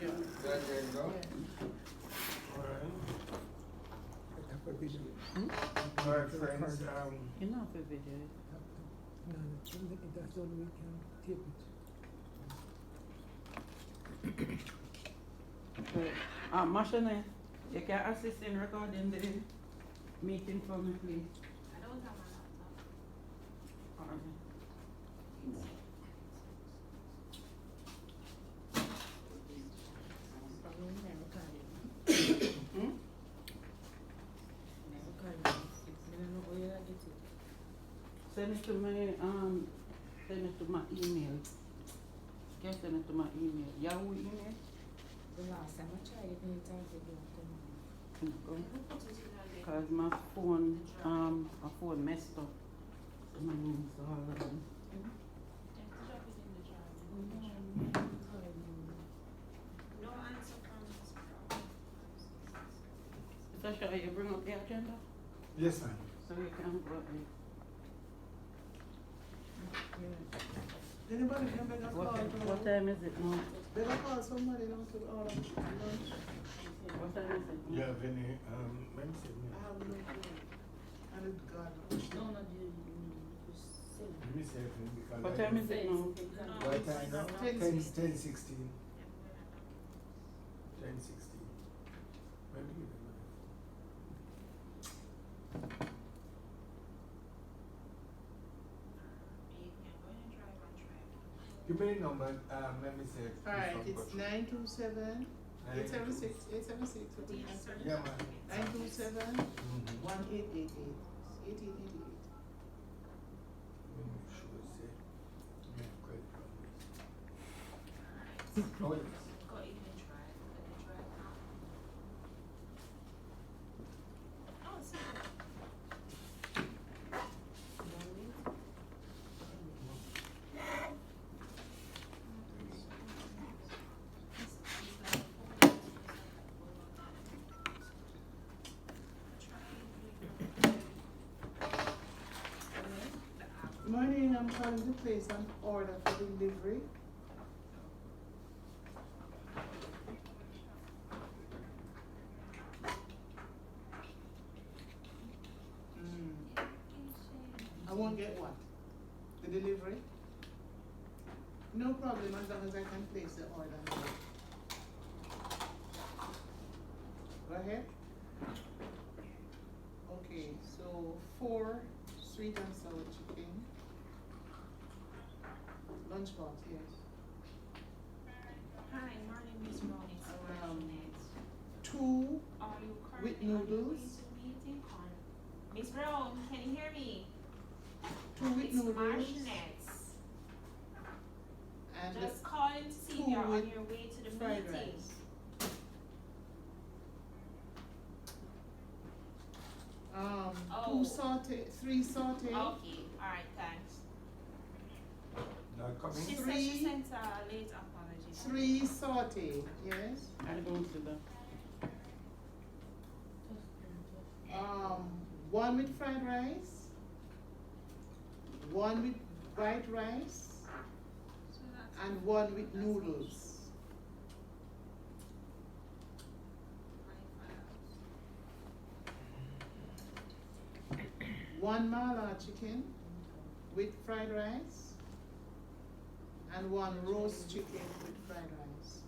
Alright, friends. Enough of video. No, that's the only way we can tape it. Right. Mashane, you can assist in recording the meeting for me, please. I don't have my laptop. Alright. Send it to my email. Can send it to my email. Yahoo email? The last time I tried it, many times it didn't come on. Cause my phone messed up. My name's all of them. No answer from this Sasha, you bring up the agenda? Yes, ma'am. So you can go ahead. Anybody can make a call What time is it now? They can call somebody down to order lunch. What time is it? You have any, let me see. I have no clue. I need God. No, not you, just say. Let me see if because What time is it now? What time now? 10:16. 10:16. Let me give it a minute. Give me the number, let me see. Alright, it's 927 876 876. Yeah, man. 927 1888. 1888. Let me make sure it's it. Yeah, credit card. Oh, yes. Go even try. Let me try. Oh, it's Morning, I'm calling to place an order for delivery. I won't get what? The delivery? No problem, as long as I can place the order. Go ahead. Okay, so 4 sweet and sour chicken. Lunch box, yes. Hi, morning, Miss Ronnie. So, 2 are you with currently on your way noodles. to the meeting? Miss Brown, can you hear me? 2 with It's noodles. Martinez. And Just calling to see if 2 you're on with your way to the fried meeting. rice. Oh. 2 saute, 3 saute. Okay, alright, thanks. Not coming? She said 3 she sent a late apology. 3 saute, yes. I don't see that. 1 with fried rice. 1 with white rice. So that's And 1 with noodles. One mala chicken with fried rice and 1 roast chicken with fried rice.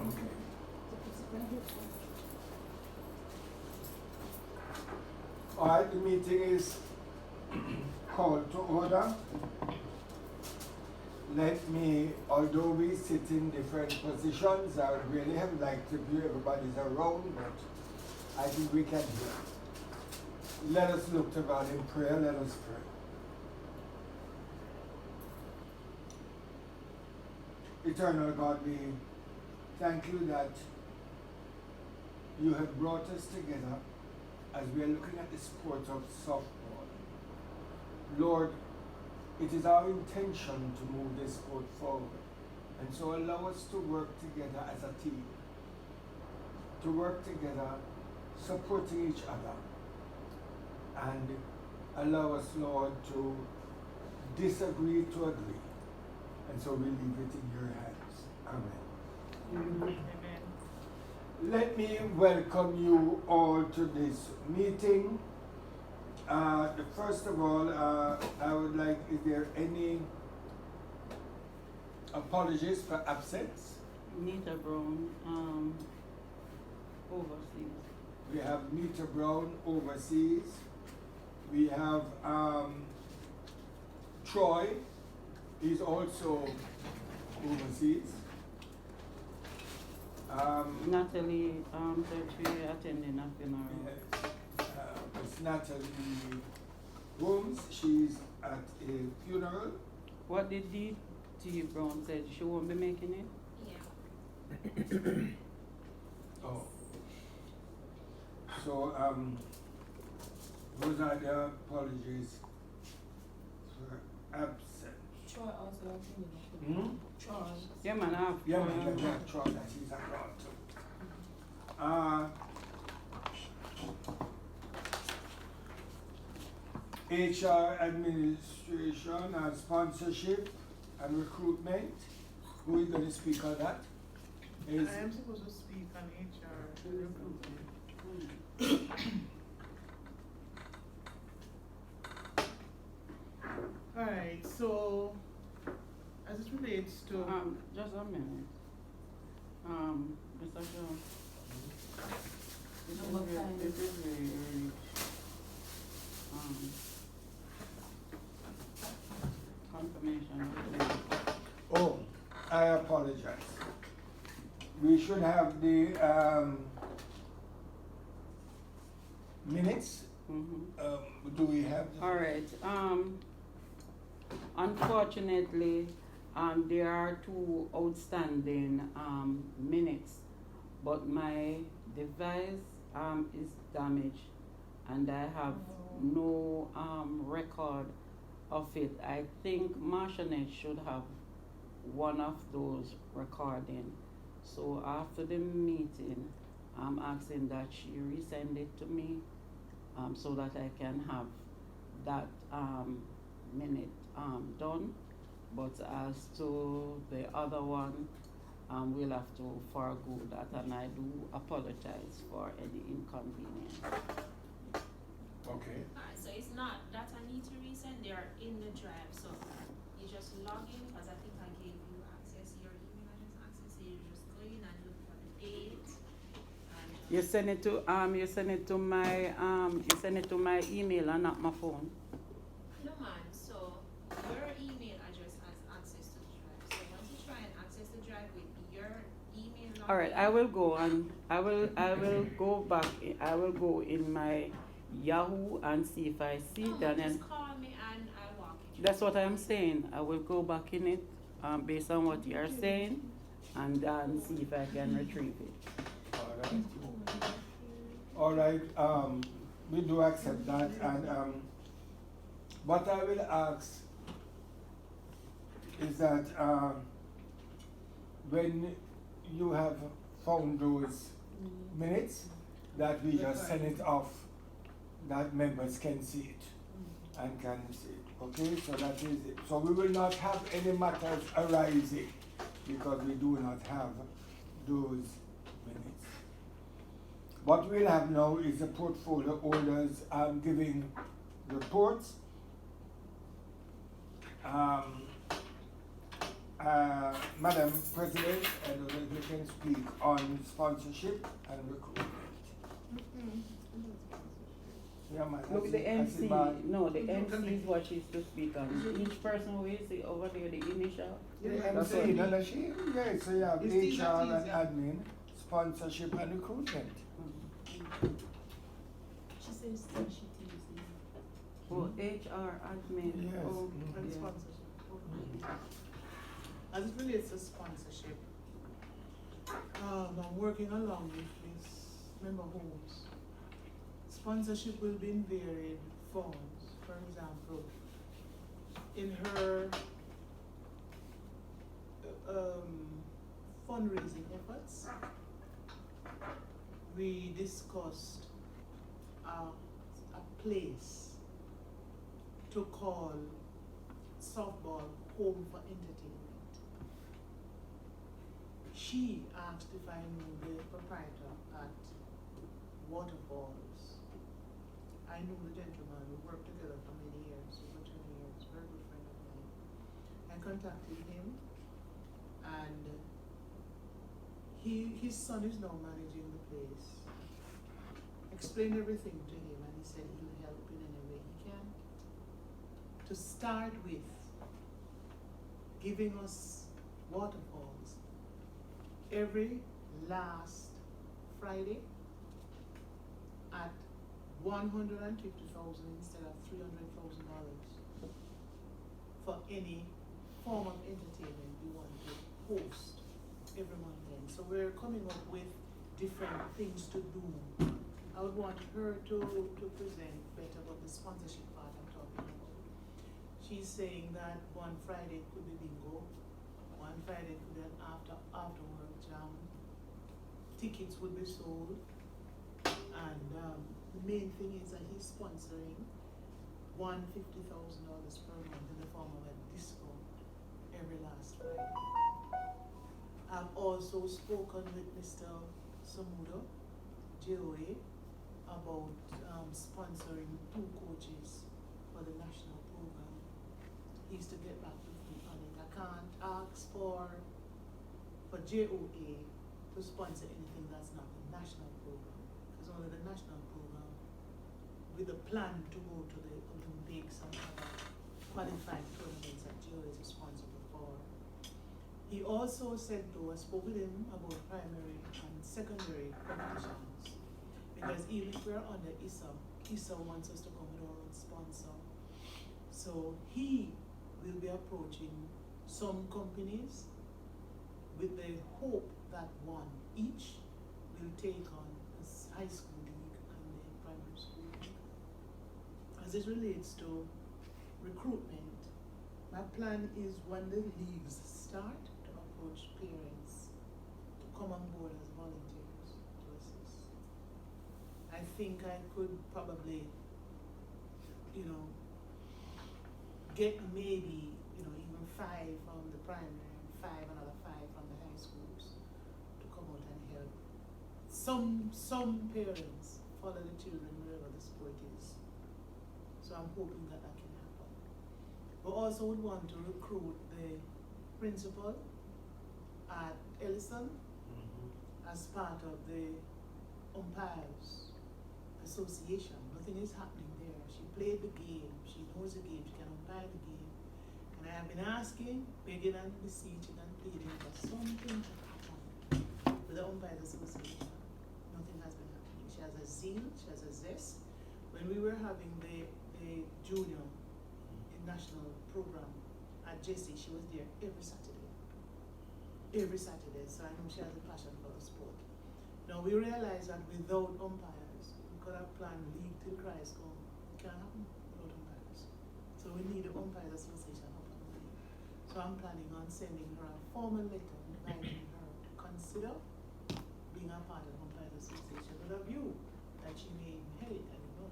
Okay. All right, the meeting is called to order. Let me, although we sit in different positions, I would really have liked to view everybody's around, but I think we can hear. Let us look to God in prayer, let us pray. Eternal God, we thank you that you have brought us together as we are looking at the sport of softball. Lord, it is our intention to move this sport forward. And so allow us to work together as a team, to work together, supporting each other, and allow us, Lord, to disagree to agree. And so we leave it in your hands. Amen. Amen. Amen. Let me welcome you all to this meeting. First of all, I would like, is there any apologies for absence? Nita Brown, overseas. We have Nita Brown overseas. We have Troy, he's also overseas. Natalie, said she attending a funeral. Yes, it's Natalie Holmes, she's at a funeral. What did D.T. Brown said? She won't be making it? Yeah. Oh. So, those are the apologies for absence. Troy also attending. Hmm? Troy. Yeah, man, I have. Yeah, man, yeah, Troy, that he's abroad too. HR administration and sponsorship and recruitment. Who is going to speak on that? Is I am supposed to speak on HR and recruitment. Alright, so as it relates to Just a minute. Mr. John. Number five. This is very early. Confirmation of the oh, I apologize. We should have the minutes. Do we have? The All right. Unfortunately, there are two outstanding minutes, but my device is damaged, and I have no record of it. I think Marcianet should have one of those recording. So after the meeting, I'm asking that she resend it to me, so that I can have that minute done. But as to the other one, we'll have to forego that, and I do apologize for any inconvenience. Okay. Alright, so it's not that I need to resend, they are in the drive, so you just log in, because I think I gave you access, your email address access, so you just go in and look for the date. And You send it to my email and not my phone. no man, so your email address has access to the drive, so once you try and access the drive with your email login. All right, I will go and I will go back. I will go in my Yahoo and see if I see No, it, and then just call me and I'll walk you through. that's what I'm saying. I will go back in it based on what you are saying, and see if I can retrieve it. All right. We do accept that, and what I will ask is that when you have found those minutes, that we just send it off, that members can see it and can see it. Okay, so that is it. So we will not have any matters arising because we do not have those minutes. What we'll have now is the portfolio holders giving reports. Madam President, I don't know if you can speak on sponsorship and recruitment. Yeah, man. Look, the I see MC, bad. no, the MC is what she's to speak on. Each person will see over there the initial. The Yeah, MC, no, no, she, yeah, so you have It's HR easy. and admin, sponsorship and recruitment. She says that she tells me. Oh, HR, admin. Yes. Oh, and yeah. sponsorship. As it relates to sponsorship, I'm working along with Miss Member Holmes. Sponsorship will be in varied forms. For example, in her fundraising efforts, we discussed a place to call softball home for entertainment. She asked if I knew the proprietor at Waterfalls. I knew the gentleman, we worked together for many years, over 20 years, very good friend of mine. I contacted him, and his son is now managing the place. Explained everything to him, and he said he will help in any way he can. To start with, giving us Waterfalls every last Friday at $150,000 instead of $300,000 for any form of entertainment we want to host every month end. So we're coming up with different things to do. I would want her to present better about the sponsorship part I'm talking about. She's saying that one Friday could be bingo, one Friday could be an after work jam. Tickets would be sold, and the main thing is that he's sponsoring $150,000 per month in the form of a discount every last Friday. I've also spoken with Mr. Samudo, JOA, about sponsoring 2 coaches for the national program. He's to get back with me on it. I can't ask for JOA to sponsor anything that's not the national program, because only the national program, with a plan to go to the Olympics and other qualified tournaments that JOA is responsible for. He also said, though, I spoke with him about primary and secondary competitions, because even if we're under ISA wants us to come with our own sponsor. So he will be approaching some companies with the hope that one each will take on this high school league and the primary school league. As it relates to recruitment, my plan is when the leagues start to approach parents to come on board as volunteers to assist. I think I could probably, get maybe, even 5 from the primary and another 5 from the high schools to come out and help. Some parents follow the children wherever the sport is. So I'm hoping that can happen. We also would want to recruit the principal at Ellison as part of the umpires association. Nothing is happening there. She played the game, she knows the game, she can umpire the game. And I have been asking, begging and beseeching and pleading for something to happen with the umpires association. Nothing has been happening. She has a zeal, she has a zest. When we were having the junior national program at Jessie, she was there every Saturday. Every Saturday, so I know she has a passion for the sport. Now we realize that without umpires, we could have planned league till Christ come. It can't happen without umpires. So we need the umpires association up and running. So I'm planning on sending her a formal letter inviting her to consider being a part of the umpires association with a view that she may inherit, I don't know,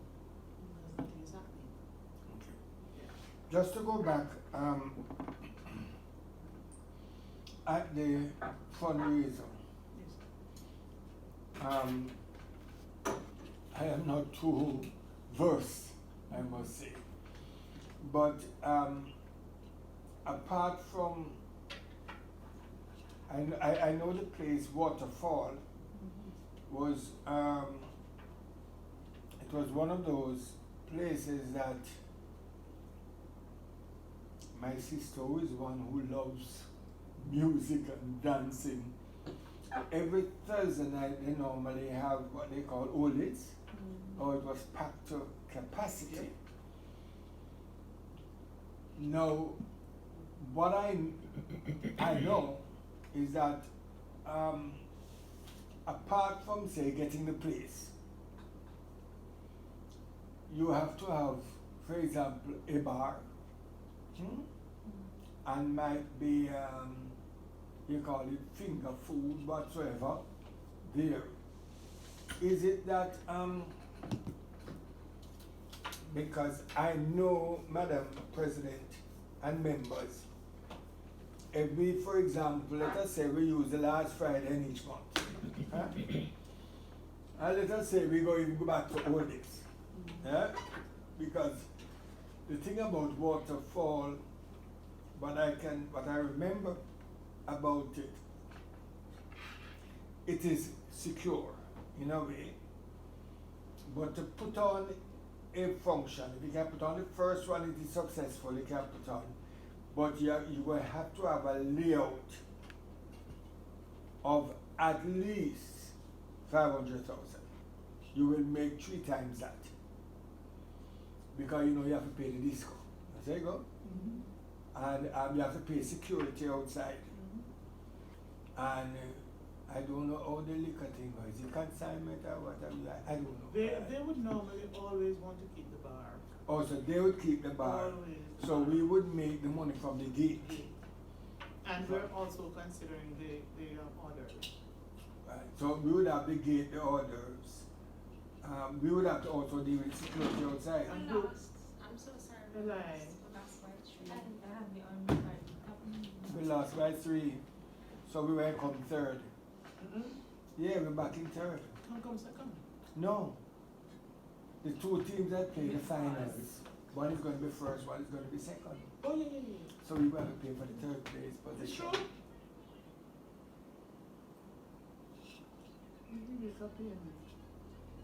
because nothing is happening. Okay. Yeah. Just to go back, at the fundraiser, Yes. I am not too versed, I must say. But apart from, I know the place Waterfall was, it was one of those places that my sister, who is one who loves music and dancing, every Thursday night they normally have what they call Olits, or it was packed to capacity. Now, what I know is that apart from, say, getting the place, you have to have, for example, a bar, and might be you call it finger food, whatsoever, there. Is it that, because I know, Madam President and members, if we, for example, let us say we use the last Friday in each month, huh? And let us say we go back to old days, yeah? Because the thing about waterfall, what I remember about it, it is secure in a way, but to put on a function, if you can put on the first one, it is successful, you can put on, but you will have to have a layout of at least 500,000. You will make 3 times that, because you know you have to pay the disco. There you go. And you have to pay security outside. And I don't know how the liquor thing goes. Is it consignment or whatever? I don't know. They would normally always want to keep the bar. Oh, so they would keep the bar. Always. So we would make the money from the gate. And we're also considering the orders. Right. So we would have the gate, the orders. We would have to also deal with security outside. And We who- lost. I'm so sorry. The line. We lost by 3. I have the on We lost by 3. So we went come third. Yeah, we're back in third. How come second? No. The 2 teams that play the finals, one is going to be first, one is going to be second. Oh, yeah. So we will have to pay for the 3rd place It's position. true. You make up here.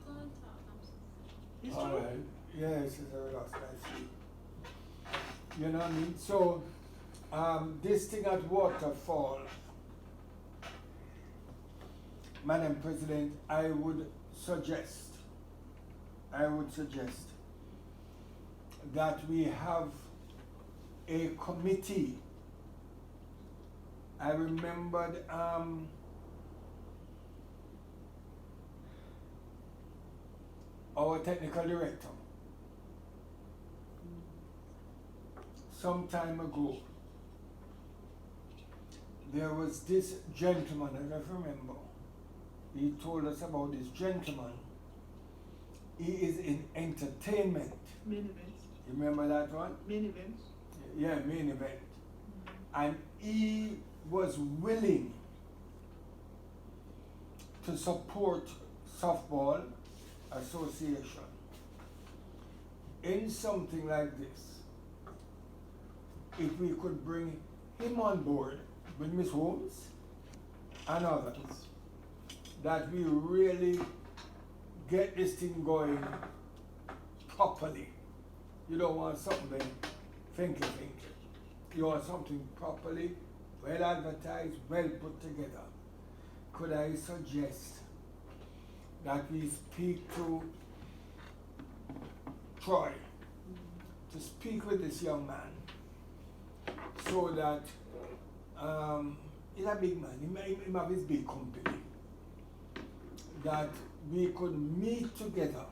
Go and talk. I'm so sorry. It's All true. right. Yes, it's a lost by 3. You know what I mean? So, this thing at Waterfall, Madam President, I would suggest that we have a committee. I remembered, our technical director, some time ago, there was this gentleman, I don't remember, he told us about this gentleman. He is in entertainment. Main events. You remember that one? Main events. Yeah, main event. And he was willing to support softball association in something like this. If we could bring him on board with Miss Holmes and others, that we really get this thing going properly. You don't want something finky. You want something properly, well advertised, well put together. Could I suggest that we speak to Troy, to speak with this young man, so that he's a big man, he have his big company, that we could meet together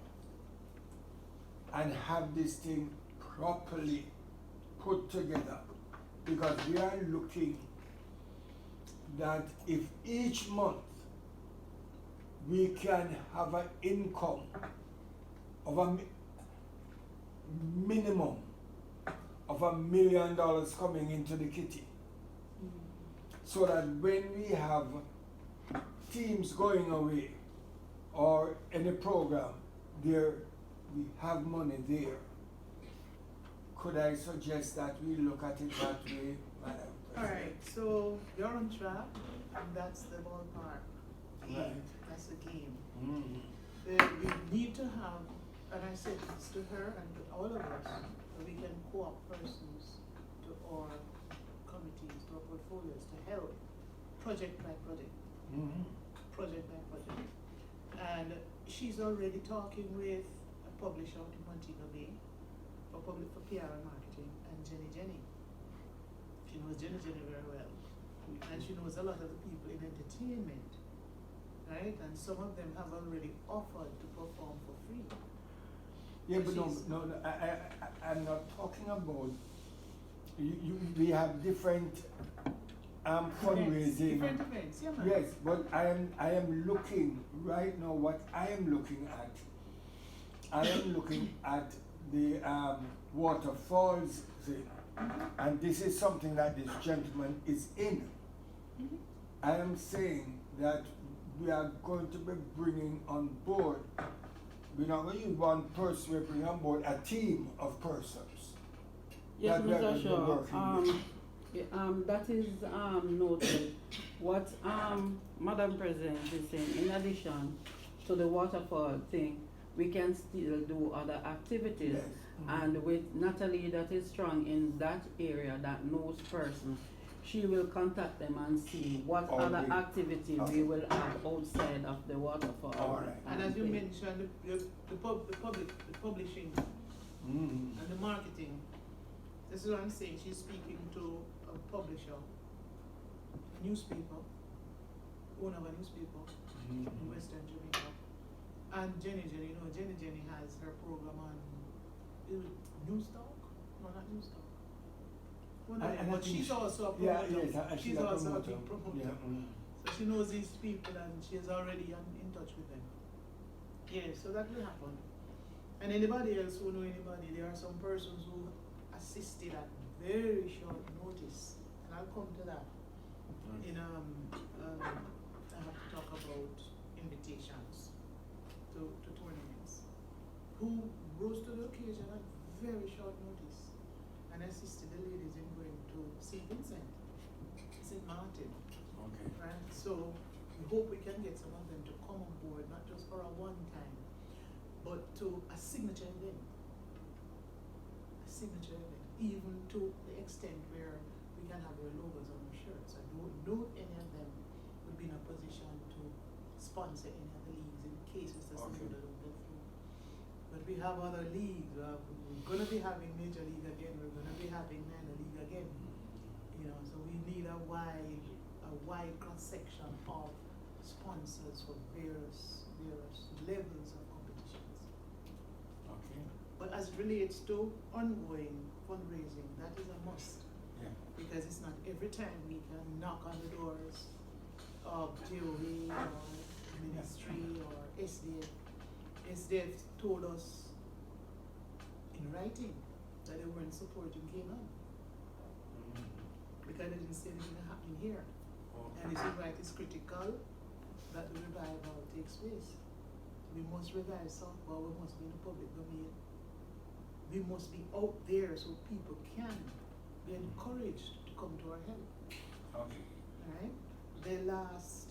and have this thing properly put together, because we are looking that if each month we can have an income of a minimum of $1 million coming into the kitty, so that when we have teams going away or any program, there we have money there. Could I suggest that we look at it that way, Madam President? Alright, so you're on track, and that's the ballpark. Right. That's the game. Mm-hmm. We need to have, and I said this to her and to all of us, that we can co-op persons to our committees, to our portfolios, to help project by project. Mm-hmm. Project by project. And she's already talking with a publisher in Montego Bay for PR and marketing, and Jenny. She knows Jenny very well. And she knows a lot of the people in entertainment, right? And some of them have already offered to perform for free. Yeah, but no, I'm not talking about, we have different fundraising. Different events, yeah man. Yes, but I am looking right now. What I am looking at, I am looking at the waterfalls thing, and this is something that this gentleman is in. Mhm. I am saying that we are going to be bringing on board. We're not going to use one person. We're bringing on board a team of persons. Yes, that we are Mr. going to be Shaw, working with. that is, noted. What, Madam President is saying, in addition to the waterfall thing, we can still do other activities. Yes. And with Natalie that is strong in that area, that knows person, she will contact them and see what other Okay. activity Okay. we will have outside of the waterfall. All right. And as you thing. mentioned, the publishing Mhm. and the marketing. This is what I'm saying. She's speaking to a publisher, a newspaper, owner of a newspaper in Mhm. Western Jamaica. And Jenny, Jenny has her program on, is it Newstalk? No, not Newstalk. One of them, And I but think she's also a Yeah, promoter. yes, and She's a also a promoter. big promoter. Yeah. Mm. So she knows these people and she is already in touch with them. Yeah, so that will happen. And anybody else who know anybody, there are some persons who assisted at very short notice, and I'll come to that. In I have to talk about invitations to tournaments. Who rose to the occasion at very short notice and assisted the ladies in going to St. Vincent, St. Martin. Okay. Right, so we hope we can get some of them to come on board, not just for a one time, but to a signature event. A signature event, even to the extent where we can have their logos on our shirts. I don't know if any of them would be in a position to sponsor any of the leagues in case Mr. Okay. Simoda don't go through. But we have other leagues. We're gonna be having Major League again, we're gonna be having Minor League again. You know, so we need a wide cross-section of sponsors for various levels of competitions. Okay. But as it relates to ongoing fundraising, that is a must, Yeah. because it's not every time we can knock on the doors of JOA or ministry or SDF. SDF told us in writing that they weren't supporting Cayman Mhm. because they didn't see anything happening here. Okay. And this is why it is critical that the revival takes place. We must revive softball, we must be in the public domain. We must be out there so people can be encouraged to come to our help. Okay. Alright? The last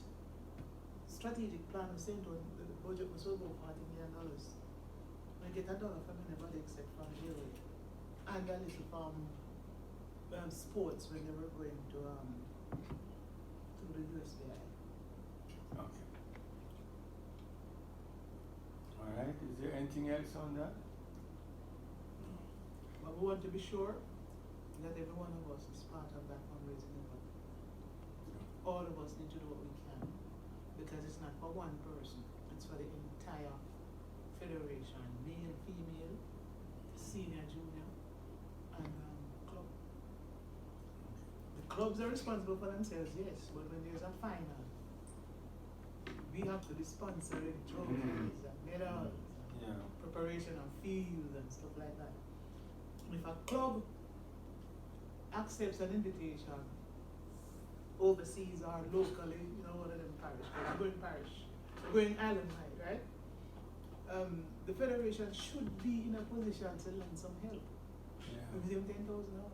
strategic plan was sent on, the budget was over $40 million. We get $1 from anybody except from J-Way. And a little from sports when they were going to the USBI. Okay. All right. Is there anything else on that? But we want to be sure that every one of us is part of that fundraising effort. All of us need to do what we can, because it's not for one person, it's for the entire federation, male, female, senior, junior, and club. The clubs are responsible for themselves, yes, but when there's a final, we have to be sponsoring trophies and medals, Yeah. preparation of fields and stuff like that. If a club accepts an invitation overseas or locally, you know, other than parish, because we're going parish, we're going island-wide, right? The federation should be in a position to lend some help. Yeah. Give them $10,000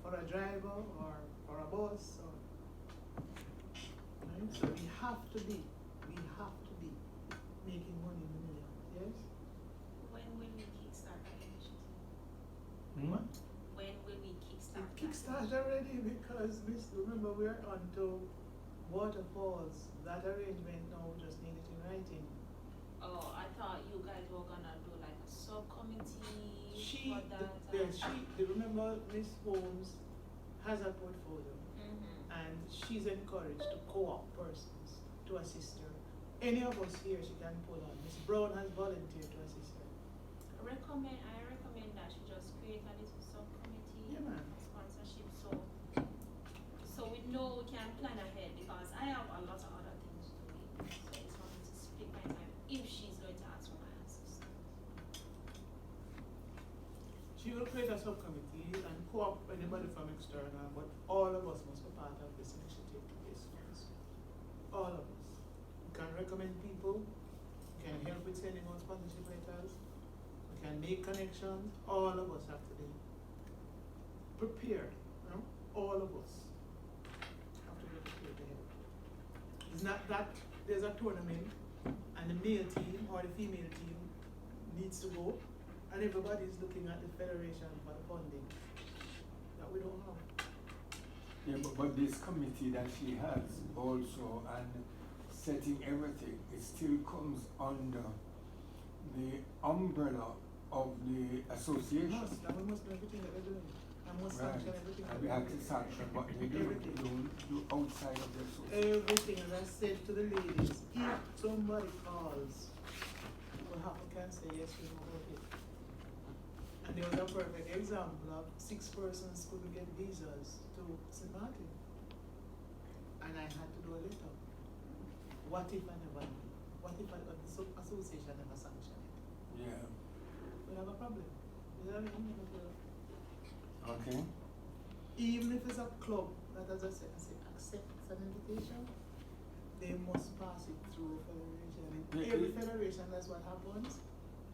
for a driver or for a bus or, right? So we have to be making money in the millions, yes? When will we kickstart that initiative? Hmm? When will we kickstart It that kickstarted already because remember we're onto waterfalls. That arrangement now we just need it in writing. Oh, I thought you guys were gonna do like a subcommittee for that. Remember Miss Holmes has a portfolio Mm-hmm. and she's encouraged to co-op persons to assist her. Any of us here she can pull on. Miss Brown has volunteered to assist her. I recommend that you just create a little subcommittee Yeah, ma'am. sponsorship so we no, we can plan ahead because I have a lot of other things to do. So I just wanted to split my time if she's going to ask for my answers. She will create a subcommittee and co-op anybody from external, but all of us must be part of this initiative to raise funds. All of us. We can recommend people, we can help with sending out sponsorship letters, we can make connections, all of us have to be prepared, you know, all of us have to be prepared to help. It's not that there's a tournament and the male team or the female team needs to go, and everybody's looking at the federation for the funding that we don't have. Yeah, but this committee that she has also and setting everything, it still comes under the umbrella of the association. We must do everything that they're doing. I must sanction everything. And we have to sanction what they do, Everything. don't do outside of the association. Everything, as I said to the ladies, if somebody calls, we can say yes, we know about it. And there was a perfect example of 6 persons couldn't get visas to St. Martin. And I had to do a letter. What if I never do? What if the association never sanctioned it? Yeah, We have a problem. We have a problem. okay. Even if it's a club that, as I said, accepts an invitation, they must pass it through a federation. In Yeah, every it- federation, that's what happens.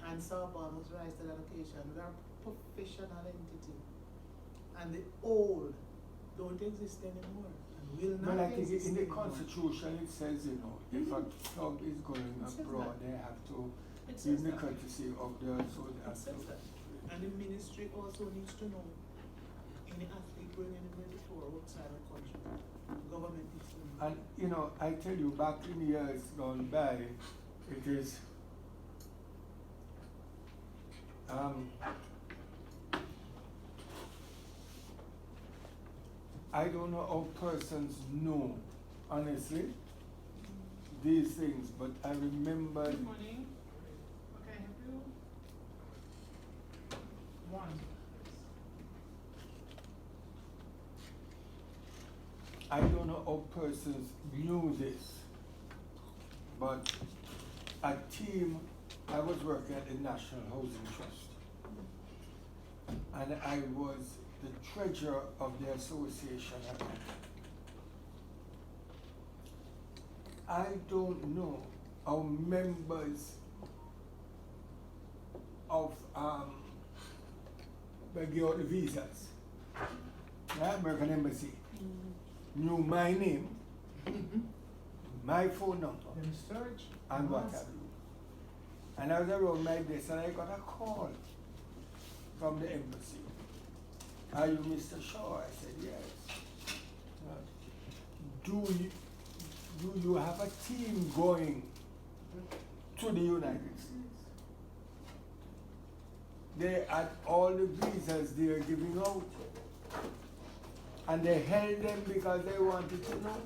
And Sorbonne was raised to that occasion. We are a professional entity. And the old don't exist anymore. And will not Well, I think exist in the anymore. constitution it says, you know, if a club is going It says abroad, that. they have to It give says the that. courtesy of the It says association. that. And the ministry also needs to know any athlete going anywhere before outside the country. The government needs to know. And, you know, I tell you, back in years gone by, it is, I don't know how persons know, honestly, these things, but I remember, Good morning. What can I help you? One. I don't know how persons knew this, but a team, I was working at the National Housing Trust, and I was the treasurer of the association at that time. I don't know how members of they give out the visas, American Embassy, knew my name, my phone number, Then search. and what have you. And I was around my desk and I got a call from the embassy. Are you Mr. Shaw? I said, yes. Do you have a team going to the United States? They had all the visas they are giving out. And they held them because they wanted to know.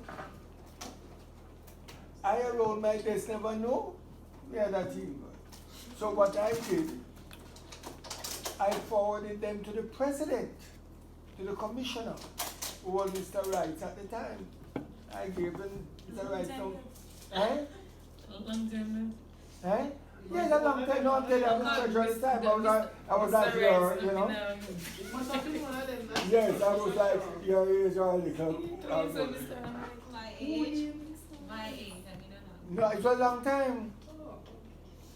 I around my desk never know where that team was. So what I did, I forwarded them to the president, to the commissioner, who was Mr. Wright at the time. I gave him Mr. Wright some. Eh? Eh? Yes, a long time. No, I'm telling you, I was treasurer at the time. I was like your, you know. It must have been one of them. That's Yes, I was like your age or a little. My age, I mean, No, it was a long time.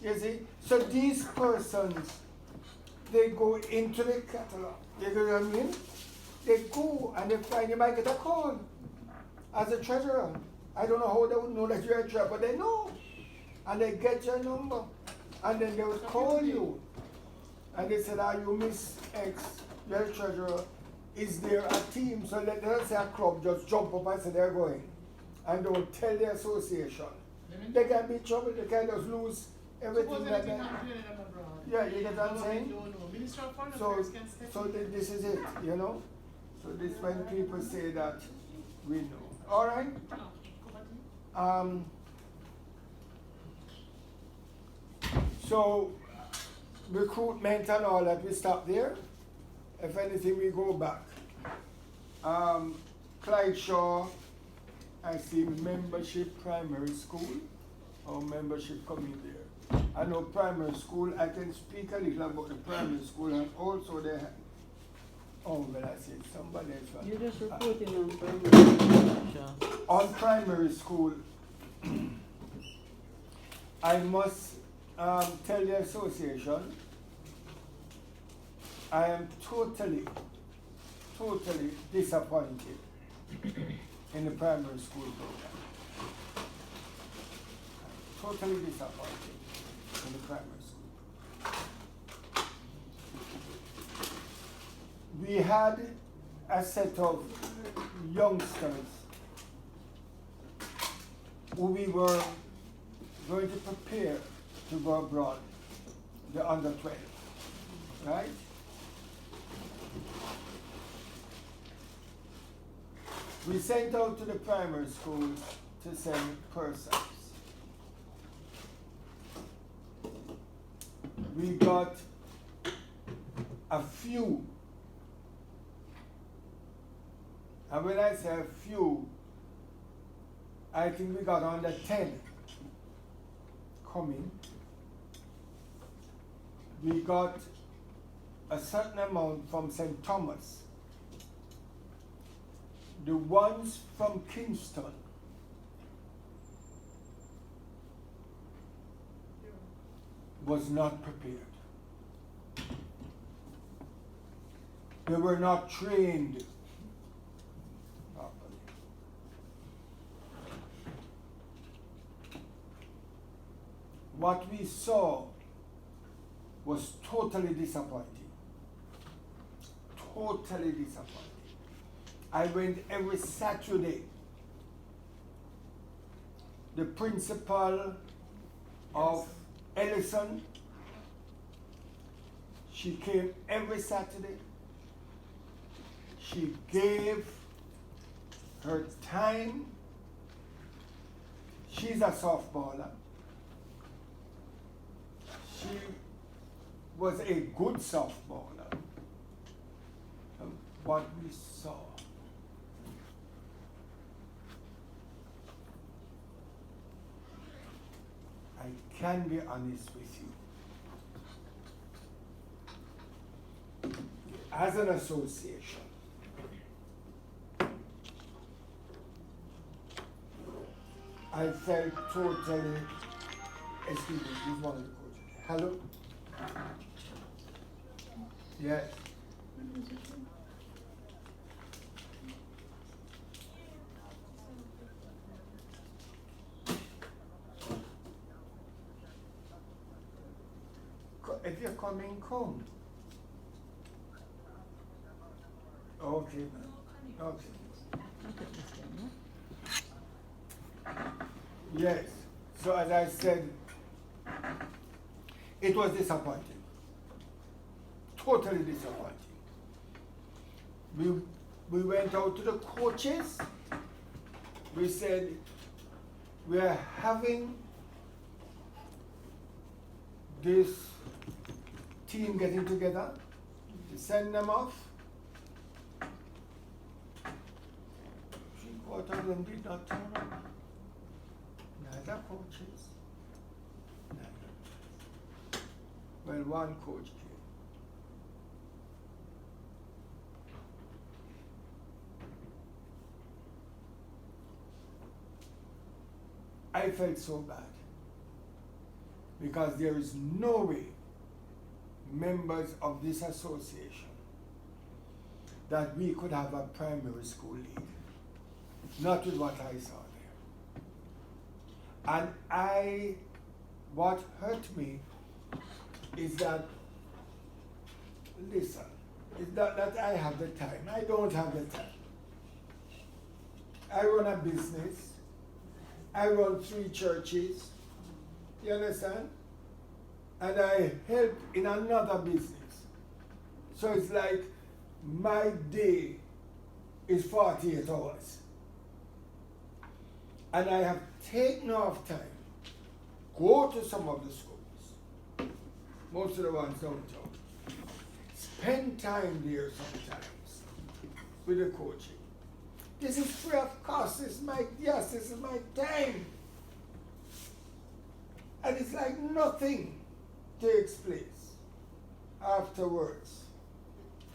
You see? So these persons, they go into the catalog. You know what I mean? They go and they find you might get a call as a treasurer. I don't know how they would know that you're a treasurer, but they know. And they get your number. And then they would call you. And they said, are you Miss X? You're a treasurer. Is there a team? So let's say a club just jump up and say they're going. And don't tell the association. They can be in trouble, they can just lose everything Suppose that anything they. happened to them abroad. Yeah, you get what I'm saying? Don't know. Minister of Foreign So, Affairs can step so in. this is it, you know? So this when people say that we know. All right? okay. So recruitment and all that, we stop there. If anything, we go back. Clyde Shaw, I see membership primary school or membership coming there. I know primary school, I can speak a little about the primary school and also they have, oh, well, I said somebody else. You just reporting on primary. Sure. On primary school, I must tell the association, I am totally disappointed in the primary school program. Totally disappointed in the primary school. We had a set of youngsters who we were going to prepare to go abroad, the under 12, right? We sent out to the primary schools to send persons. We got a few, and when I say a few, I think we got under 10 coming. We got a certain amount from St. Thomas. The ones from Kingston was not prepared. They were not trained properly. What we saw was totally disappointing. Totally disappointing. I went every Saturday. The principal of Ellison, she came every Saturday. She gave her time. She's a softballer. She was a good softballer. What we saw, I can be honest with you. As an association, I felt totally, excuse me, this is one of the coaches. Hello? Yes. If you're coming, come. Okay, man. Okay. Yes. So as I said, it was disappointing. Totally disappointing. We went out to the coaches. We said, we are having this team getting together to send them off. 3/4 of them did not turn up. Neither coaches. Neither. Well, one coach came. I felt so bad because there is no way members of this association that we could have a primary school league. Not with what I saw there. And what hurt me is that, listen, it's not that I have the time. I don't have the time. I run a business. I run 3 churches. You understand? And I help in another business. So it's like my day is 48 hours. And I have taken off time, go to some of the schools, most of the ones downtown, spend time there sometimes with the coaching. This is free of cost. This is my time. And it's like nothing takes place afterwards.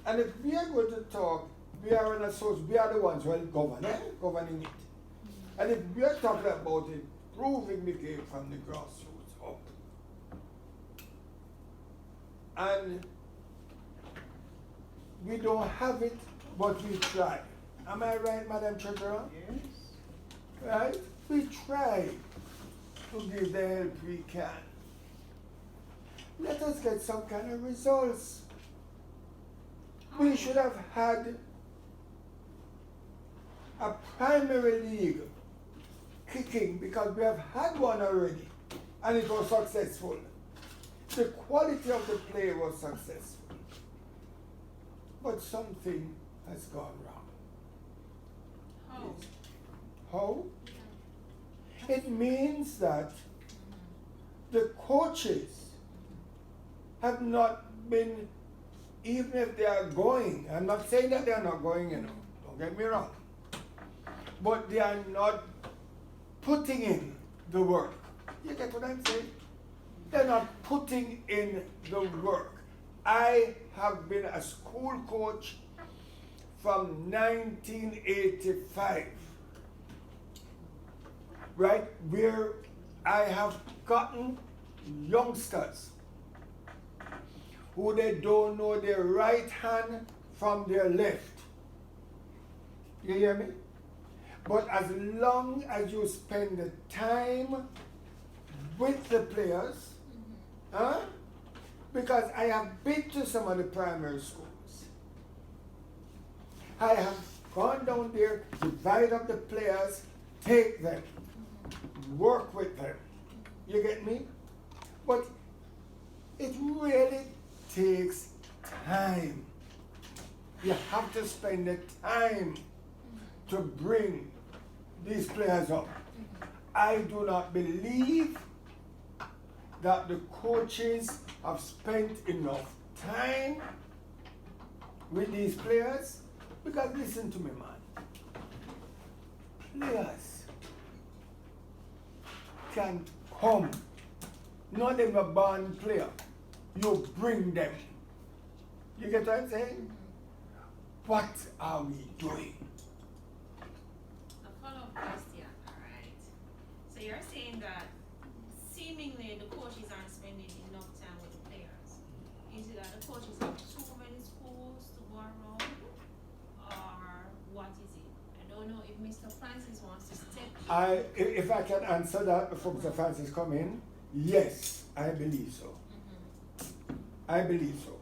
And if we are going to talk, we are an associate, we are the ones who are governing it. And if we are talking about improving the game from the grassroots up, and we don't have it, but we try. Am I right, Madam Treasurer? Yes. Right? We try to give the help we can. Let us get some kind of results. We should have had a primary league kicking because we have had one already and it was successful. The quality of the play was successful. But something has gone wrong. How? How? It means that the coaches have not been, even if they are going, I'm not saying that they are not going, don't get me wrong, but they are not putting in the work. You get what I'm saying? They're not putting in the work. I have been a school coach from 1985, right, where I have gotten youngsters who they don't know their right hand from their left. You hear me? But as long as you spend the time with the players, huh? Because I have been to some of the primary schools. I have gone down there, divide up the players, take them, work with them. You get me? But it really takes time. You have to spend the time to bring these players up. I do not believe that the coaches have spent enough time with these players, because listen to me, man. Players can come, not them a born player. You bring them. You get what I'm saying? What are we doing? A follow-up question, alright. So you're saying that seemingly the coaches aren't spending enough time with the players. Is it that the coaches have too many schools to go around? Or what is it? I don't know if Mr. Francis wants to step in. If I can answer that before Mr. Francis come in, yes, I believe so. I believe so.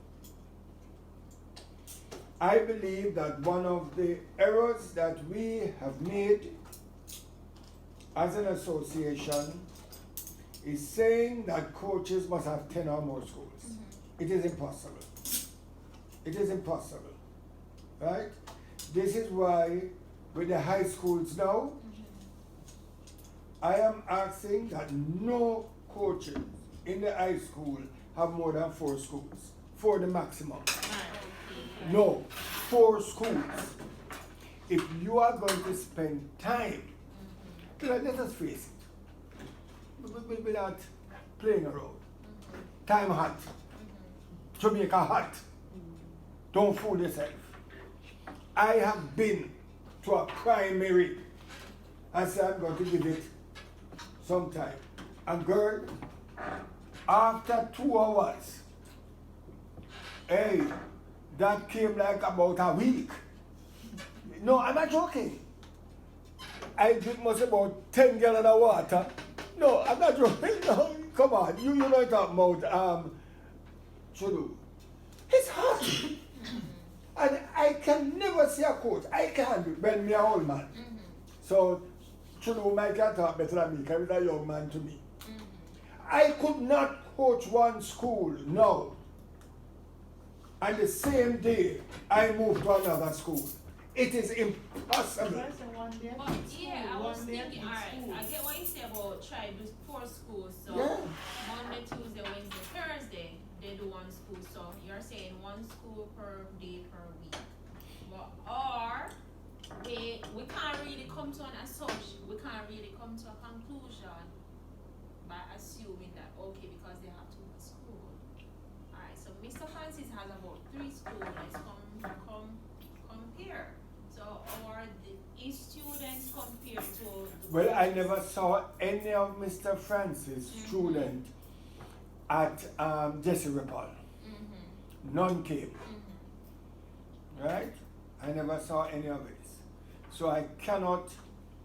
I believe that one of the errors that we have made as an association is saying that coaches must have 10 or more schools. It is impossible. It is impossible. Right? This is why with the high schools now, I am asking that no coaches in the high school have more than 4 schools, 4 the maximum. No, 4 schools. If you are going to spend time, let us face it, we're not playing around. Time hot, Jamaica hot. Don't fool yourself. I have been to a primary and said I'm going to give it some time. And girl, after 2 hours, hey, that came like about a week. No, I'm not joking. I drink must about 10 gallons of water. No, I'm not joking. No, come on. You know what I'm talking about, Chudu. It's hot. And I can never see a coach. I can't when me a old man. So Chudu might can talk better than me because he's a young man to me. I could not coach one school, no. And the same day, I moved to another school. It is impossible. That's the one day at But school, yeah, I was one day at thinking, each alright, school. I get what you say about try to do 4 schools. So Yeah. Monday, Tuesday, Wednesday, Thursday, they do 1 school. So you're saying 1 school per day per week. But or we can't really come to an assumption, we can't really come to a conclusion by assuming that, okay, because they have too much school. Alright, so Mr. Francis has about 3 schools, compare. So, or his students compared to the Well, I never saw any of Mr. Francis' student at Jesse Ripple. None came, right? I never saw any of it. So I cannot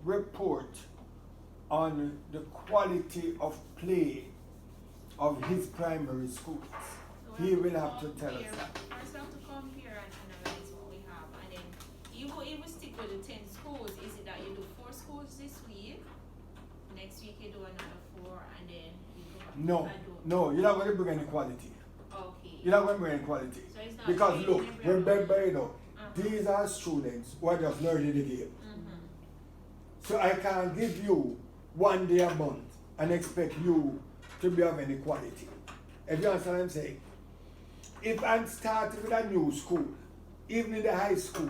report on the quality of play of his primary schools. So He will have to tell us compare- that. First, we have to compare and analyze what we have, and then you will stick with the 10 schools. Is it that you do 4 schools this week? Next week you do another 4, and then you go back No, and do. no, you're not going to bring any quality. Okay. You're not going to bring any quality. So it's not Because training look, everyone. remember, you know, Uh-huh. these are students who are just learning the game. So I can't give you 1 day a month and expect you to be of any quality. If you understand what I'm saying? If I'm starting with a new school, even in the high school,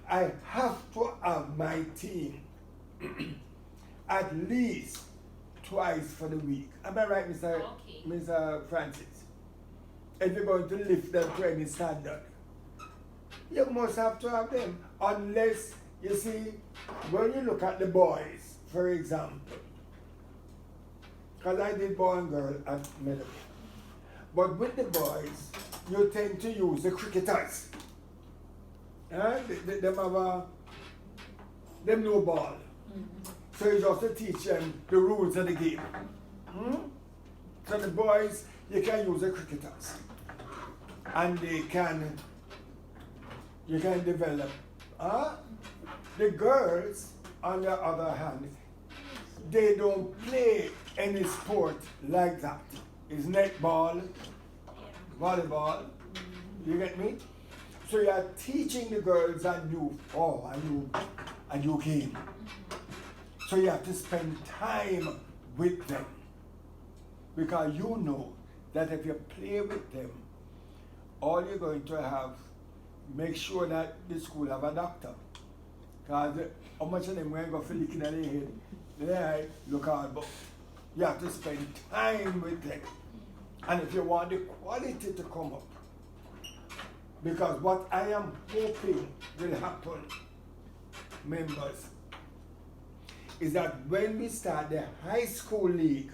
I have to have my team at least twice for the week. Am I right, Mr. Okay. Mr. Francis? If you're going to lift them to any standard, you must have to have them. Unless, you see, when you look at the boys, for example, because I did boy and girl at Meadow. But with the boys, you tend to use the cricketers. Them have them know ball. So you just to teach them the rules of the game. So the boys, you can use the cricketers. And you can develop. The girls, on the other hand, they don't play any sport like that. It's netball, volleyball, you get me? So you are teaching the girls a new game. So you have to spend time with them. Because you know that if you play with them, all you're going to have, make sure that the school have a doctor. Because how much of them going to go for licking at their head, they look hard, but you have to spend time with them. And if you want the quality to come up, because what I am hoping will happen, members, is that when we start the high school league,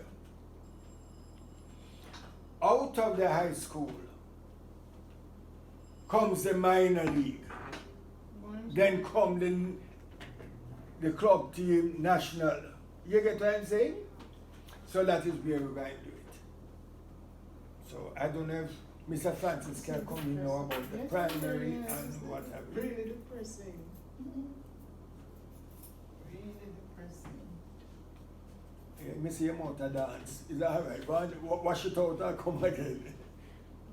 out of the high school comes the minor league, then come the club team national. You get what I'm saying? So that is where we're going to do it. So I don't know if Mr. Francis can come in now about the primary and what have you. Really depressing. Really depressing. Yeah, me see him out a dance. Is that all right? Wash it out and come again.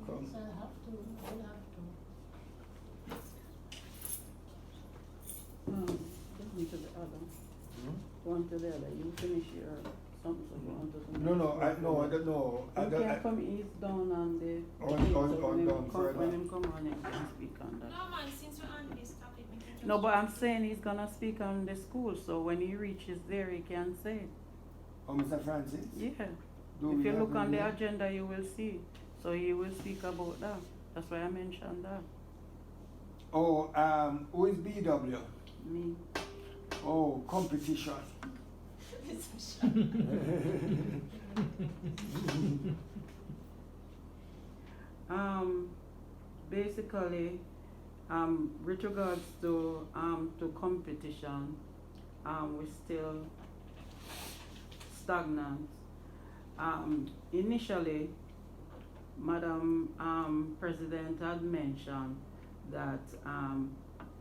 Come. So I have to, I'll have to. One to the other. One to the other. You finish your something, so go on to the No, next. I don't know. I You don't, can come east down on the On- so on when him down come, further. when him come on, him can speak on that. No man, since we're on this topic, we can just. No, but I'm saying he's gonna speak on the school, so when he reaches there, he can say it. Oh, Mr. Francis? Yeah. Do If we you have look on the any- agenda, you will see. So he will speak about that. That's why I mentioned that. Oh, who is BW? Me. Oh, competition. Basically, with regards to competition, we're still stagnant. Initially, Madam President had mentioned that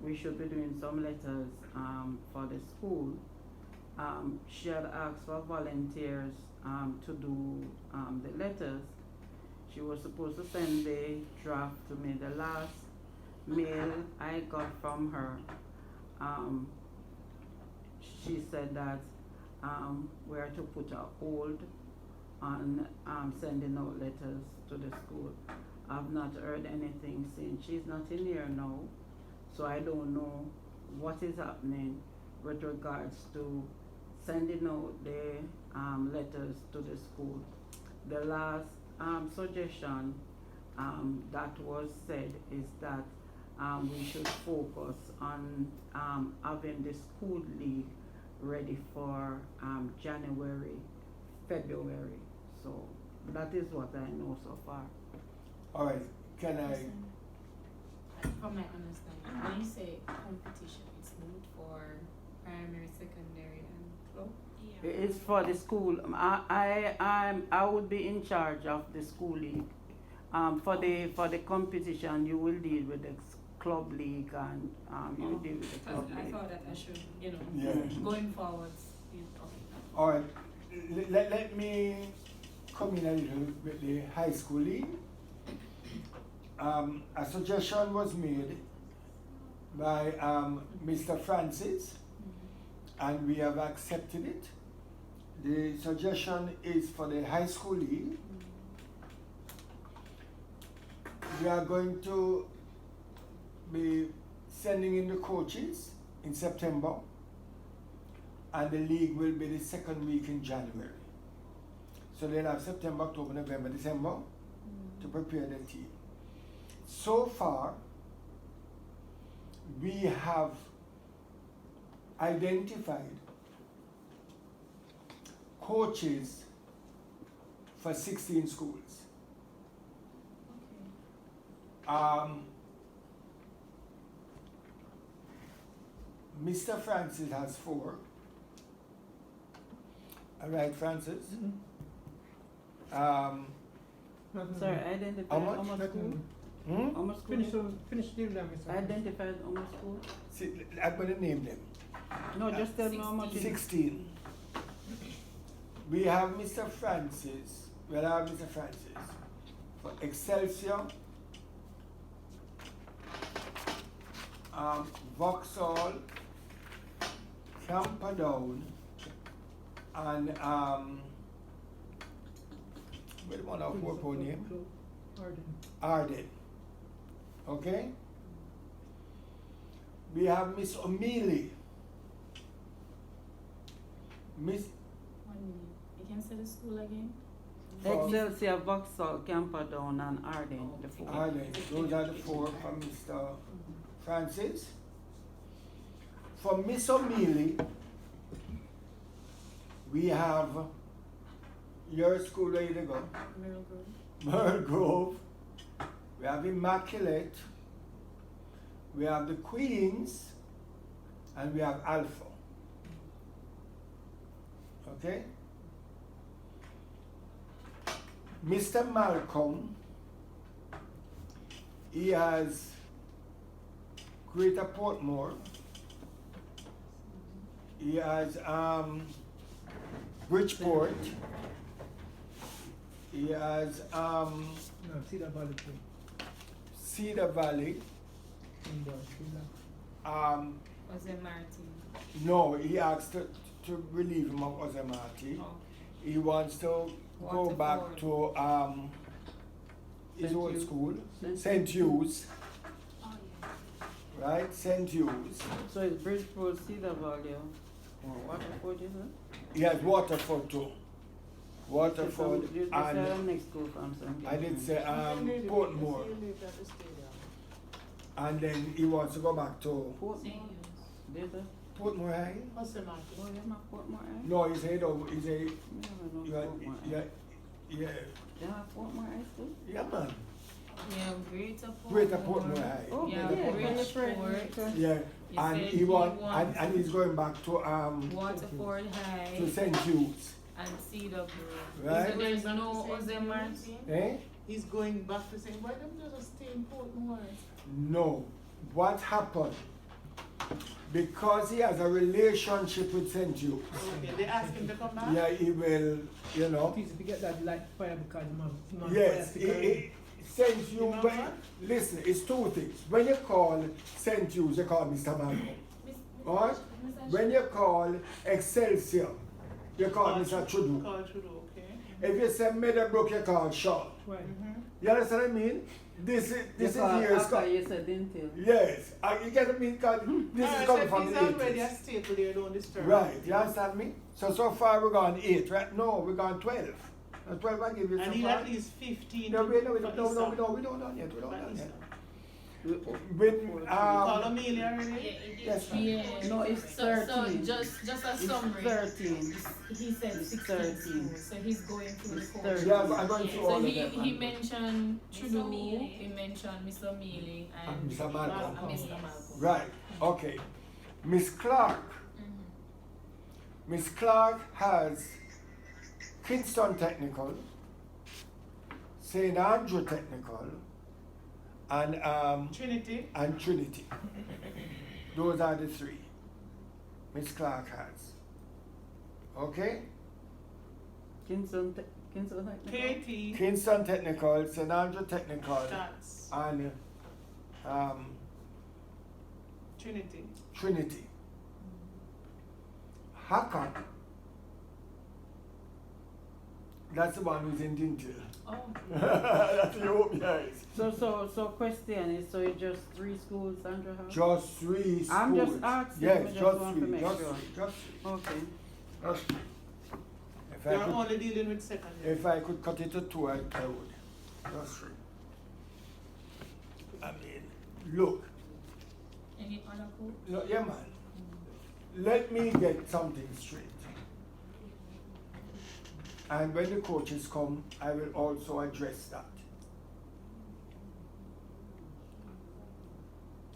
we should be doing some letters for the school. She had asked for volunteers to do the letters. She was supposed to send the draft to me. The last mail I got from her, she said that we are to put a hold on sending out letters to the school. I've not heard anything since. She's not in here now, So I don't know what is happening with regards to sending out the letters to the school. The last suggestion that was said is that we should focus on having the school league ready for January, February. So that is what I know so far. All right, can I, From my understanding, when you say competition, it's moved for primary, secondary, and club? Yeah. It's for the school. I would be in charge of the school league. For the competition, you will deal with the club league and you will deal with the Because club I league. thought that I should, Yeah. going forwards, okay. all right, let me come in a little with the high school league. A suggestion was made by Mr. Francis, and we have accepted it. The suggestion is for the high school league. We are going to be sending in the coaches in September, and the league will be the second week in January. So they'll have September, October, November, December to prepare the team. So far, we have identified coaches for 16 schools. Mr. Francis has 4. All right, Francis. Sorry, identified How much? almost school? Hmm? Almost school? Finish deal them, Mr. Identified almost school? See, I'm going to name them. No, just tell me how much it is. 16. We have Mr. Francis. Well, I have Mr. Francis for Excelsior, Vauxhall, Camperdown, and wait one of what name? Arden. Okay? We have Miss O'Mealy. Miss 1 minute. You can say the school again? Excelsior, Vauxhall, Camperdown, and Arden, the 4. Arden. Those are the 4 from Mr. Francis. For Miss O'Mealy, we have your school ready to go. Merrill Grove. Merle Grove. We have Immaculate. We have the Queens. And we have Alpha. Okay? Mr. Malcolm, he has Greater Portmore. He has Bridgeport. He has No, Cedar Valley too. Cedar Valley. Jose Martin. No, he asked to relieve him of Ozamati. Oh. He wants to go back to his St. old Hughes. school, St. St. Hughes, Oh, yeah. right? St. Hughes. So it's Bridgeport, Cedar Valley, or Waterford, is it? He has Waterford too. Waterford You said and next school from St. I did say Portmore. And then he wants to go back to Portmore? St. There's a, Portmore High. Jose Martin. oh, there's not Portmore, eh? No, he said he's a Never know yeah, Portmore, eh? yeah, They have Portmore High School? yeah, man. Yeah, Greater Portmore. Greater Portmore High. Oh, Yeah, yeah, Bridgeport. Yeah, You and said he he want wants- and he's going back to Waterford High to St. Hughes, and Cedar Grove. right? So there's no Jose Martin? Eh? He's going back to saying, why don't you just stay in Portmore? No. What happened? Because he has a relationship with St. Hughes. Okay, they asked him to come back? Yeah, he will, you know. Please, if you get that light fire because man, Yes, St. Hughes. You know When, what? listen, it's 2 things. When you call St. Hughes, you call Mr. Malcolm. Alright? When you call Excelsior, you call Mr. Trudeau. Call Trudeau, okay. If you say Meadowbrook, you call Shaw. Right. You understand what I mean? This is here is after you said Dintel. yes. You get what I mean? 'Cause this is coming from He's the already a 80s. staple there, don't disturb. Right, you understand me? So far we're gone 8, right? No, we're gone 12. 12 I give you And so he far. at least 15. No, we don't for done Issa. yet. We don't done yet. For When Issa. Call Amelia already? yes, ma'am. Yeah. No, it's So 13. just a It's summary. 13. He said It's 16 13. schools, so he's going through the It's course. 13. Yeah, I'm going through So all of he them. mentioned Miss Trudeau, O'Mealy. he mentioned Mr. Mealy and And Mr. Malcolm. Mr. Malcolm. Right, okay. Miss Clark. Miss Clark has Kingston Technical, St. Andrew Technical, and Trinity. Trinity. Those are the 3 Miss Clark has. Okay? Kingston Technical? KT. Kingston Technical, St. Andrew Technical, That's and Trinity. Trinity. Hackett, that's the one who's in Dintil. Oh, That's the OBIs. So question is, so it's just 3 schools, Andrew House? Just 3 schools. I'm just asking, Yes, I just just want to 3. make Just sure. 3. Just 3. Okay. Just 3. If I You're could, only dealing with secondary. if I could cut it to 2, I would. Just 3. I mean, look. any other coach? No, yeah, man. Let me get something straight. And when the coaches come, I will also address that.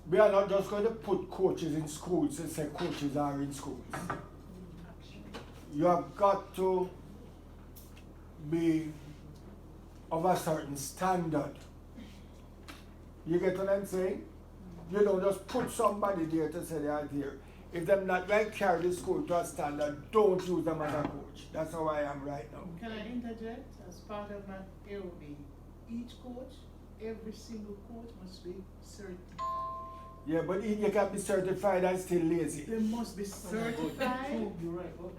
We are not just going to put coaches in schools and say coaches are in schools. You have got to be of a certain standard. You get what I'm saying? You don't just put somebody there to say they are there. If they're not going to carry the school to a standard, don't use them as a coach. That's how I am right now. Can I interject as part of my AOB? Each coach, every single coach must be certified. Yeah, but you can't be certified and still lazy. They must be certified.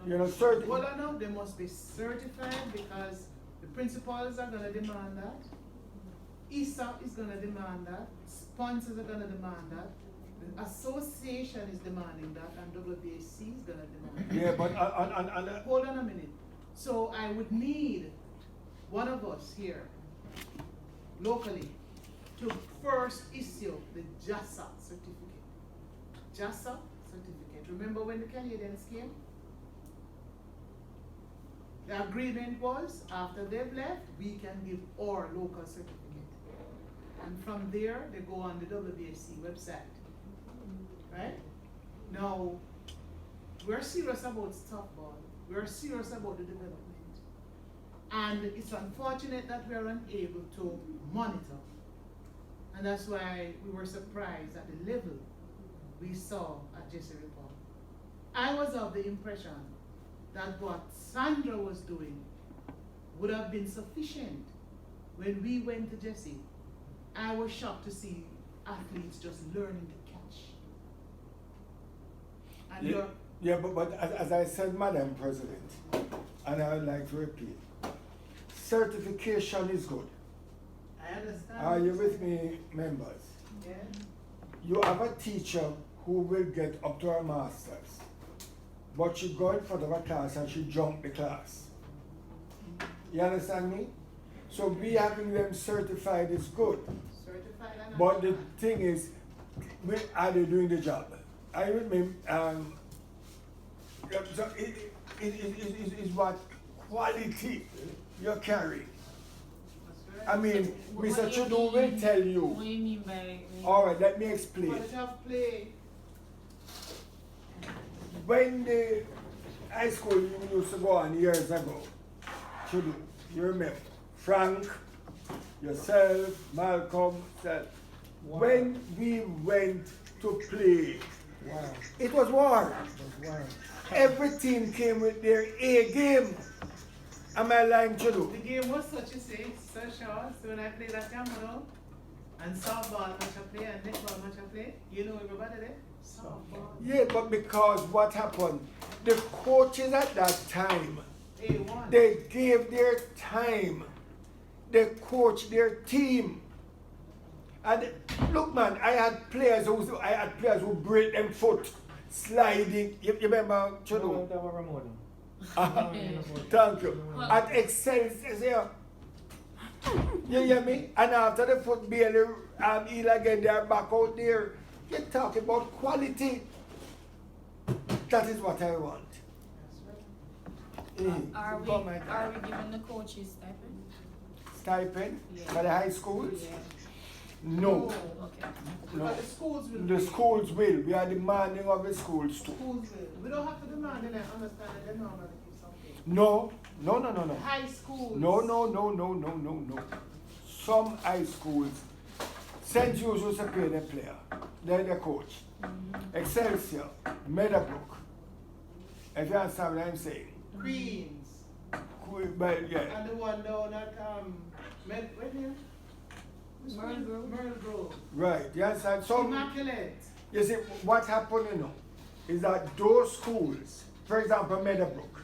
You're not certified. Well, I know they must be certified because the principals are gonna demand that. ISA is gonna demand that. Sponsors are gonna demand that. The association is demanding that, and WBAC is gonna demand that. Yeah, but Hold on a minute. So I would need one of us here, locally, to first issue the JASA certificate. JASA certificate. Remember when the Canadians came? The agreement was, after they've left, we can give our local certificate. And from there, they go on the WBAC website. Right? Now, we're serious about softball. We're serious about the development. And it's unfortunate that we're unable to monitor. And that's why we were surprised at the level we saw at Jesse Report. I was of the impression that what Sandra was doing would have been sufficient when we went to Jesse. I was shocked to see athletes just learning to catch. And yeah, yeah, but as I said, Madam President, and I would like to repeat, certification is good. I understand. Are you with me, members? Yeah. You have a teacher who will get up to her master's, but she go in front of a class and she jump the class. You understand me? So we having them certified is good. Certified and But the certified. thing is, are they doing the job? Are you with me? So it is what quality you're carrying. That's right. I mean, What Mr. do you Trudeau will mean- tell you. What do you mean by? All right, let me explain. Quality of play. When the high school used to go on years ago, Trudeau, you remember, Frank, yourself, Malcolm, said, when we went to play, it was war. Every team came with their A game. Am I lying, Trudeau? The game was such a say, so short. So when I played that camera and softball match I play and netball match I play, you know everybody there? Softball. Yeah, but because what happened, the coaches at that time A1. They gave their time. They coached their team. And look, man, I had players who break them foot, sliding. You remember Chudo? Thank you. At Excelsior. You hear me? And after the foot barely heal again, they're back out there. You're talking about quality. That is what I want. Are we giving the coaches stipend? Stipend Yeah. for the high schools? Yeah. No. Okay. No. But the schools will. The schools will. We are demanding of the schools too. Schools will. We don't have to demand it, I understand that they normally give something. No. No. The high schools. No. Some high schools, St. Joseph's a pay the player. They're the coach. Excelsior, Meadowbrook. If you understand what I'm saying. Queens. But yeah. And the one down at where here? Merle Grove. Merle Grove. Right. You understand? Some, Immaculate. you see, what happened, is that those schools, for example, Meadowbrook.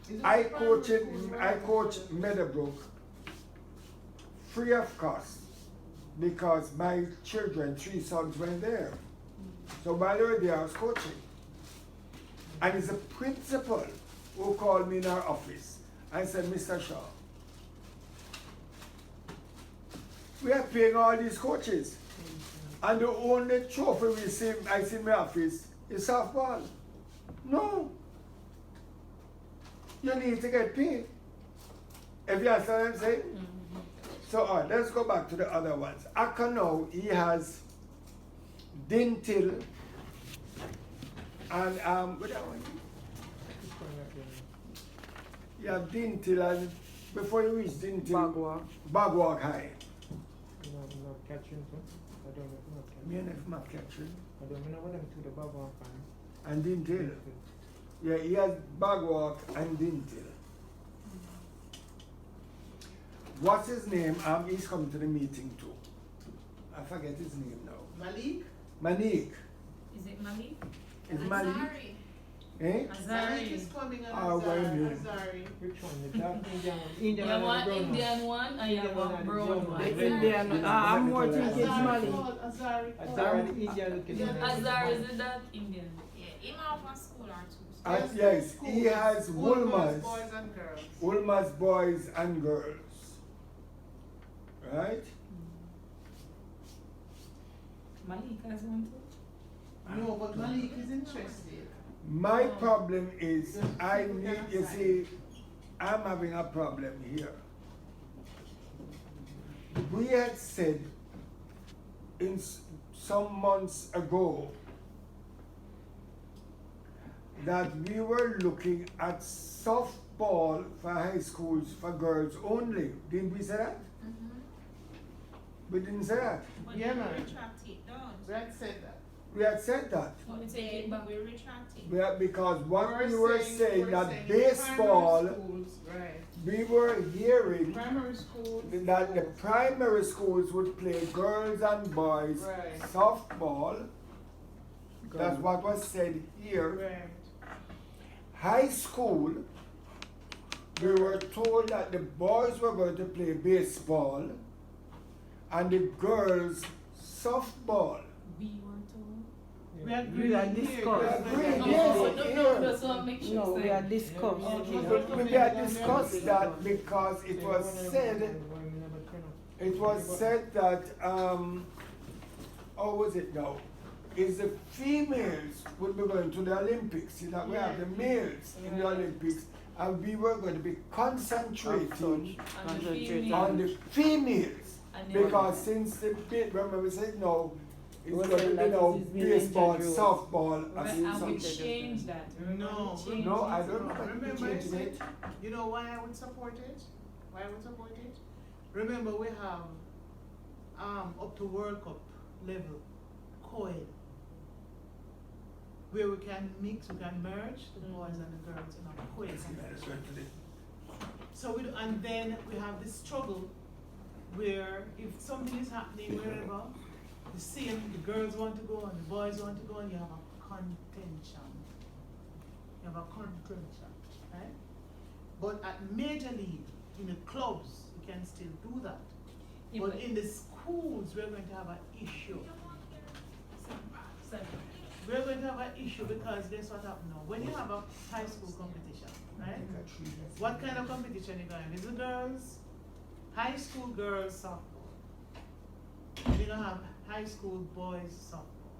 Is it I the coach primary Meadowbrook free of cost because my children, 3 sons, went there. So while they were there, I was coaching. And it's a principal who called me in our office and said, Mr. Shaw, we are paying all these coaches. And the only trophy I see in my office is softball. No. You need to get paid. If you understand what I'm saying? So all right, let's go back to the other ones. Akano, he has Dintil and what that one? You have Dintil and before you reach Dintil, Bagwalk High. Me and if map catching. And Dintil. Yeah, he has Bagwalk and Dintil. What's his name? He's coming to the meeting too. I forget his name now. Malik? Manik. Is it Malik? Is Malik? Azari. Eh? Malik is coming on Oh, what do you mean? Azari. Which one? The dark Indian one? You have one Indian one and you have one brown one. The Indian, I'm more thinking it's Azari Mali. called, Azari called. Azar, the Indian looking Yeah, one. Azar is the dark Indian. Yeah, him out of school or two. Yes, he has Woolman's Woolman's. boys and girls. Woolman's boys and girls. Right? Malik has one too. No, but Malik is interested. My problem is I need, you see, I'm having a problem here. We had said some months ago that we were looking at softball for high schools for girls only. Didn't we say that? We didn't say that. But Yeah, we man. retract it down. Brad said that. We had said that. Want to take it back? We retract it. Because what we were saying we're that saying baseball, primary schools, right. we were hearing Primary schools. that the primary schools would play girls and boys Right. softball. That's what was said here. Right. High school, we were told that the boys were going to play baseball and the girls softball. We want to. We are We are discussed. No, so make sure. No, we are discussed. We had discussed that because it was said that, how was it now? Is the females would be going to the Olympics. See that we have the males in the Olympics, and we were going to be concentrating And the Concentrate female. on the females. And then- Because since the bit, remember we said no, it's Was going to it be like now this is being baseball, introduced? softball, Right, and and we something. change that. No. We change No, I it. don't know about Remember I changing said, it. you know why I would support it? Why I would support it? Remember we have up to World Cup level co-ed where we can mix, we can merge the boys and the girls in a co-ed competition. So we do, and then we have this struggle where if something is happening wherever, the girls want to go and the boys want to go and you have a contention. You have a contention. right? But at major league, in the clubs, you can still do that. Yeah, But in the schools, we're going to have an issue. Sorry. We're going to have an issue because guess what happens now? When you have a high school competition, right? What kind of competition you going? Is it girls? High school girls softball. We're gonna have high school boys softball.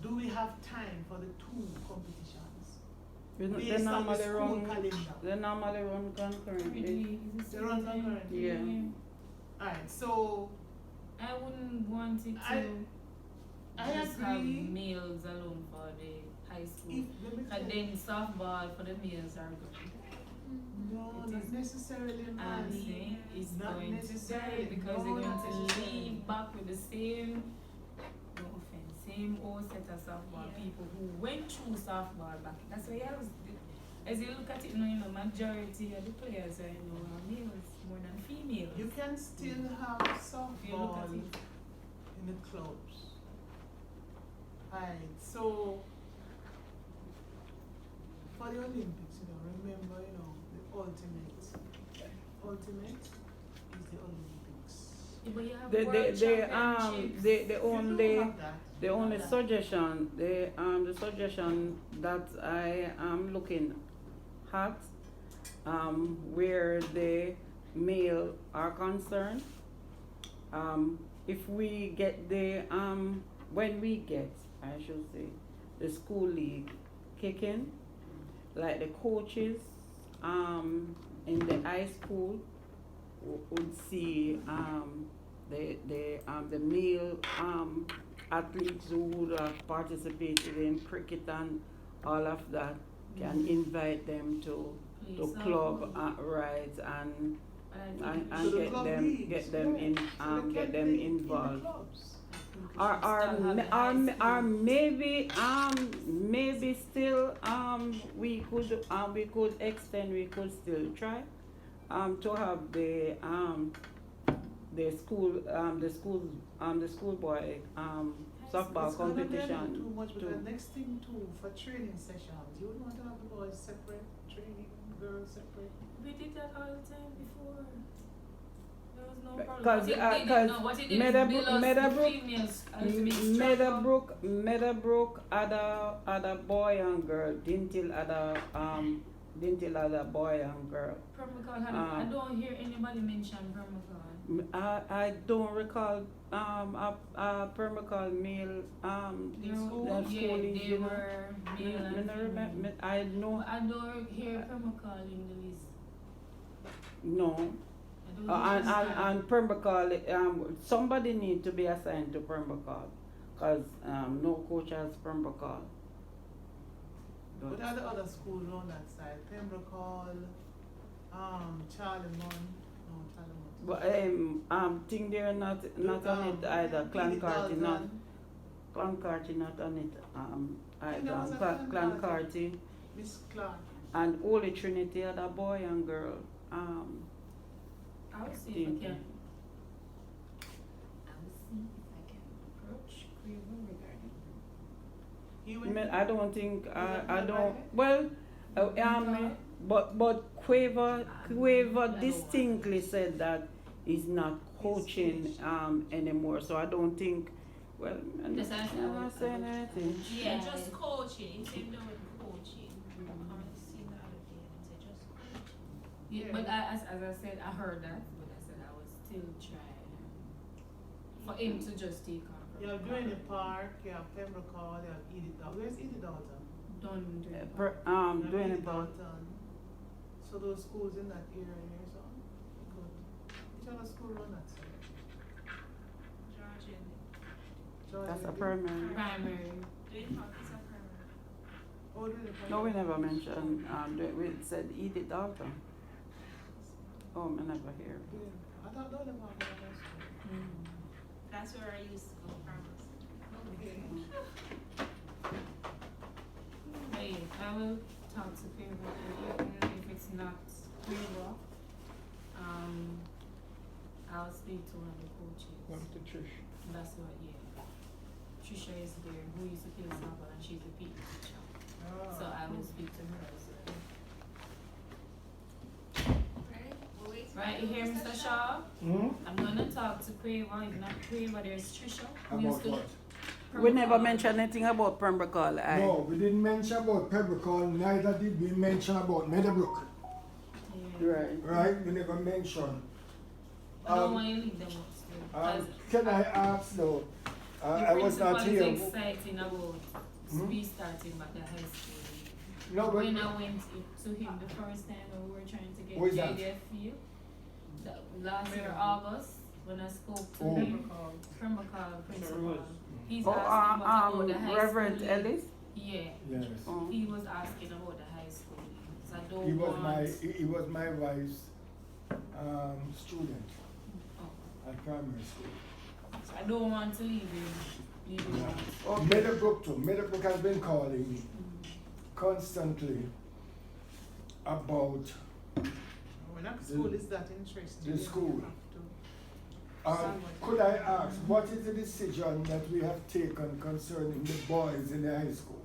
Do we have time for the two competitions? They Based on the normally school run. calendar. They normally run concurrently. They run concurrently? Yeah. Alright, so I wouldn't want it to I just have agree. males alone for the high school. If, let me tell And you, then softball for the males are good. no, it not is- necessarily, I'm man. saying it's Not going to necessarily, be because no, they're not going to necessarily. leave back with the same, no offense, same old set of softball Yeah. people who went through softball back. That's why as you look at it, you know, majority of the players are, are males more than females. You can still have If you look softball at it. in the clubs. Alright, so for the Olympics, remember, the ultimate is the Olympics. Yeah, but you have The world championships. the You do only have that. the only Yeah. suggestion the suggestion that I am looking at where the male are concerned, if we get the when we get, I should say, the school league kicking, like the coaches in the high school would see the male athletes who would have participated in cricket and all of that can invite them to Play club softball. rides and So the get club them leagues, in yeah. So they get can them play in the involved. clubs. Or maybe still we could extend, we could still try to have the schoolboy softball It's gonna be a little competition too much, but too. the next thing too, for training sessions, you would want to have the boys separate, training, girls separate. We did that all the time before. There was no problem. Cause, What it did is Meadowbrook- bill us the Meadowbrook- females as to be stronger. Meadowbrook had a boy and girl, Dintil had a boy and girl. Permacal had I don't hear anybody mention Permacal. I don't recall a permacal male In school? that Yeah, school they is, you know. were male and Me no remember, female. I know, I don't hear Permacal in the list. no. I don't hear And permacal, somebody need to be assigned to permacal, cause no coach has permacal. What are the other schools on that side? Pembroke Hall, Charlemont, no, Charlemont. But think they're not on it either. Clancarty not. Dalton, Clancarty not on it think there was a either. Clancarty. Clancarty Miss Clark. and Holy Trinity had a boy and girl. I will see if I Thank can. you. I will see if I can approach Cleveland regarding. He I went. mean, I don't think that I not don't. right? Well, but Quaver distinctly said that he's not coaching anymore. So I don't think. Well, I'm Yes, I said I not would- saying anything. Yeah, Yeah. just coaching. It's him doing coaching. I seen the other day and it said just coaching. Yeah, Yeah. but as I said, I heard that, but I said I would still try for him to just take on. You have Duane Park, you have Pembroke Hall, you have Edith Dalton. Where's Edith Dalton? Done doing You have Doing Edith about Dalton. So those schools in that area here, so good. Which other school run that side? Georgian. that's a Georgia, primary. primary. Doing Park is a primary. Oh, Duane Park. No, we never mentioned. We said Edith Dalton. Oh, I never hear. Yeah. I thought Duane Park was a school. That's where I used to go primary. Okay. But yeah, I will talk to Cleveland, even if it's not Cleveland. I'll speak to one of the coaches. to Trish. That's what, yeah. Trisha is there, who used to play softball, and she's a PE teacher. So I will speak to her as well. Right, you hear Mr. Shaw? Hmm? I'm gonna talk to Quaver, if not Quaver, there's Trisha. who About used to- what? We never mentioned anything about Pembroke Hall. No, we didn't mention about Pembroke Hall, neither did we mention about Meadowbrook. Yeah. Right. Right? We never mentioned. I don't Um, want you to leave them out still. 'cause Can I ask though? the I was not principal here. is exciting about Hmm? restarting back the high school. No, but When I went to him the first time when we were trying to get Who is that? JDFU, last year August, when I spoke to Oh. Pembroke Hall principal, he's Oh, asking about the high Reverend school. Ellis? Yeah, yes. Oh. he was asking about the high school. So I don't He was want. he was my wife's student Oh. at primary school. So I don't want to leave him out. Okay. Meadowbrook too. Meadowbrook has been calling me constantly about When a school is that interested, the you school. have to. Could I ask, what is the decision that we have taken concerning the boys in the high school?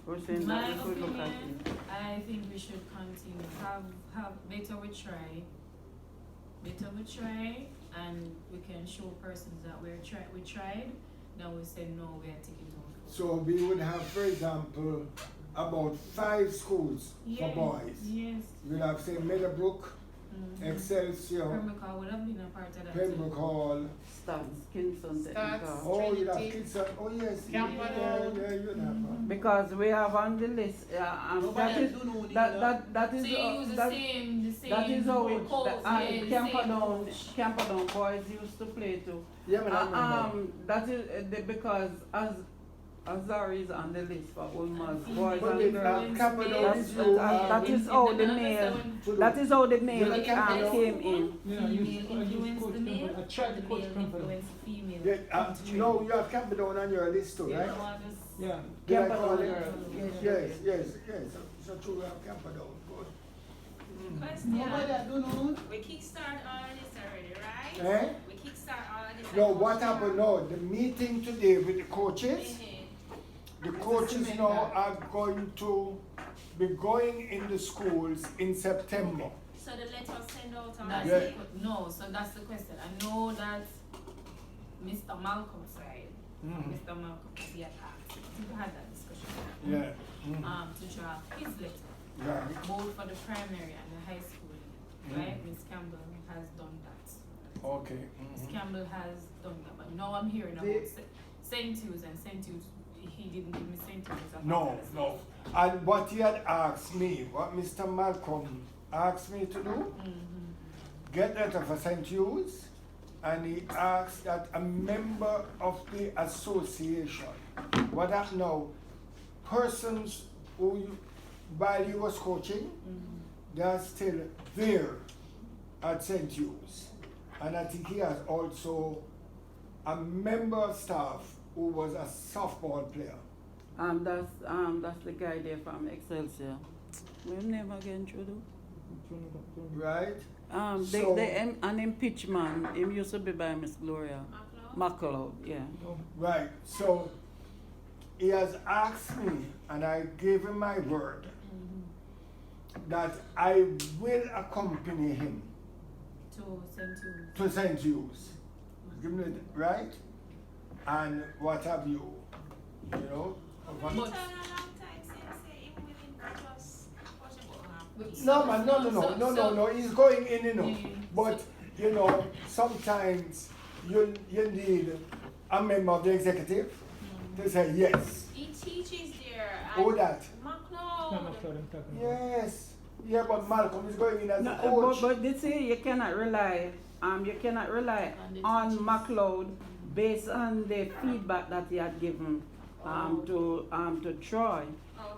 We're saying My that we could look at opinion, it. I think we should continue. Have better we try. Better we try, and we can show persons that we tried. Then we say no, we are taking it off. So we would have, for example, about 5 schools for boys. Yes. We'd have, say, Meadowbrook, Mm-hmm. Excelsior, Pembroke Hall would have been a part of that. Pembroke Hall. Stats, Kingston Stats. Technical. Oh, you'd have Trinity. kids, oh yes, Camperdown. yeah, you'd have. Because we have on the list, Nobody do know that So is, you use the that, same that is how it, codes, yeah, the same Camperdown, coach. Camperdown boys used to play too. Yeah, but I remember. That is, because Azari is on the list for Ulma's boys But and if, girls. Camperdown That's- is that you, is how the male, that is how the male Yeah, Camperdown. came in. Yeah, Female I used to influence coach the them, male, but I tried to the coach male them, but influence the female. yeah, into training. no, you have Camperdown on your list too, Yeah, right? no, I just- yeah. Did I Camperdown call it? girls. Yes, so true, we have Camperdown, good. Question. Nobody do know. We kickstart all of this already, right? Eh? We kickstart all of this. No, what happened now, the meeting today with the coaches, the coaches now are going to be going in the schools in September. So the letter send out on That's Yeah. the no, so that's the question. I know that Mr. Malcolm said, Mr. Malcolm, he had asked, we had that discussion, Yeah. to draft his letter, Right. both for the primary and the high school, right? Ms. Campbell has done that. Okay. Ms. Campbell has done that, but now I'm hearing about St. Hughes, and St. Hughes, he didn't give me St. Hughes. No. And what he had asked me, what Mr. Malcolm asked me to do, get letter for St. Hughes, and he asked that a member of the association, what happened now, persons who, while he was coaching, they are still there at St. Hughes. And I think he has also a member of staff who was a softball player. That's the guy there from Excelsior. We'll never get through though. Right? They an impeachment. Him used to be by Miss Gloria McLeod, yeah. Right. So he has asked me, and I gave him my word that I will accompany him To St. Hughes. to St. Hughes. Give me the, right? And what have you? You know? But But- a long time since say him willing to just push it up. No, man, no. He's going in, you know. Yeah. But you know, sometimes you need a member of the executive to say yes. He teaches there Who at that? McLeod. Yes. Yeah, but Malcolm is going in as a No, coach. but this year you cannot rely on McLeod based on the feedback that he had given to Troy. Oh,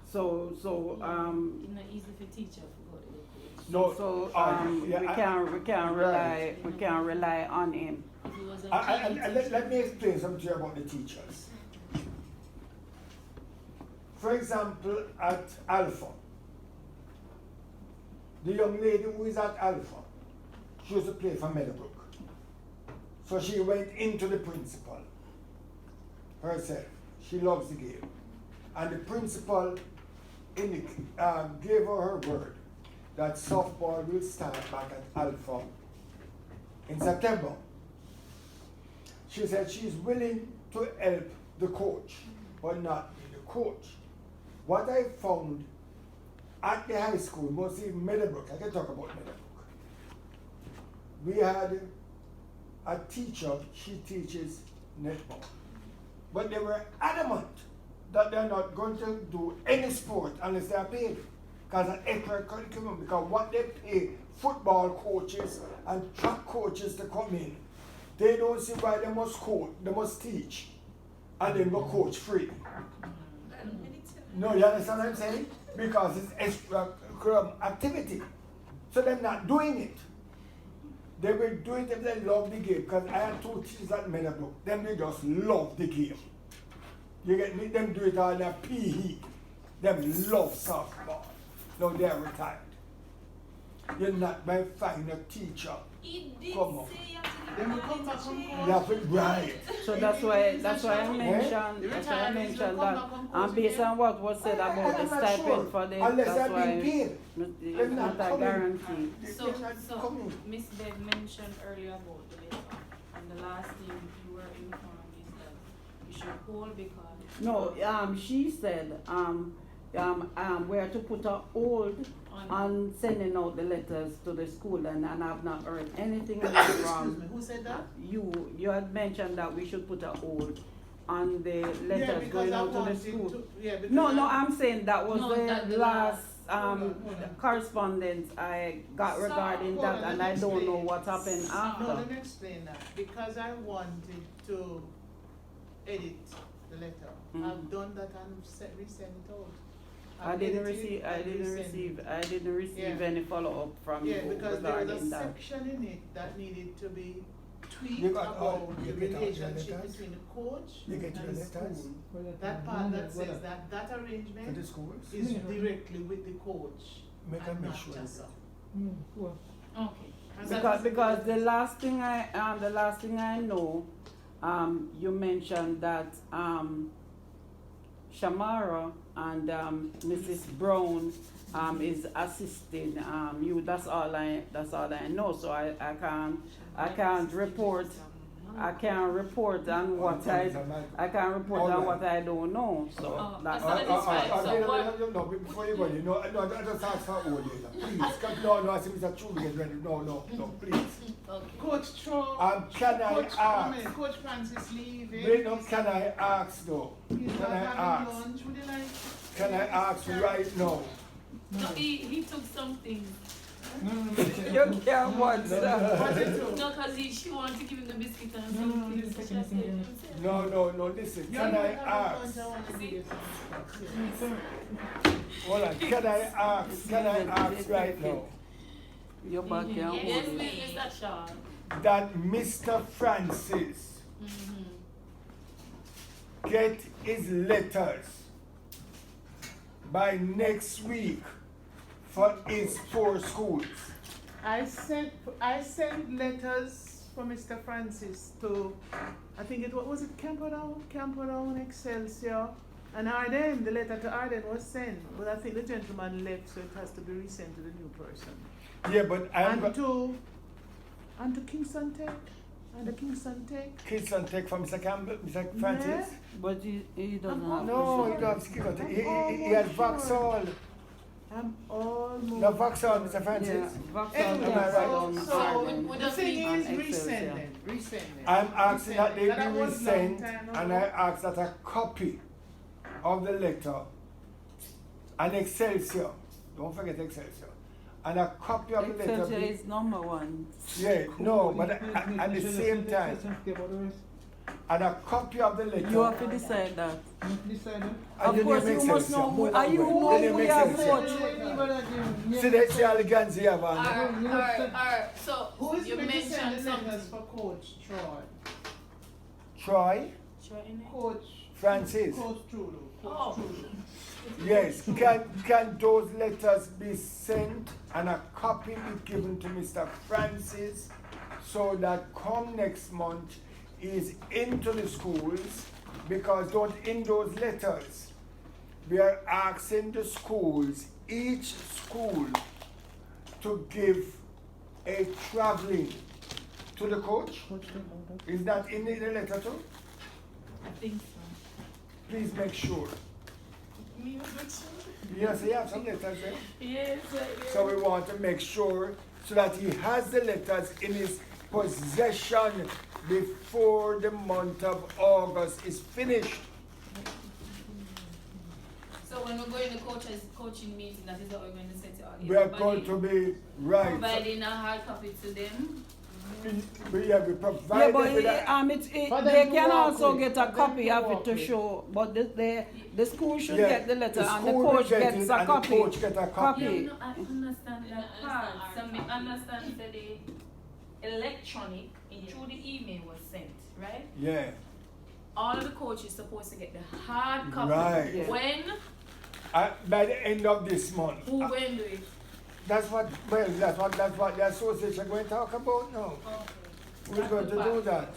So It's not easy for teacher to go to the coach. No, so yeah, we can't rely on him. If he was a let me explain something to you about the teachers. For example, at Alpha, the young lady who is at Alpha, she used to play for Meadowbrook. So she went into the principal herself. She loves the game. And the principal gave her her word that softball will start back at Alpha in September. She said she's willing to help the coach, but not be the coach. What I found at the high school, mostly in Meadowbrook, I can talk about Meadowbrook. We had a teacher, she teaches netball. But they were adamant that they're not going to do any sport unless they're paid. Because an extra curriculum, because what they pay football coaches and track coaches to come in, they don't see why they must coach, they must teach, and then go coach free. No, you understand what I'm saying? Because it's extra activity. So they're not doing it. They will do it if they love the game. Because I had two teachers at Meadowbrook. Them they just love the game. You get me? Them do it on their PE. Them love softball. Now they're retired. You're not by find a teacher. He did Come on. say you have to Then we give come money back to on change. court. You have to right. So that's why I mentioned The that's why I retirees will mentioned come that back on court based again. on what was said about the I'm not stipend sure. for the Unless that's they're why being paid. it's They're not not a coming. guarantee. So, They're not so coming. Miss Bev mentioned earlier about the letter, and the last thing you were informed is that you should hold because. No, she said where to put a hold on sending out the letters to the school, and I've not heard anything else Excuse from me, who said that? you had mentioned that we should put a hold on the Yeah, letters because going I out to the wanted school. to, yeah, because No, I- I'm saying that was No, the that the last hold on. correspondence I got So, regarding hold that, on, and let me I don't know explain. what happened No, after. let me explain that. Because I wanted to edit the letter. Mhm. I've done that and resend it out. I I've didn't edited receive. I and didn't resend receive. it. I didn't receive Yeah. any follow up from Yeah, you because there was regarding a that. section in it that needed to be tweaked You got all- about you the get all your relationship letters? between the coach You get your and the letters? school. That part that says that For the arrangement schools, is directly with the coach make a and make not sure. just us. Well, Okay. And that Because is- because the last thing I know, you mentioned that Shamara and Mrs. Brown is assisting you. That's all I know. So I can't report. I can't report on what I can't report on what I don't know. So Oh, that's so that is fine. So what- No, before you go, no, I just ask for all data, please. 'Cause no, I see Mr. True get ready. No, please. Okay. Coach Troll. Can I Coach, ask? Coach Francis leaving. Wait, no, can I ask though? He's Can not I having ask? lunch. Would you like? Can I ask right now? No, he took something. you can't watch that. What it do? No, cause she wanted to give him the biscuit and something. So she said himself. No, listen, You're can not I having ask? lunch, I wanna give you some stuff. Hold on, can I ask right now? Your back can't hold Yes, it. Mr. Shaw. That Mr. Francis get his letters by next week for his 4 schools. I sent letters from Mr. Francis to, I think it was it Camperdown, Excelsior, and Arden. The letter to Arden was sent, but I think the gentleman left, so it has to be resent to the new person. Yeah, but I'm And to Kingston Tech, and the Kingston Tech. kids and take from Mr. Campbell, Mr. Francis. But he doesn't I'm have. No, to he show. does kids and take. He has Vaxall. I'm almost. No, Vaxall, Mr. Yeah, Francis. Vaxall Anyway, Am I right? on so Ireland. Would the have thing been is, on Excel, resend them. I'm asking that they be That was long resent, time and ago. I ask that a copy of the letter and Excelsior, don't forget Excelsior, and a copy of the letter. Excelsior is number one. Yeah, no, but at the same time, and a copy of the letter. You have to decide that. and Of your course, name you must know who. Excelsior. Are you Your know name who you have Excelsior. voted? See the elegance you have on. Alright, so Who is you going to send mentioned the letters something. for Coach Troy? Troy, Sure, innit? Coach. Francis. Coach Trudeau. Oh. Coach Trudeau. Yes, can those letters be sent and a copy be given to Mr. Francis so that come next month is into the schools, because in those letters we are asking the schools, each school to give a traveling to the coach? Coach, take out that. Is that in the letter too? I think so. Please make sure. Me, but sure. Yes, you have some letters there. Yes, So we want to make sure so that he has the letters in his possession before the month of August is finished. So when we go in the coaching meeting, that is what we're going to set it out. We are going to be right. Providing a hard copy to them. We Yeah, provide but them with a, For them they to can walk also with. get For a them copy to of it walk to with. show, but the school should Yeah, get the letter the and the school will coach get gets it a and the copy. coach get a copy. Yeah, Copy. no, I understand Yeah, that I part. understand So our me copy. understand that the electronic through the email was sent, right? Yeah, All of the coaches supposed to get the hard copy. Right. Yeah. When? by the end of this month. Who when do it? That's what the association going to talk about now. We're going to do that.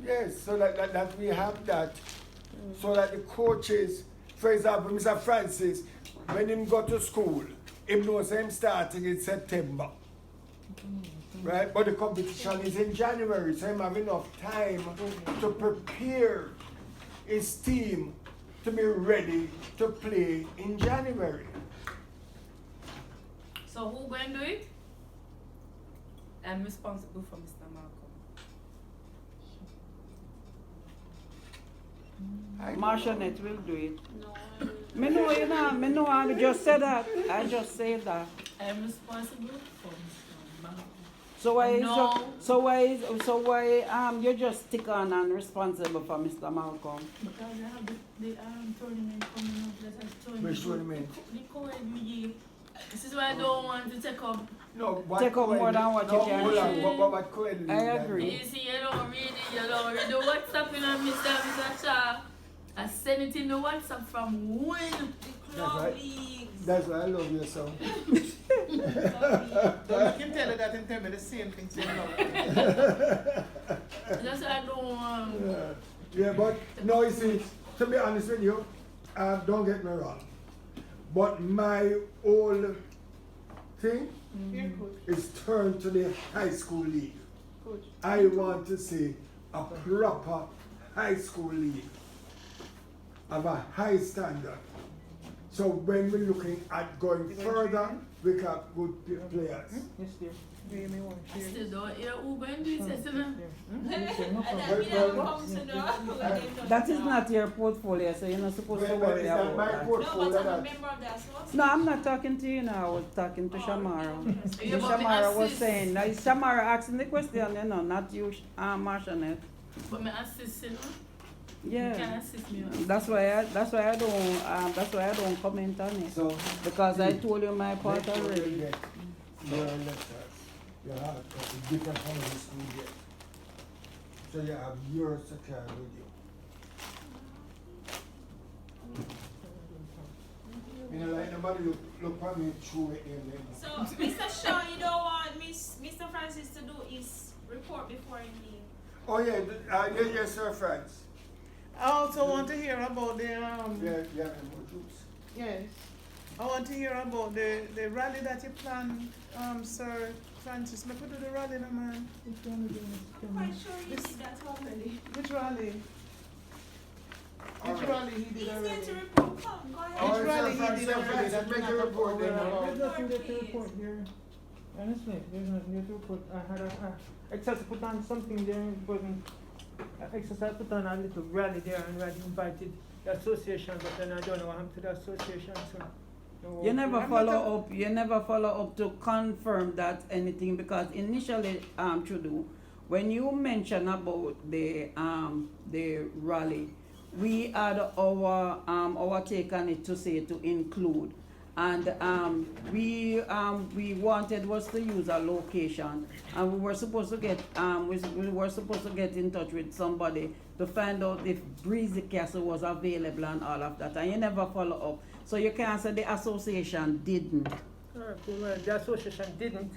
Yes, so that we have that, so that the coaches, for example, Mr. Francis, when him go to school, him knows him starting in September. Right? But the competition is in January, so him have enough time to prepare his team to be ready to play in January. So who going to do it? I'm responsible for Mr. Malcolm. Martionette will do it. No. Me know, I just said that. I just said that. I'm responsible for Mr. Malcolm. So No. why you just stick on and responsible for Mr. Malcolm? Because I have the tournament coming up. That has tournament. Which tournament? The co-ed. This is why I don't want to take up. No, what Take up more than what you can hold on, chew. what co-ed I league that agree. do? You see, you don't read the WhatsApp in Mr. Cha. I send it in the WhatsApp from when? That's right. That's why I love you so. So you can tell her that and tell me the same thing. So you know. That's why I don't want. Yeah, but no, you see, to be honest with you, don't get me wrong, but my whole thing Here, coach. is turned to the high school league. Coach. I want to see a proper high school league of a high standard. So when we're looking at going further, we got good players. Yes, dear. Do you may want I to still don't hear who going to do it, sister. That is not your portfolio, so you're not supposed to Well, worry it's not about my that. portfolio. No, but I'm a that- member of the association. No, I'm not talking to you now. I was talking to Oh, Shamara. okay. Yeah, but me Shamara was assist. saying, now is Shamara asking the question, you know, not you, Martionette. But my assistant, you Yeah. can assist me. on- That's why I don't comment on it. So Because I told you my part make sure you already. get your letters. You have different from the school get. So you have yours to carry with you. You know, like nobody look at me through it in there. So, Mr. Shaw, you don't want Mr. Francis to do his report before he leave? Oh yeah, yes sir, friends. I also want to hear about the Yeah, more troops. yes. I want to hear about the rally that you planned, Sir Francis. Let me do the rally now, man. Which one is I'm quite sure you did that already. Which rally? Which Alright. rally he He's did going already? to report. Come, go ahead. Alright, Which rally Sir he did Francis, already that make you're a not report then. about? There's nothing there to report here. Honestly, there's nothing there to report. I had a exercise put on something there, it wasn't. Exercise put on a little rally there and I invited the association, but then I don't know what happened to the association, so. no. You never I'm follow not up. You never follow up to confirm that anything because initially, Trudeau, when you mentioned about the rally, we had our take on it to say to include, and we wanted was to use a location, and we were supposed to get we were supposed to get in touch with somebody to find out if Breezy Castle was available and all of that, and you never follow up. So you can't say the association didn't. Well, the association didn't,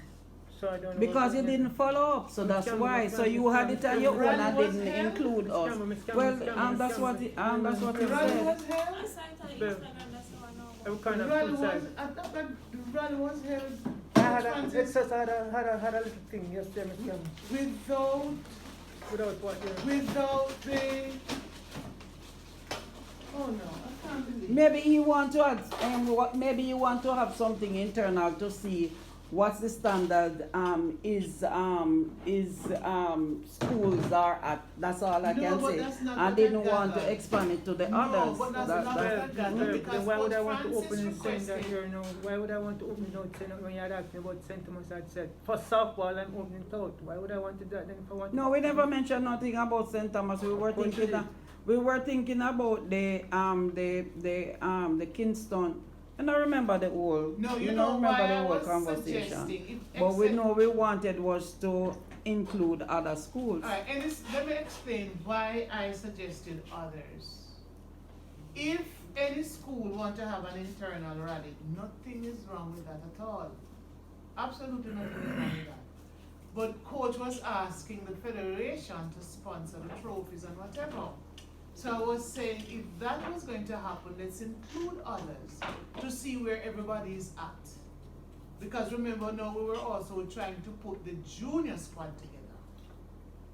so I don't know. Because you what- didn't follow up, so that's why. So you had it on your own and didn't include us. Well, that's what it The rally said. was held. I saw it on Well, Instagram, that's how I know. Every The kind of rally full was, size. I thought that the rally was held. I Excess had a little thing yesterday, Ms. Campbell. Without what, yeah. Without the, oh no, I can't believe. Maybe you want to add, maybe you want to have something internal to see what's the standard schools are at. That's all I No, can but say. that's not I what didn't I want to gathered. expand it to the No, others. but that's That- not that- what I gathered. Then because why would what I want to Francis open it saying that requested- here now? Why would I want to open it out saying that when you had asked me about St. Thomas had said, for softball I'm opening it out. Why would I want to do that then if I want to? No, we never mentioned nothing about St. Thomas. We were Of course you thinking did. we were thinking about the Kingston. And I remember the whole. No, you don't know remember why the I whole was conversation. suggesting. But we know we wanted was to include other schools. Alright, and let me explain why I suggested others. If any school want to have an internal rally, nothing is wrong with that at all. Absolutely nothing is wrong with that. But coach was asking the federation to sponsor the trophies and whatever. So I was saying, if that was going to happen, let's include others to see where everybody is at. Because remember now, we were also trying to put the junior squad together.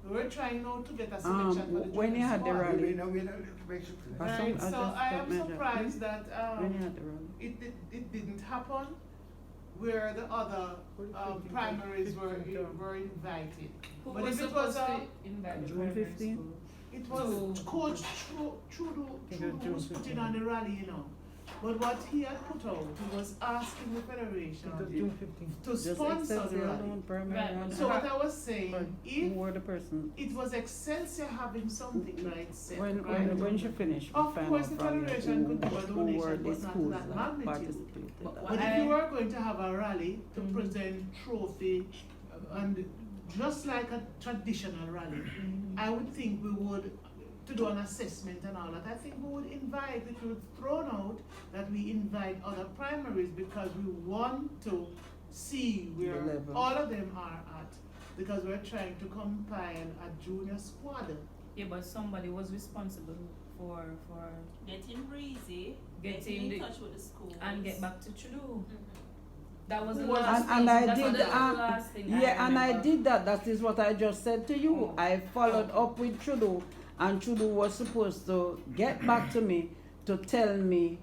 We were trying now to get a selection for the junior squad. when you had the rally. We know, make sure. Right, so I am measure. surprised that When you had the rally. it didn't happen where the other primaries were invited. Who But was if it supposed was to invite the June primary 15? school? It was Coach Trudeau was putting on the rally, you know. But what he had put out, he was asking the It was federation June 15th. to Just sponsor the Excelsior rally. alone, primary Right, and- So what I was saying, Right. Who if were the person? it was Excelsior having something like set, When right? she finished, we Of find course, out the from you federation could give a who were donation, the but not to schools that that magnitude. participated. But But if you were going to have a rally to Mhm. present trophy, and just like a traditional rally, I would think we would, to do an assessment and all that, I think we would invite, it would thrown out that we invite other primaries because we want to see The where level. all of them are at. Because we're trying to compile a junior squad. Yeah, but somebody was responsible for Getting breezy, Getting getting the- in touch with the schools. and get back to Trudeau. Mhm. That was the And- last and thing. I That's did, the last thing Yeah, and I remember. did that. That is what I just said to you. Oh. I followed up with Trudeau, and Trudeau was supposed to get back to me to tell me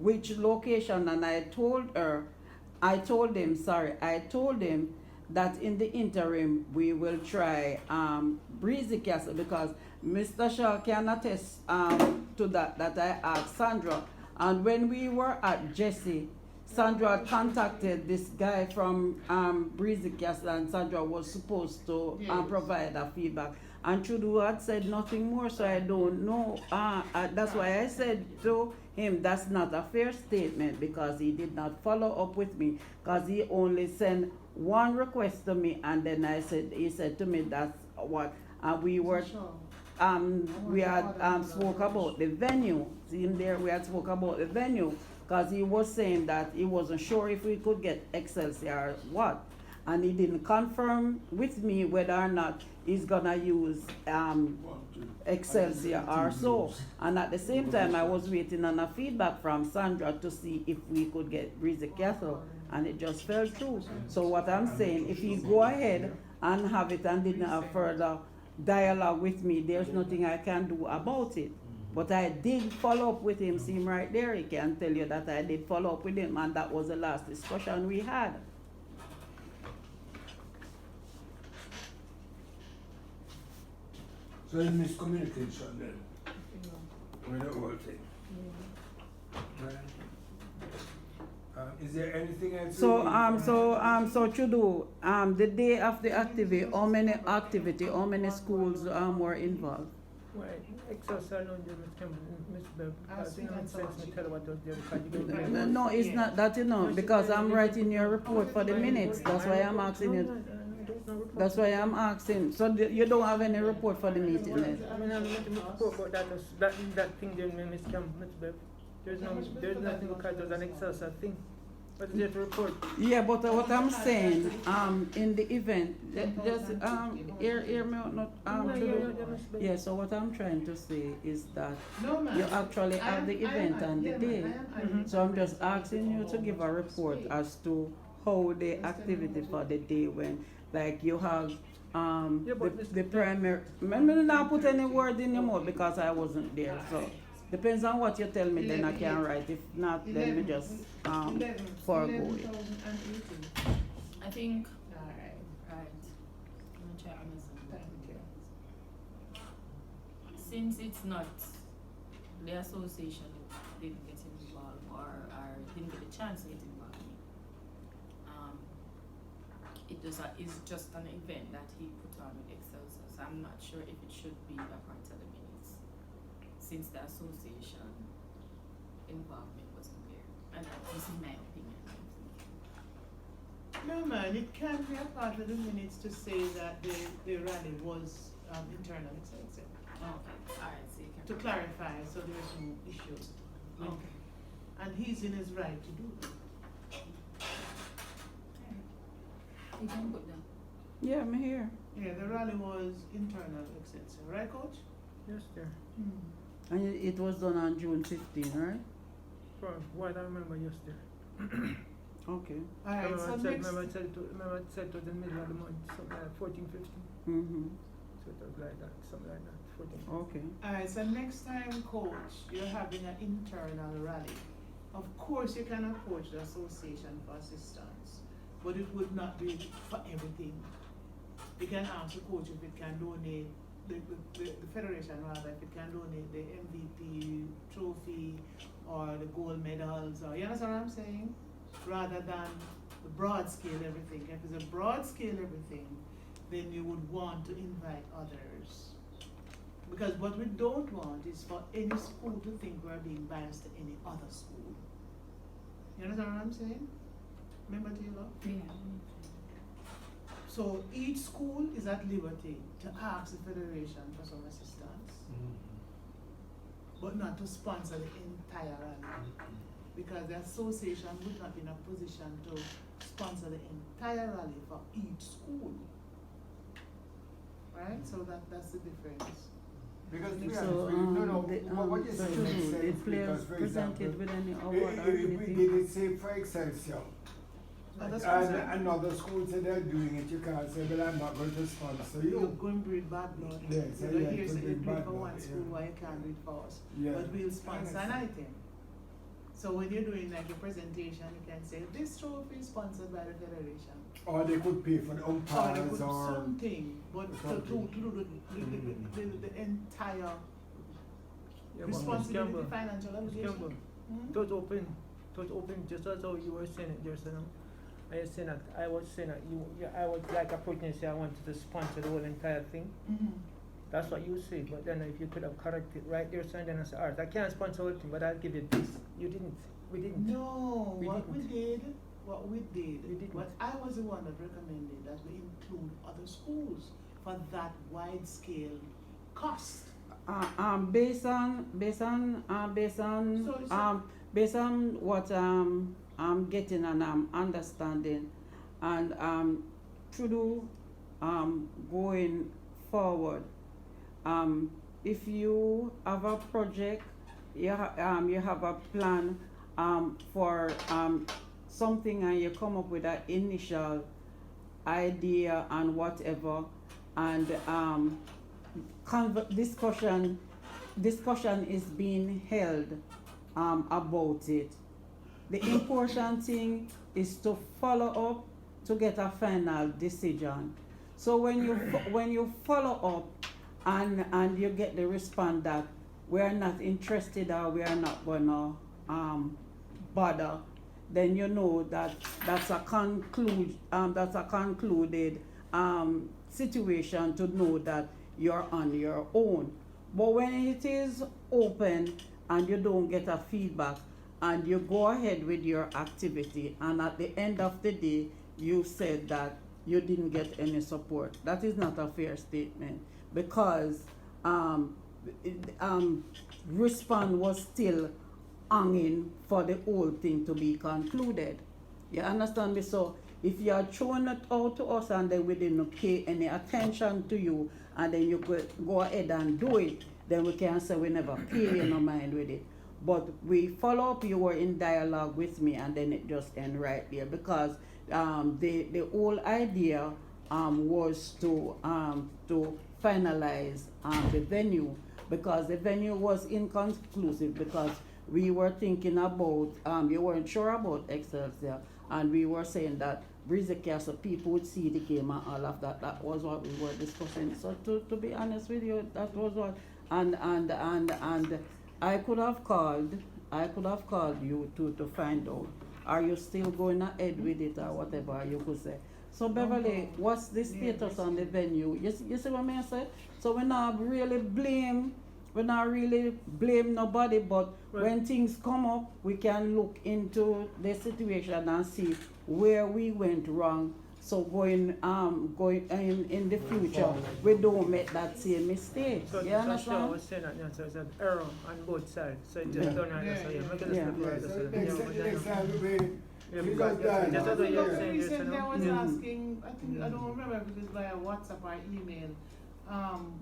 which location, and I told him that in the interim we will try Breezy Castle, because Mr. Shaw can attest to that I asked Sandra, and when we were at Jesse, Sandra contacted this guy from Breezy Castle, and Sandra was supposed to Yes. provide a feedback. And Trudeau had said nothing more, so I don't know. That's why I said to him, that's not a fair statement, because he did not follow up with me, because he only sent one request to me, and then he said to me that's what we were. We had spoke about the venue. See him there, we had spoke about the venue, because he was saying that he wasn't sure if we could get Excelsior or what. And he didn't confirm with me whether or not he's gonna use Excelsior or so. And at the same time, I was waiting on a feedback from Sandra to see if we could get Breezy Castle, and it just fell through. So what I'm saying, if he go ahead and have it and didn't have further dialogue with me, there's nothing I can do about it. But I did follow up with him. See him right there. He can tell you that I did follow up with him, and that was the last discussion we had. So it's miscommunication then, with the whole thing. Right. Is there anything else? So we need from- so Trudeau, the day of the activity, how many schools were involved? Right, Excelsior alone, Ms. Campbell, Ms. Bev, because Ask you me know, that it says question. me tell her what was there, because you don't know. No, it's not that, because I'm writing your report for the minutes. That's why I'm asking you. That's why I'm asking. So you don't have any report for the meeting then? I mean, I'm not to talk about that thing there, Ms. Campbell, Ms. Bev. There's nothing because there's an Excelsior thing. What's there to report? Yeah, but what I'm saying, in the event, just hear me out, not Trudeau. Ms. Bev. Yeah, so what I'm trying to say is that No, ma'am. you actually I have am- the I am- event on the yeah, day. ma'am, I am- So I'm just asking you to give a report as to how the activity for the day went. Like you have Yeah, but the primary. Remember not put any word in your mouth because I wasn't there. So depends on what you tell me, then I can write. If not, then we just forego it. I think, Alright, right, I'm gonna try Amazon. thank you. Since it's not, the association didn't get involved or didn't get a chance to get involved. It is just an event that he put on with Excelsior, so I'm not sure if it should be a part of the minutes, since the association involvement wasn't there, and this is my opinion. No man, it can be a part of the minutes to say that the rally was internal excelsior. Okay, alright, so you To can. clarify, so there's no issues. Okay. And he's in his right to do that. You can put them. Yeah, I'm here. Yeah, the rally was internal excelsior, right coach? Yes, there. And it was done on June 15, right? From what I remember, yes, there. Okay. Alright, so next, Remember I said it was the middle of the month, something like 14, 15. Mm-hmm. So it was like that, something like that, 14. Okay. alright, so next time, coach, you're having an internal rally. Of course, you can approach the association for assistance, but it would not be for everything. You can ask the coach if it can donate, the federation rather, if it can donate the MVP trophy or the gold medals, or you understand what I'm saying? Rather than the broad scale everything. If it's a broad scale everything, then you would want to invite others. Because what we don't want is for any school to think we're being biased to any other school. You understand what I'm saying? Remember, Taylor? Yeah. So each school is at liberty to ask the federation for some assistance, but not to sponsor the entire rally. Because the association would not be in a position to sponsor the entire rally for each school. Right? So that's the difference. Because to be So, honest with you, what you say makes sense did players because, for present example, it with any award or we anything? did it say for Excelsior. Other schools And are- another school say they're doing it, you can't say, well, I'm not going to sponsor You're you. going to breed bad blood. Yes, You yeah, know, here's to you breed do it bad for blood, one school, yeah. why you can't do it for us? Yeah. But we'll sponsor an item. So when you're doing like a presentation, you can say, this trophy is sponsored by the federation. Or they could pay for the Or they umpires could or. something, but to do the entire Yeah, but Ms. responsibility, Campbell, financial Ms. obligation. Campbell, Hmm? it was open just as how you were saying it just now. I was saying that I was like approaching and say I wanted to sponsor the whole entire thing. Mhm. That's what you said, but then if you could have corrected right there, son, then I said, alright, I can't sponsor the whole thing, but I'll give you this. You didn't. We didn't. No, We what we didn't. did, what I was the one that recommended that we include other schools for that wide scale cost. Based on what I'm getting and I'm understanding, and through going forward, if you have a project, you have a plan for something, and you come up with an initial idea and whatever, and discussion is being held about it. The important thing is to follow up to get a final decision. So when you follow up and you get the response that we are not interested or we are not gonna bother, then you know that that's a concluded situation to know that you're on your own. But when it is open and you don't get a feedback and you go ahead with your activity, and at the end of the day you said that you didn't get any support, that is not a fair statement, because response was still hanging for the whole thing to be concluded. You understand me? So if you are throwing it out to us and then we didn't pay any attention to you, and then you go ahead and do it, then we can say we never pay you no mind with it. But we follow up, you were in dialogue with me, and then it just end right there, because the whole idea was to finalize the venue, because the venue was inconclusive, because we were thinking about, you weren't sure about Excelsior, and we were saying that Breezy Castle people would see the game and all of that. That was what we were discussing. So to be honest with you, that was what, and I could have called you to find out, are you still going ahead with it or whatever you could say. So Beverly, what's the status on the venue? You see what I say? So we not really blame nobody, but Right. when things come up, we can look into the situation and see where we went wrong. So going in the future, we don't make that same mistake. So, You so sure, I understand? was saying that, you know, so it's an error on both sides. So it just Yeah. don't right, so yeah, make it Yeah. look Yeah, right, so so next, yeah, next but then- time we, yeah, we because got that. just as I a you're think saying this, you recently I know. was Mhm. asking, I think, I don't remember if it was via WhatsApp or email,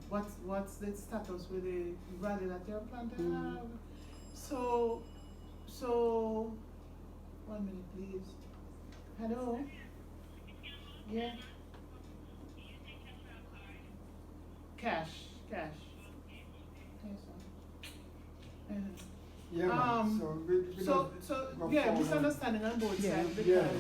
what's the status with the rally that you're planning to Mhm. have? So, 1 minute please. Hello? Yeah? Cash. Yes, sir. yeah, man, Um, so we So, don't go yeah, forward. misunderstanding on both Yeah. sides Yes.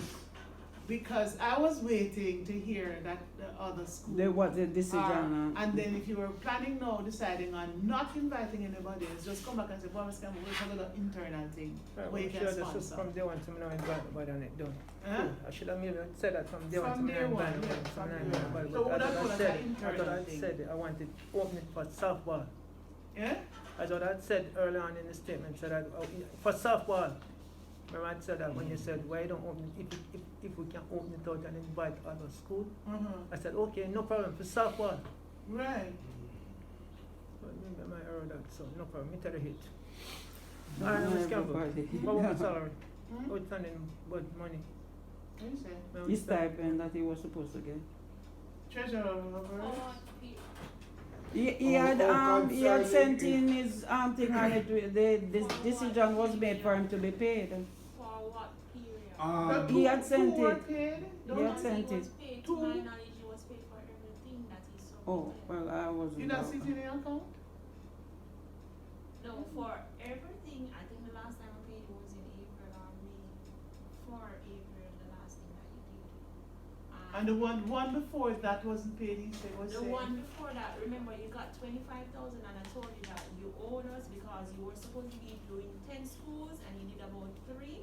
because I was waiting to hear that the other school. There was a decision. And then if you were planning now, deciding on not inviting anybody else, just come back and say, well, we're going to internal thing Right, where you well, can sure, this is sponsor. from day one, so me not invite nobody on it, done. Huh? I should have maybe said that from day one, so From me day not one, invite yeah, nobody, so from me not day invite one. nobody. So But would I that thought go I like said an it, I thought internal I thing? said it, I wanted opening for softball. Yeah? As what I said earlier on in the statement, said that for softball, remember I said that when you said why don't open it, if we can open it out and invite other school, I said okay, no problem for softball. Right. But maybe I might error that, so no problem. Me tell you hit. No, Alright, Ms. Campbell. everybody. What was the salary? Hmm? Outstanding but money. What you say? No, His stipend that he was supposed to get. Treasurer of He had Oh, he had concerning sent in his thing on it. The decision was made for him to be paid. For what period? Um, He had sent Two were it. paid? He had sent He it. was paid, to Two. my knowledge, he was paid for everything that he submitted. Oh well, I You wasn't. not see it in the account? No, for everything, I think the last time I paid was in April or May. For April, the last thing that you did. And the one before that wasn't paid, he said, was The saying. one before that, remember you got 25,000 and I told you that you owed us because you were supposed to be doing 10 schools and you did about 3.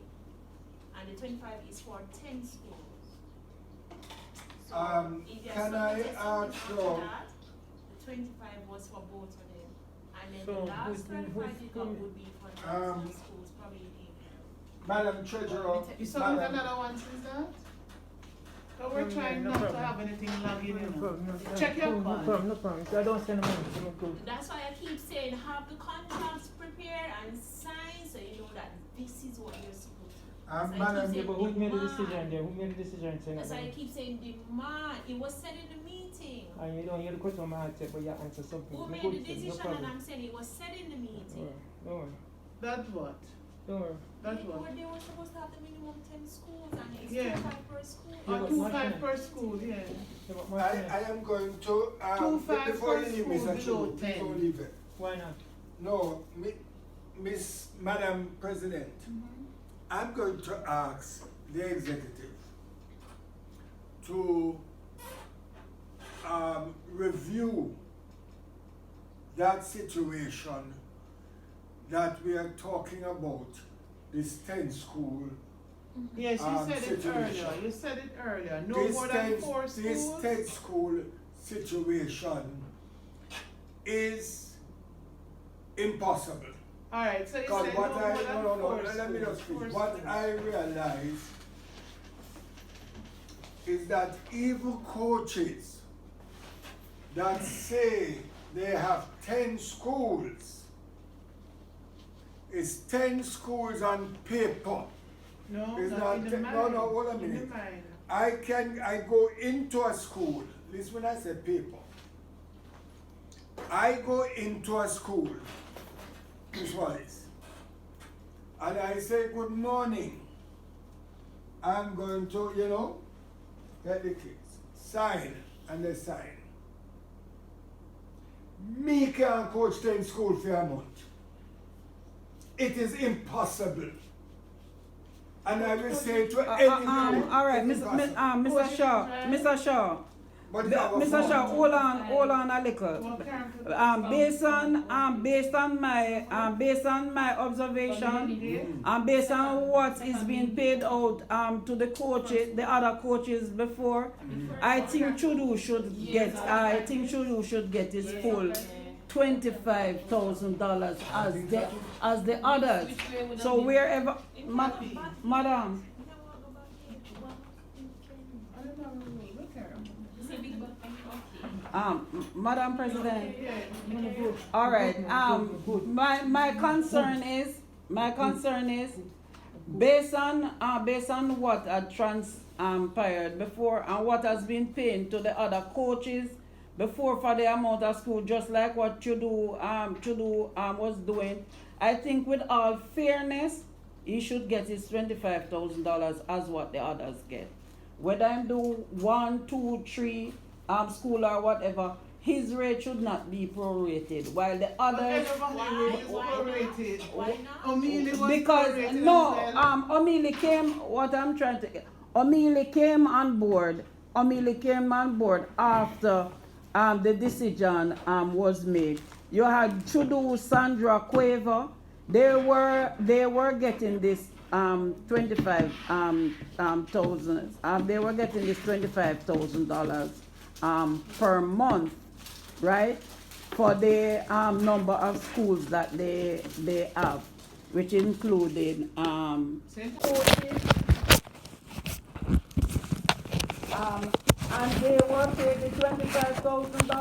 And the 25 is for 10 schools. So if you can I submitted something ask after you- that, the 25 was for both of them. And then So the last who's- 25 you got who's- would be for the Um, schools, probably in April. Madam Treasurer, You submit Madam, another one since that? So we're No, trying no not to problem. have anything logging No in. problem, no, Check your no fund. problem, no problem. I don't send money, so no good. That's why I keep saying have the contracts prepared and signed so you know that this is what you're supposed to do. So I Madam, keep Yeah, saying but who made the demand. decision there? Who made the decision saying That's why I that? keep saying demand. It was said in the meeting. And you don't hear the question I'm asking, but you answer something. Who No made good, the so no decision? And problem. I'm saying it was said in the meeting. Don't worry, That what? don't worry. That They what? were supposed to have the minimum 10 schools and it's Yeah. 25 per school. Yeah, Or but 2.5 Martin- per school, yeah. Yeah, but Martin, I am going to, 2.5 before per you leave, school Mr. below Chu, please 10. don't leave it. why not? No, Miss Madam President, I'm going to ask the executive to review that situation that we are talking about, this 10 school. Yes, you said it situation. earlier, you said it earlier, no This more than 10 4 This schools? 10 school situation is impossible. Alright, so you Because said no what more I, than no, no, no, 4 let me schools, just four finish. What schools. I realize is that even coaches that say they have 10 schools, is 10 schools on paper. No, It's not not in the te- mind. no, no, hold a In the minute. mind. I go into a school, listen when I say paper. I go into a school, this was, and I say good morning. I'm going to, get the kids. Sign, and they sign. Me can't coach 10 school for a month. It is impossible. And I will say to anyone, All right, it's impossible. Mr. Shaw. But you have a Mr. phone. Shaw, hold on a little. Based on my observation, based on what is being paid out to the coaches, the other coaches before, I think Chudu should get his full $25,000 as the others. So wherever, madam. Madam President. All right. My concern is based on what had transpired before and what has been paid to the other coaches before for the amount of school, just like what Chudu was doing. I think with all fairness, he should get his $25,000 as what the others get. Whether I do 1, 2, 3 school or whatever, his rate should not be prorated, while the others. Why not? Because no, Omili came. What I'm trying to get, Omili came on board. After the decision was made. You had Chudu, Sandra, Quaver. They were getting this 25,000. They were getting this $25,000 per month, right? For the number of schools that they have, which included coaches. And they were paid the $25,000. I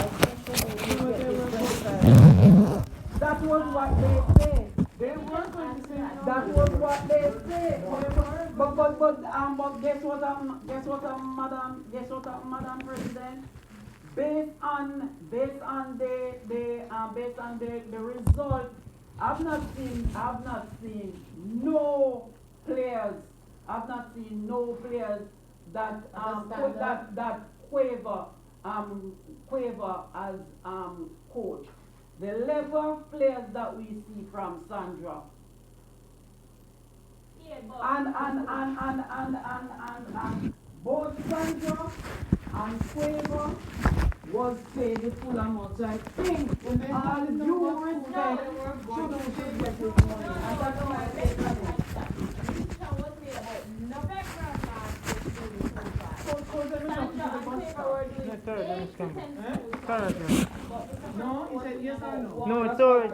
think they were $25,000. That was what they said. They were going to say no. That was what they said. But guess what, Madam President? Based on the result, I've not seen no players. That that Quaver as coach. The level of players that we see from Sandra. Yeah, but And both Sandra and Quaver was paid the full amount. So I think all due respect should get this money. And that's why I say that. No, he said yes or no? No, it's alright,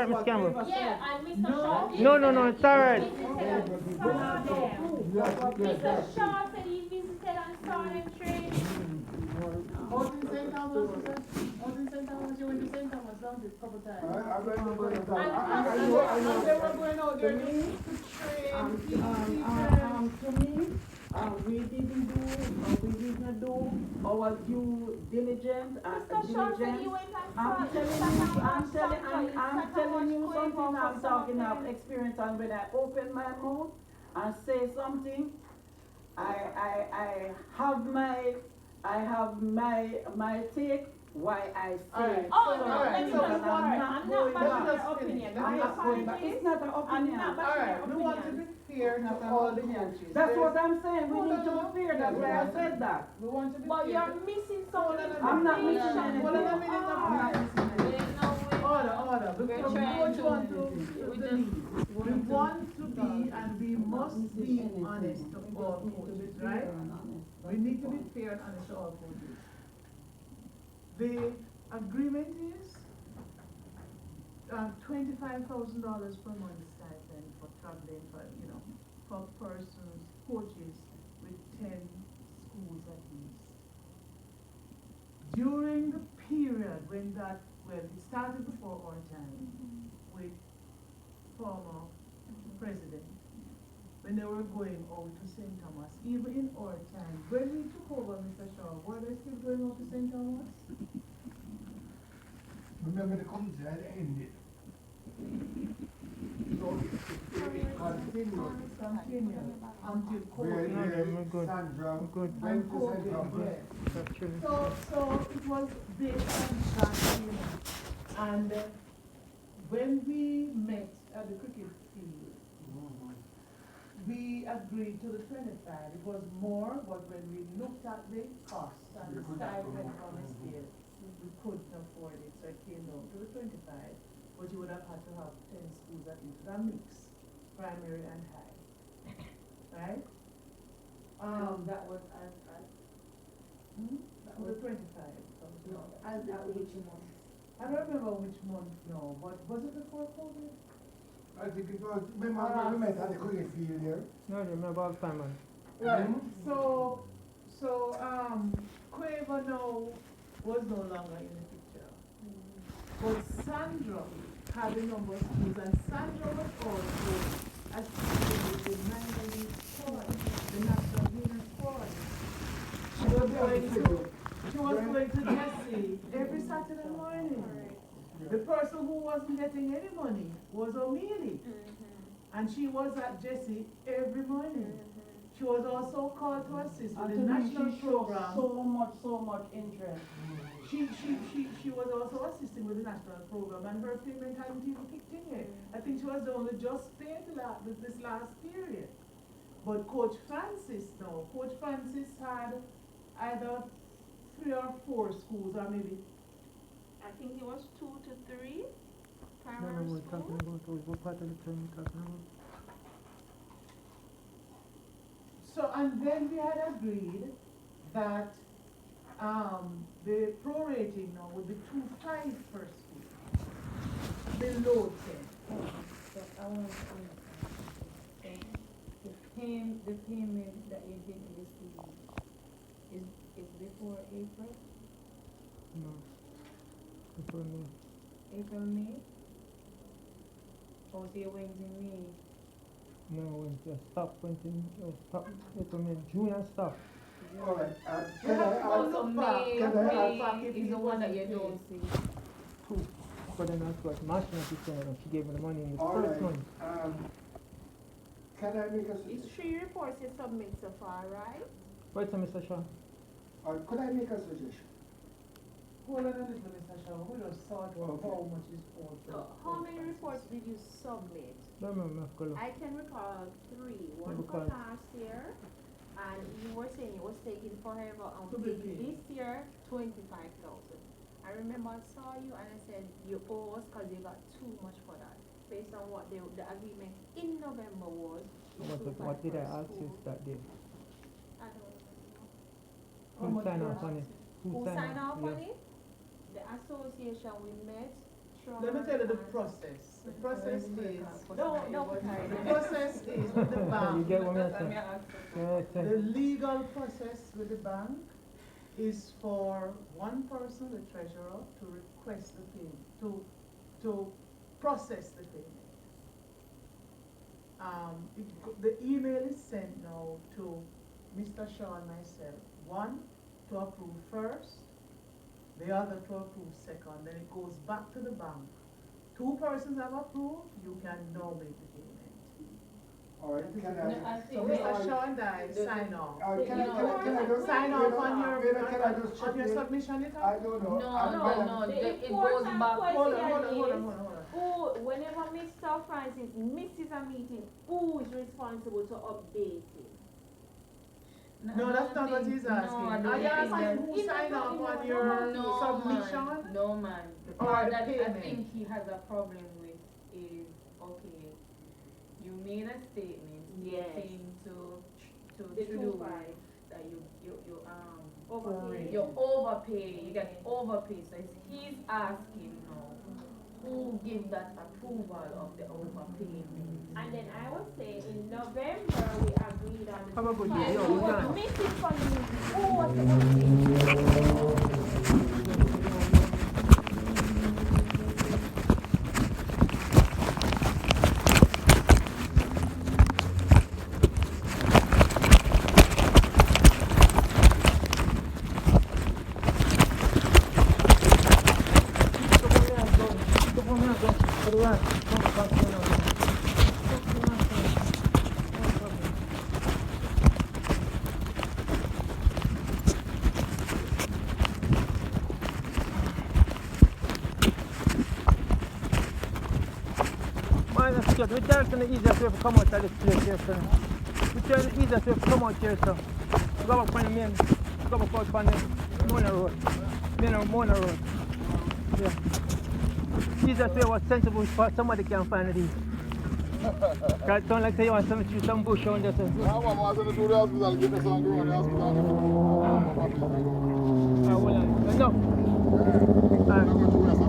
Miss Campbell. yeah, and Mr. Shaw. No, it's alright. Mr. Shaw said he visited and saw them training. Out in St. Thomas, you said? Out in St. Thomas, you went to St. Thomas, don't you, a couple times? I went to go to And they were going out there to train To me, we didn't do our due diligence. Mr. Shaw said he went and I'm saw telling you something. I'm talking of experience, and when I open my mouth and say something, I have my take why I say. Alright. Oh, no, Alright, let me so just I'm go. not- I'm not bashing let your us opinion. finish. I'm not going back. It's not an opinion. I'm not Alright, we want to be fair to all the coaches. That's what I'm saying. We Hold need to on. be fair. That's why I said that. We want to be But fair. you're missing some I'm not missing information. anything. Hold on a minute, I'm not missing anything. Order. Because we trying don't to- want to lead. We want to be and we must be honest to all coaches, right? We need to be fair and honest to all coaches. The agreement is $25,000 per month stipend for traveling for persons, coaches with 10 schools at least. During the period when it started before our time with former president, when they were going out to St. Thomas, even in our time, when we took over, Mr. Shaw, were they still going out to St. Thomas? Remember the contract ended. So it continue. Continue until Where, COVID. I'm good. Sandra I'm good. went And to St. COVID, Thomas. yeah. Actually. So it was based on that, you know. And when we met at the cricket field, we agreed to the 25. It was more, but when we looked at the cost and You the couldn't stipend afford on the it. scale, we couldn't afford it, so it came down to the 25. But you would have had to have 10 schools at least, a mix, primary and high. Right? That was as, That was the 25. no, As the at which month? I don't remember which month, no, but was it before COVID? I think it was, remember we met at the cricket field here? No, I remember all the time, man. Right, so, Quaver now was no longer in the picture. But Sandra had a number of schools, and Sandra was also assisting with the minor league squad, the national junior squad. She was going to Jesse every Saturday morning. The person who wasn't getting any money was O'Mealy, and she was at Jesse every morning. She was also called to assist with the national program. So much interest. She was also assisting with the national program, and her payment hadn't even kicked in yet. I think she was the only just paid this last period. But Coach Francis had either 3 or 4 schools, or maybe. I think it was 2 to 3 No, primary we're school. talking about, what part of the time we're talking about? So, and then we had agreed that the prorating now would be 2.5 per school, below 10. So I want to understand. The payment that you did in this season is before April? No. Before me. April, May? Or so you went in May? No, when just stop, went in, stop, it was in June and stop. All right, You can have I to ask? look So back. May, Can I Look back May if is it the one that you wasn't don't paid. see. Two. But then that's what National teacher, and she gave me the money in the All first right, month. can I make a It's suggestion? 3 reports you submit so far, right? Wait a Mr. Shaw. Or could I make a suggestion? Hold on a little, Mr. Shaw, we just sort out Okay. how much is for. So how many reports did you submit? Don't remember, I forgot. I can recall 3. One for Because- last year, and you were saying it was taking forever, and To be taking paid. this year 25,000. I remember I saw you and I said you owe us because you got too much for that. Based on what the agreement in November was. What did I ask you that day? I don't remember. How Who much signed you off on it? Who signed off on Yeah. it? The association we met. Let me tell you the and- process. The process is, No, the process is with the You bank. get what I'm saying? Yeah, it's The legal process with the bank is for one person, the treasurer, to request the payment, to process the payment. The email is sent now to Mr. Shaw and myself. One, to approve first, the other to approve second, then it goes back to the bank. 2 persons have approved, you can now make the payment. All right, can No, I? I So think Mr. Shaw and I sign off. Can I just? Sign off on your, Can I just on your chip in? submission letter? I don't know. No, The it goes important back. Hold on, question hold on, hold on, is, hold on, hold on. who, whenever Mr. Francis misses a meeting, who is responsible to update it? No, that's not what he's asking. Are you asking who signed off on your submission? No, man. The Or part the that I payment? think he has a problem with is, okay, you made a statement Yes. stating to The do 2.5. that you Overpay. you overpay, you get overpay. So it's, he's asking now, who give that approval of the overpayment? And then I was saying, in November, we agreed on the. Have a good day. Who Yeah, we was done. missing from the, who was the update? Come on, go. Come on, go. Okay, we directing the easiest way to come out of this place here, son. We tell the easiest way to come out here, son. Go back on the main, go back out on the Mona Road. Mona Road. Yeah. Easiest way was sensible for somebody can find it easy. Right, sound like say you want some shoot some bush on there, son. I was going to do the hospital, get us on the road, the hospital. Hold on. No. I'm going to do this,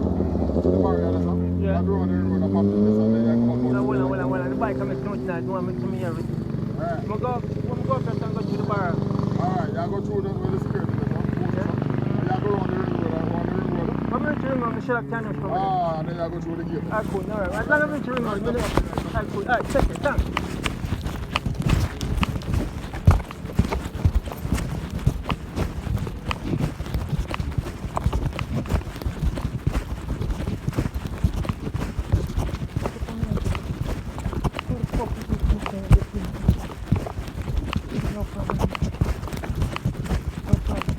the barrier, that's Yeah. I'm going to do the hospital, and then I come up. Hold on. The bike coming to me tonight. You want me to me everything. Alright. I'm go up there and go through the bar. Alright, you go through with the security, you go around the ring road, around the ring road. I'm going to ring on the Sherlock Canyon from there. Ah, and then you go through the gate. Alright, cool. Alright. As long as I'm going to ring on, alright, cool. Alright, take it. Thanks. No problem. No problem.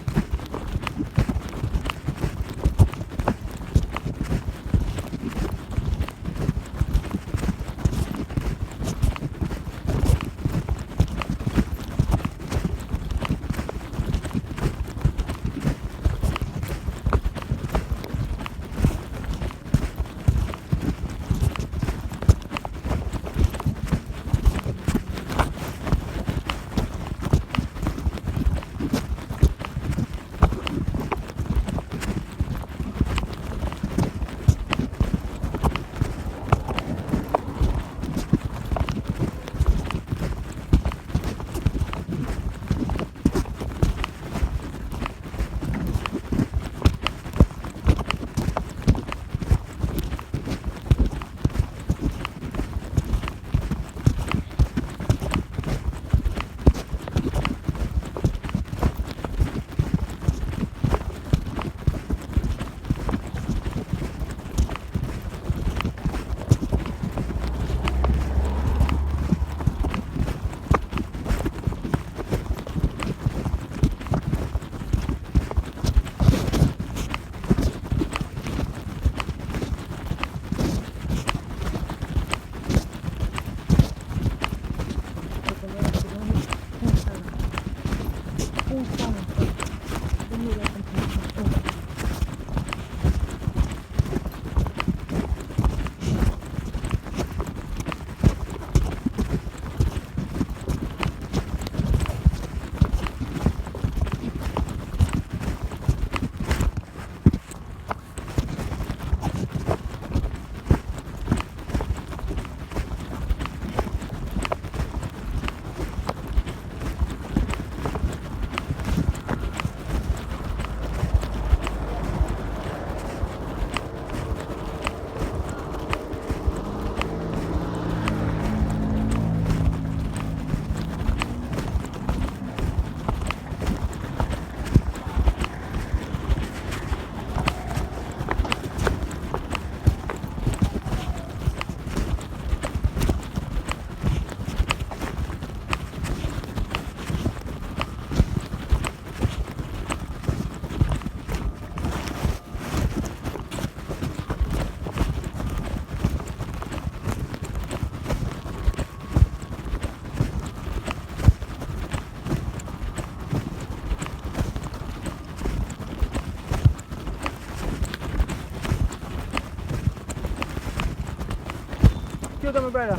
Excuse me, brother.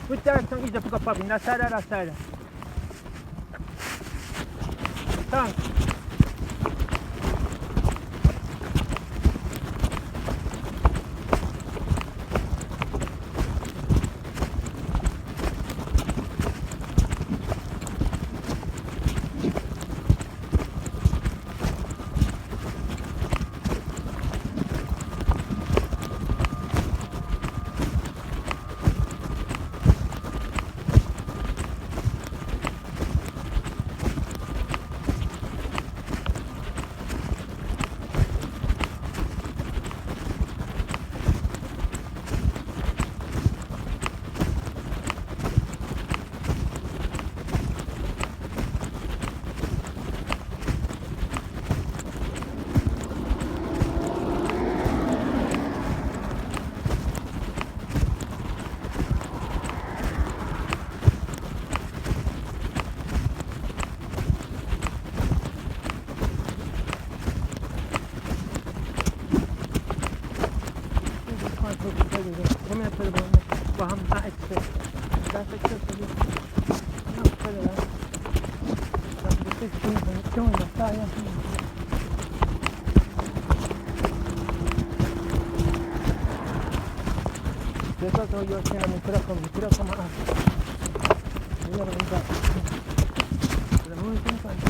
Which direction is the pickup up in? That side or that side? Thanks. Don't the fire. This is how you're saying, you could have come out. You never been back. The whole thing fine.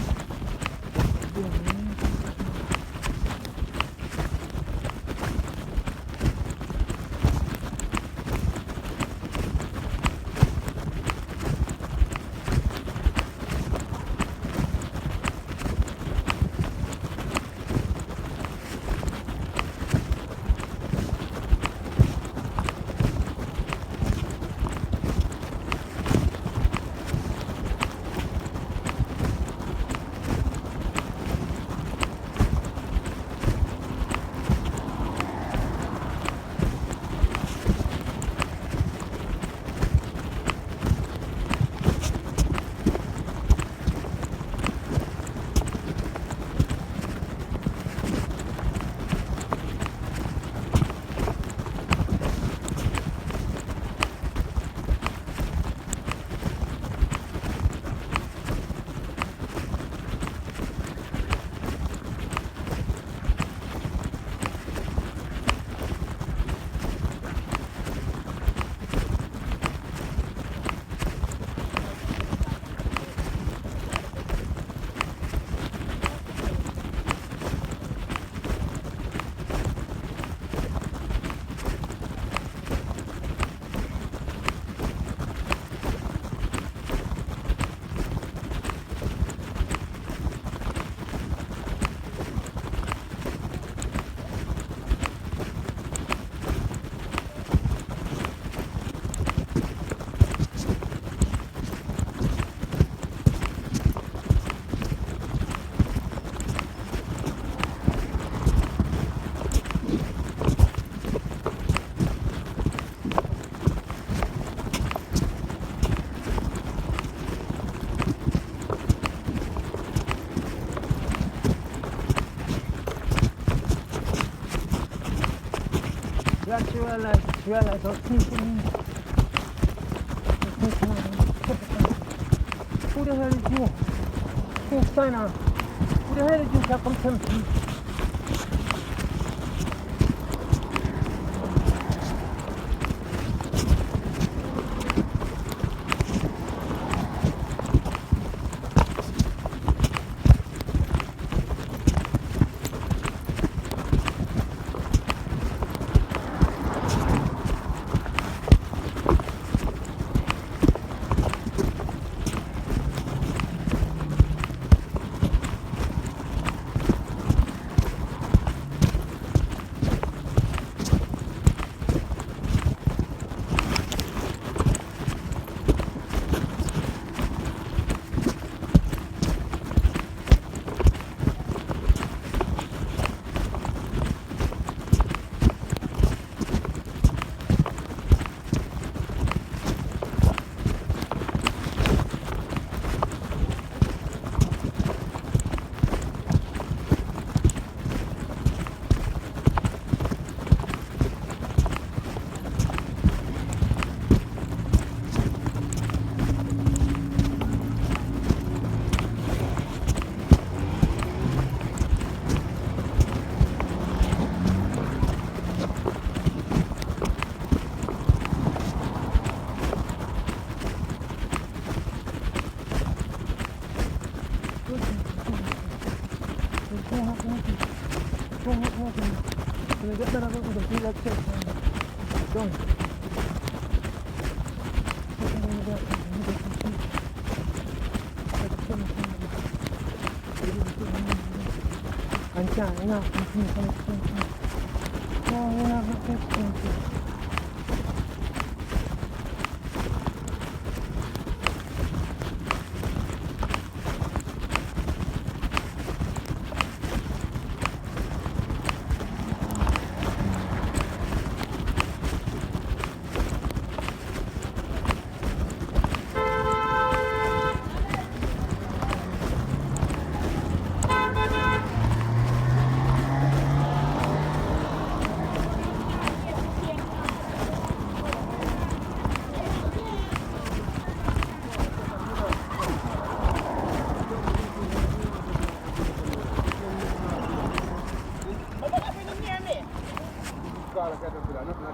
You actually realize how thinking is. Who the hell is you? Who's China? Who the hell is you that come tempt me?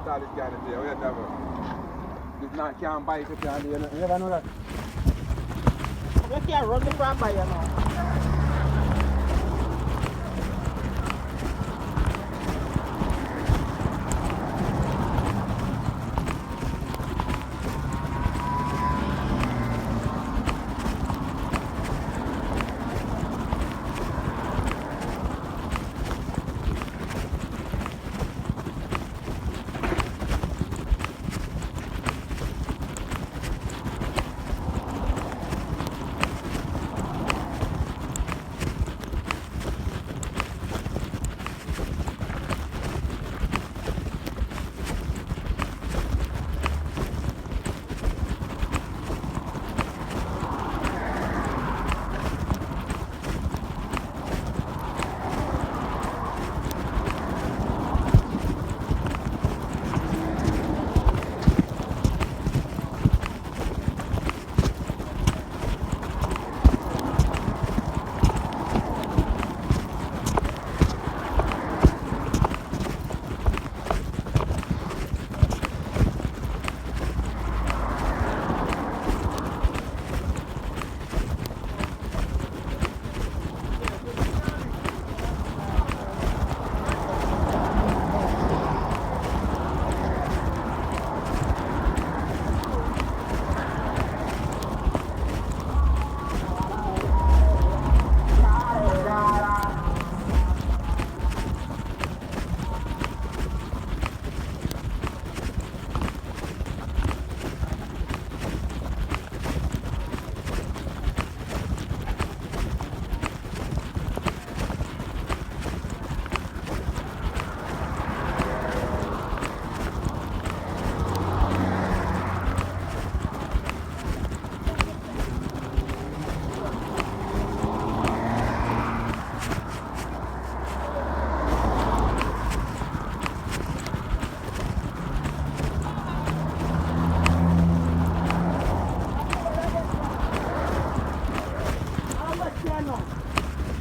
want all this kind of thing. We never. This man can't buy it, you can't do it. You never know that. You can't run the farm by you now.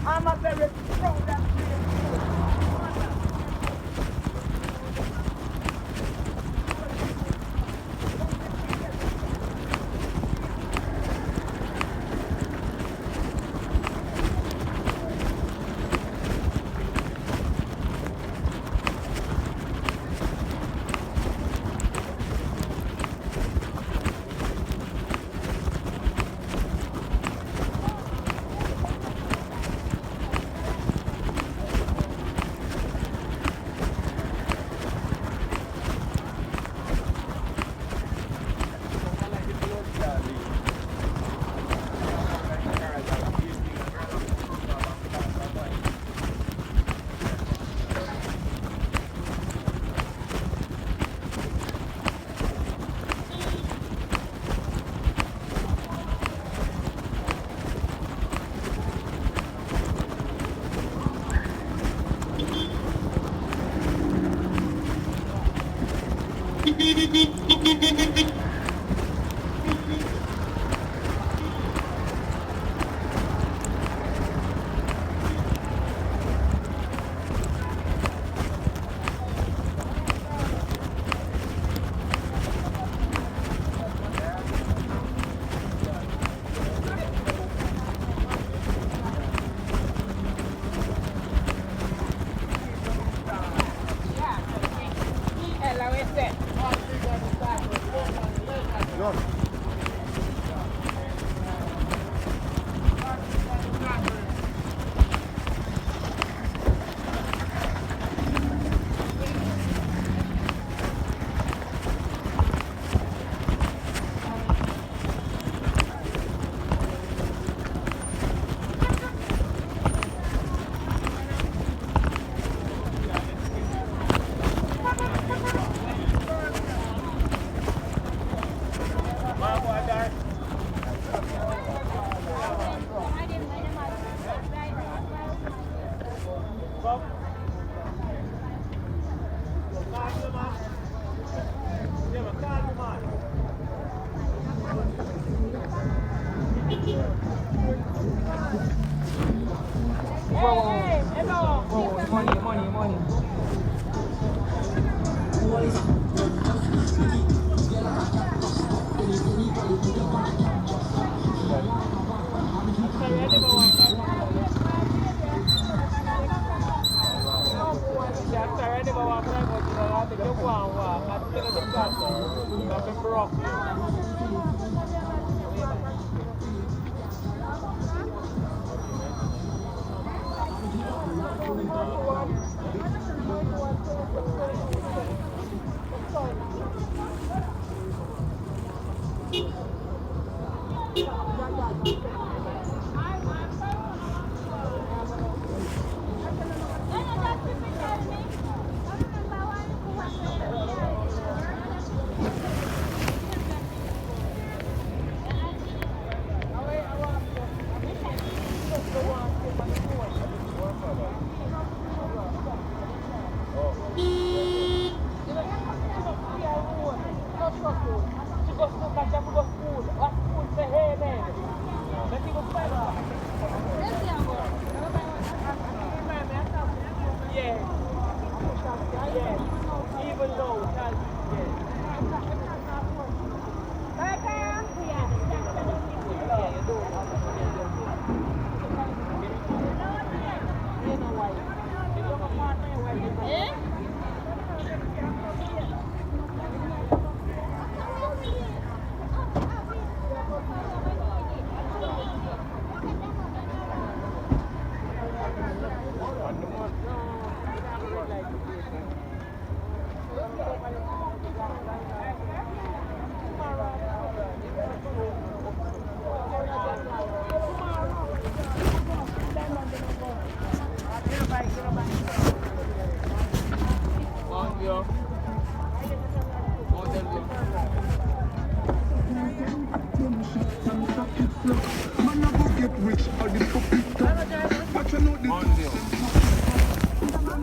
I'm a very proud of Money.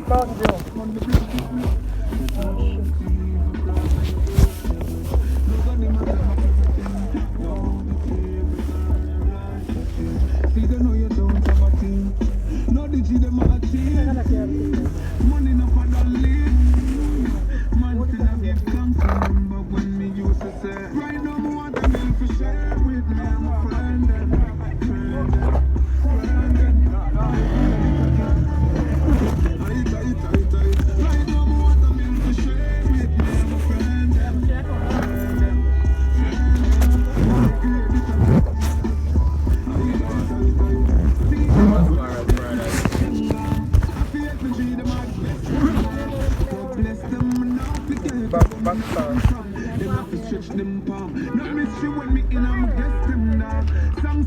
See, they know you don't have a thing. No digi them a achieve. Money no for the lead. Man still a give thanks. Remember when me used to say, right now me want a meal for share with me and my friend. Right now me want a meal for share with me and my friend.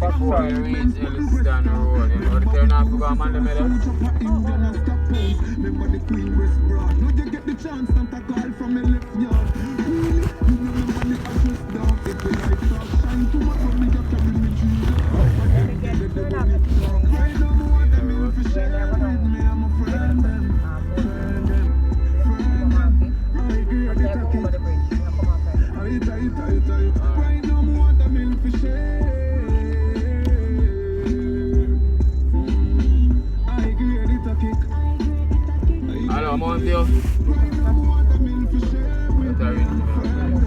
Before you reach Elliston Road, you know, they're not going to go on the middle. Remember the Queen West Broad. Now you get the chance not to call from a left yard. Really? You remember the address down. If the lights start shine tomorrow, me just carry me through. Right now, I want them in for share with me and my friend. I agree with the ticket. Right now, I want them in for share. I agree with the ticket. Hello, Monteo. Right now, I want a meal for share with me and my friend.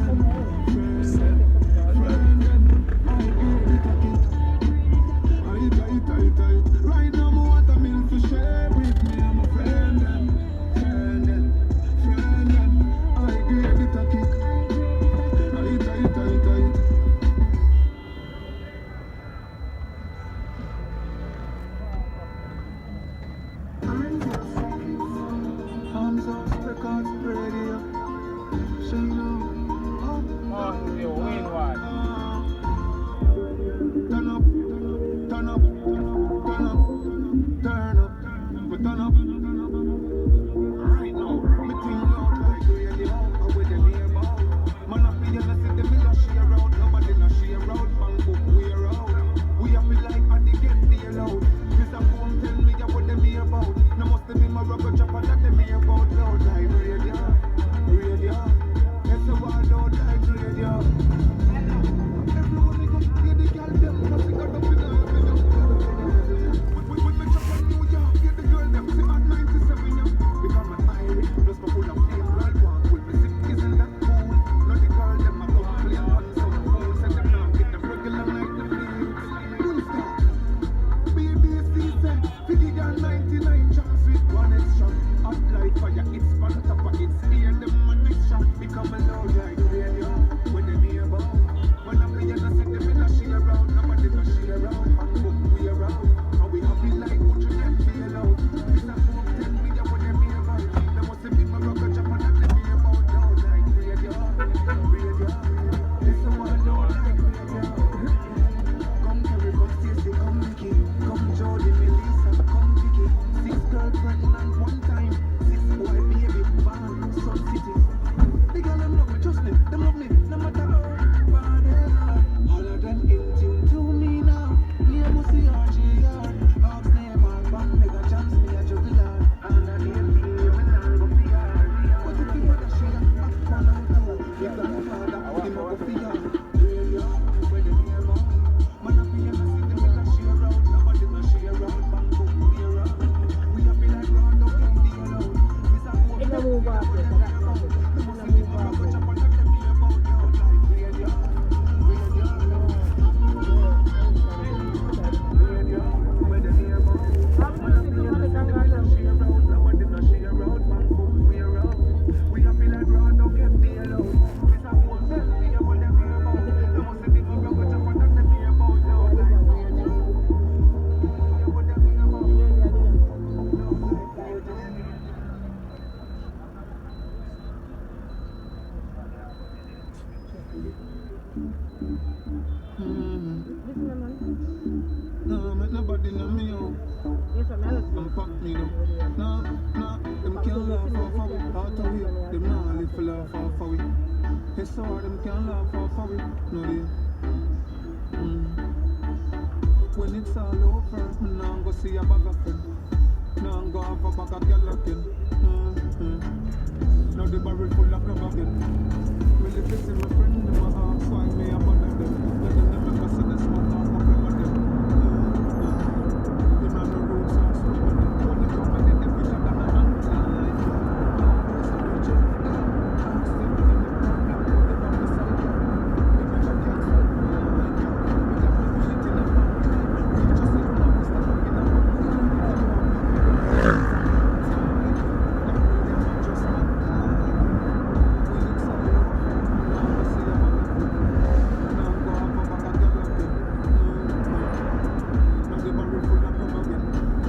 I agree with the kick. Arms up, records, radio. So you know, Oh, you win what? turn up, turn up, turn up, turn up, we turn up. Right now, me think loud like radio. How with the name out? Man up here, let's see the middle share out. Nobody no share out, bang book we're out. We have it like how they get the loud. Mr. Phone tell me what they be about. No must be my rubber chopper that they be about. Loud like radio, radio. It's a wild loud like radio. Everyone go hear the girl them, cause they got up in the when me chop on New York, hear the girl them, see at 97 yeah. Because my Irish, plus my full of fame like one. With me sick, isn't that cool? Not the girl them, I come play on some fools. And them now get the regular like the fields. Full stop. BBC said, 50 girl 99 chance with one extra. Hot like fire, it's on top of it's here. Them my next shot become a loud like radio. When they near about, when I'm playing, I see them in a share around. Nobody no share around, man, book we around. And we happy like what you get me allowed. Mr. Phone tell me what they be about. They must be my rubber chop and that they be about. Loud like radio, radio. It's a one loud like radio. Come Terry, come Stacey, come Vicky, come Jody, Melissa, come Vicky. 6 girls pregnant one time, 6 boy baby, born Sun City. The girl them love me, trust me, them love me, no matter how bad they are. All of them in tune to me now. Me a must see RGR. Ask name and back, make a chance, me a juggler. And I need me, me nah go fear. But if you want a share, act one or two. Me grandfather, him a go fear. Radio, where they be about. Man up here, I see them in a share out. Nobody no share out, bang book we around. We a be like round up in the alone. Mr. Phone, It's a move off, yes, that's not it. It's a move off, yes. No, make nobody know me out. Yes, I'm not. I'm fuck me though. No, them can't laugh off of it. Out of it, them not live for laugh off of it. Yes, sir, them can't laugh off of it. No, they. When it's all over, me now go see a bag of friend. Now I'm going for back a girl again. Now the barrel full of crab again. Me live this in my friend in my heart, find me a bother them. Let them never see the smoke off my crab them. Them on the road songs, some of them. When they come and they get me shot on the hand line. Always a reach out for them. Ask them if they problem, put them on the side. They make a can't solve mine. We got me waiting a long time. Reach us in now, step up in a long time.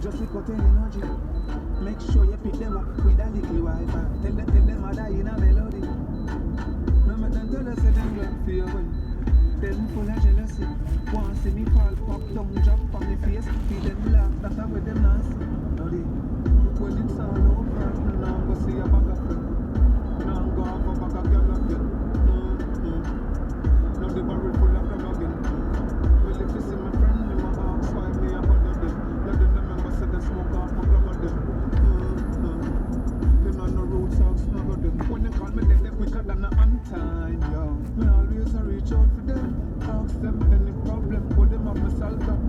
Just look at the energy. Make sure you pick them up with a little Wi-Fi. Tell them I die in a melody. No make them tell us that them glad for your way. Them full of jealousy. Want see me fall, pop down, drop on me face. Feel them laugh, that's how with them nasty. Now they, when it's all over, now I'm gonna see a bag of friend. Now I'm gonna have a bag of girl again. Now the barrel full of crab again. Well if you see my friend in my heart, find me a bother them. Let them remember say they smoke off my grab them. Them on the road songs snuggle them. When they call me then they quicker than a on time, yo. Me always a reach out for them. Ask them any problem, put them on my solve up.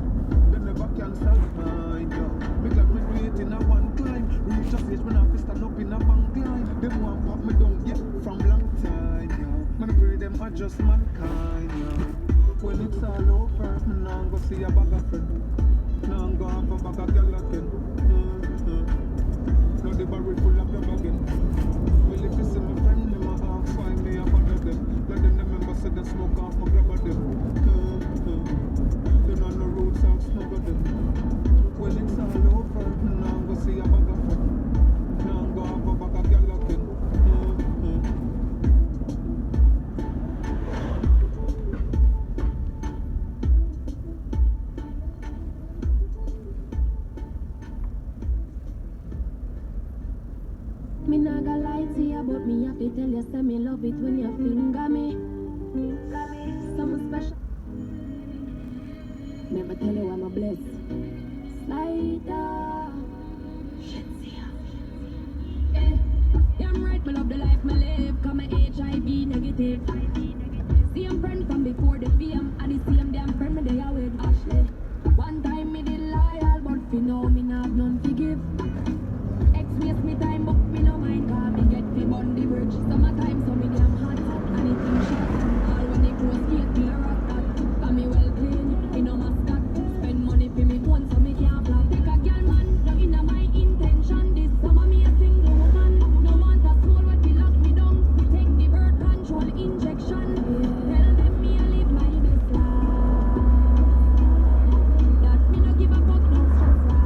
They never can solve mine, yo. Me glad me do it in a one climb. Reach a stage when I have to stand up in a bank line. Them want pop me down, yeah, from long time, yo. Man pray them are just mankind, yo. When it's all over, me now go see a bag of friend. Now I'm gonna have a bag of girl again. Now the barrel full of them again. Well if you see my friend in my heart, find me a bother them. Let them remember say they smoke off my grab them. Them on the road songs snuggle them. When it's all over, now I'm gonna see a bag of friend. Now I'm gonna have a bag of girl again. Me not gonna lie to you, but me have to tell you, say me love it when you finger me. Something special. Never tell you I'm a bless. Slider. Damn right, me love the life me live. Cause my HIV negative. Same friend from before the fame. And the same damn friend me there with Ashley. One time me did loyal, but for now me not have none to give. Waste me time, but me no mind. Cause me get me bun the bridge. Summertime, so me damn hot. And it ain't shot. All when they close gate, me a rock that. Cause me well clean, me no mascot. Spend money for me phone, so me can't flop. Take a girl man, no inna my intention. This summer me a single woman. No want a soul when they lock me down. Me take the birth control injection. Tell them me a live my best life. That me no give a fuck, no stress life.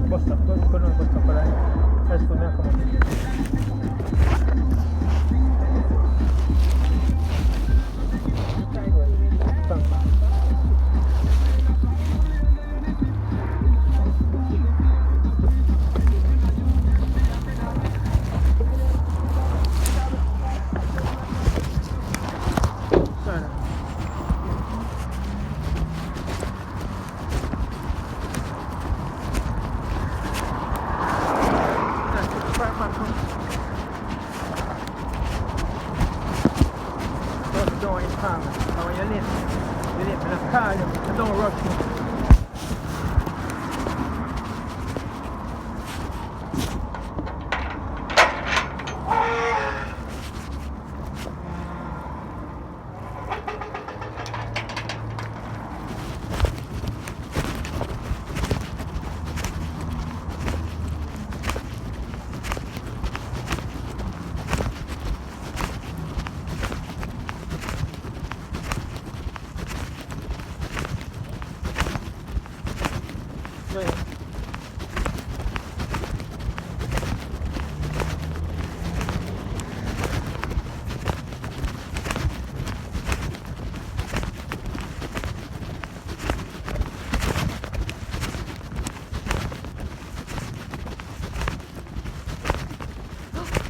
Bus stop, go on bus stop for that. High school, now come on. Thank you. Sorry. Don't in time. Now when you're late, when I call you, don't rush me. Right.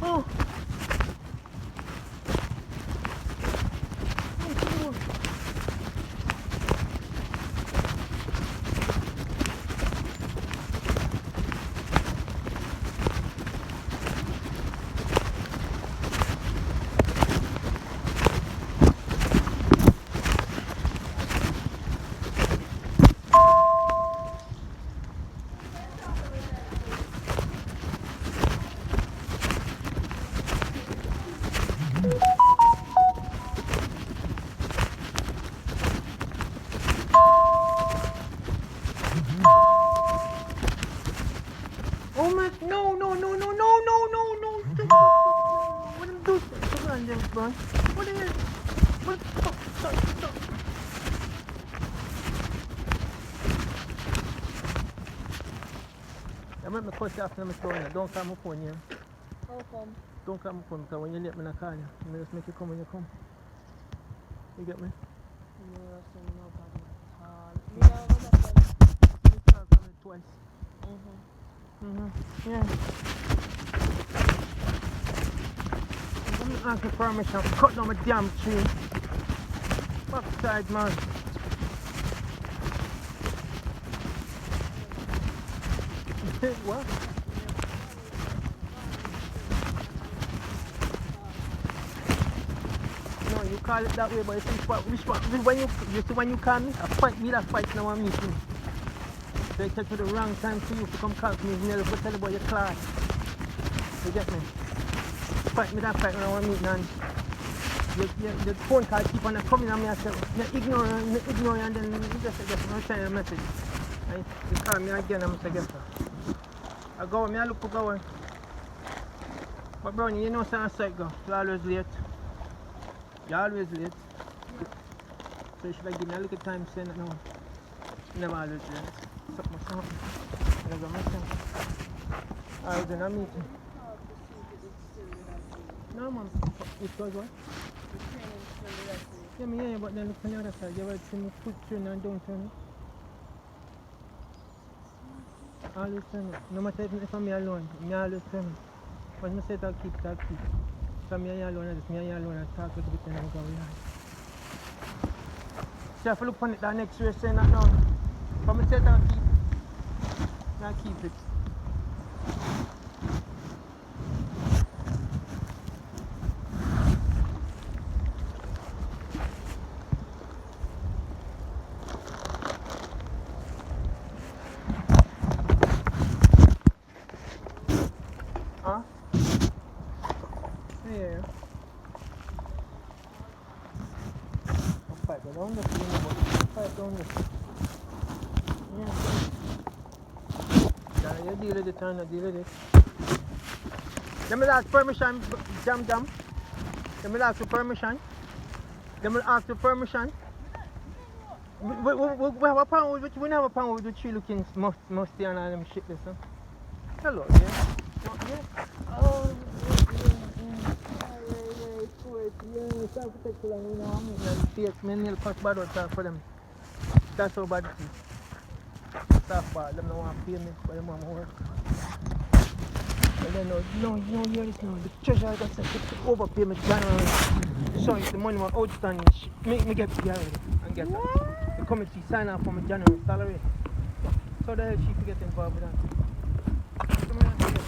Oh. Oh my, no. What am I doing? Come on, James Bond. What the hell? What the fuck? Stop. I remember my first after my phone. Don't call my phone here. How come? Don't call my phone because when you're late, I'm not call you. I just make you come when you come. You get me? No, no problem at all. You know what happened? You call me twice. Yeah. I'm not asking permission. Cut down my damn tree. Backside, man. What? No, you call it that way, but you see, when you call me, I fight me that fight now I'm meeting. So it takes the wrong time for you to come call me and nearly tell you about your class. You get me? Fight me that fight when I want to meet and the phone call keep on coming on me and say, you ignore and then you just send a message. And you call me again and I say, I go, I look for going. But Brownie, you know how I go. You're always late. You're always late. So you should have given me a little time saying that now. Never always late. Something. I was in a meeting. No, man. It was what? Yeah, me, but then look on the other side. You will see me put turn and don't turn. Always turn it. No matter if I'm alone, I always turn it. When I say I'll keep. So I'm alone, I just me alone and talk with the and go behind. So if I look on it, that next way saying that now. But I say I'll keep it. Huh? Yeah. I'll fight around the thing, but fight around the thing. Yeah. Yeah, you deal with it and I deal with it. Them will ask permission, Jam Jam. Them will ask for permission. Them will ask for permission. We have a problem with, we don't have a problem with the tree looking musty and all them shit, listen. Hello, yeah. Oh, yeah, self-protect long, you know, I mean, like, me nail cut bad out for them. That's how bad it is. Soft bad, them don't want to pay me, but them want to work. And then, no, hear this now. The treasurer got to overpay me January. Sorry, the money was outstanding. Make me get here already and get that. The committee sign off for my January salary. So the hell she could get involved with that. So I'm not going to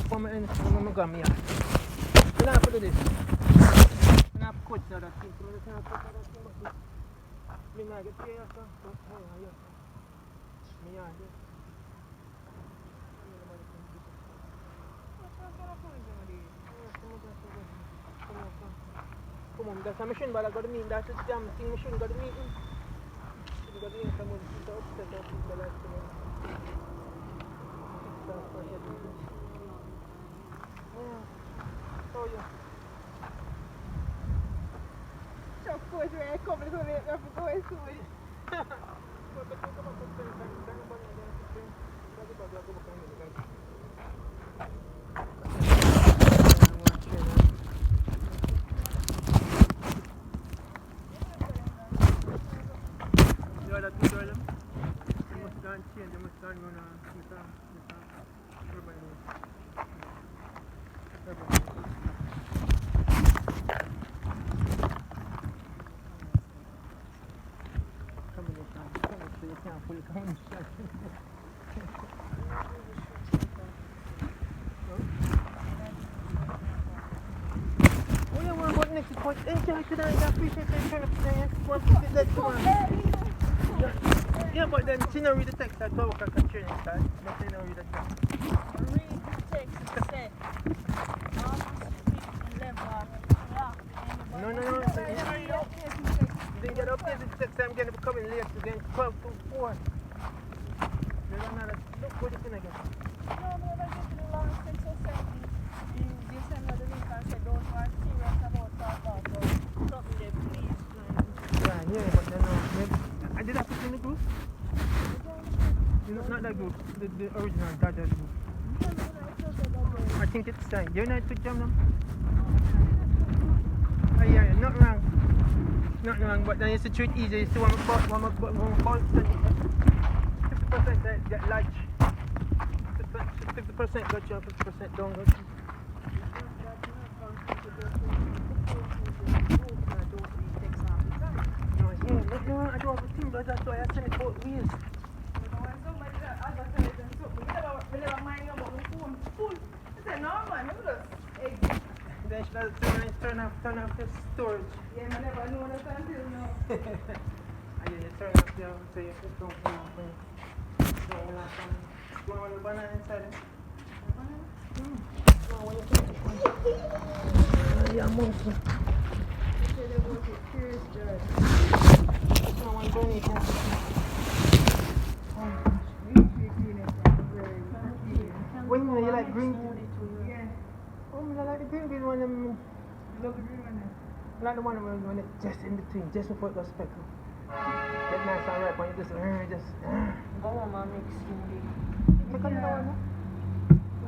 for me anything, I'm going to go me out. I'm not going to do this. I'm not coach now that thing. I'm not going to coach that thing. I'm not going to pay you, sir. Me out there. Come on, that's a machine, but I got to meet. That's a damn thing machine, got to meet him. Got to meet someone who's upset about people like that. Oh, yeah. Of course, when I come, it's only have to go and see it. Enjoy tonight, I appreciate you trying to play. Yeah, but then she don't read the text at 12 o'clock at training time. But she don't read the text. Read the text, it said. No. Didn't get updated text. I'm going to be coming late again. 12 to 4. There's another. Look, what is it again? No, I get to the last text I sent you. They sent me the link and said, don't want serious about something there, please. Right, yeah, but then I did I put in the group? Not that group, the original Dada group. I think it's time. You're not to jam them? Oh yeah, not wrong, but then it's a treat easy. You see one call 50% that get large. 50% got you and 50% don't got you. No, I don't have a team, but that's why I send it both ways. Somebody that advertised and something, we never mind about my phone full. I said, no man, I'm just exit. Then she turn off the storage. Yeah, I never know that until now. And then you turn off the so you don't come off when you want a banana inside it? Yeah, I'm moving. When you like green? Yeah. Oh, I like the green one. Love the green one. Like the one when it's just in between, just before it goes speckled. Get nice and ripe when you just. Go on, man, mix smoothie. Take on the one.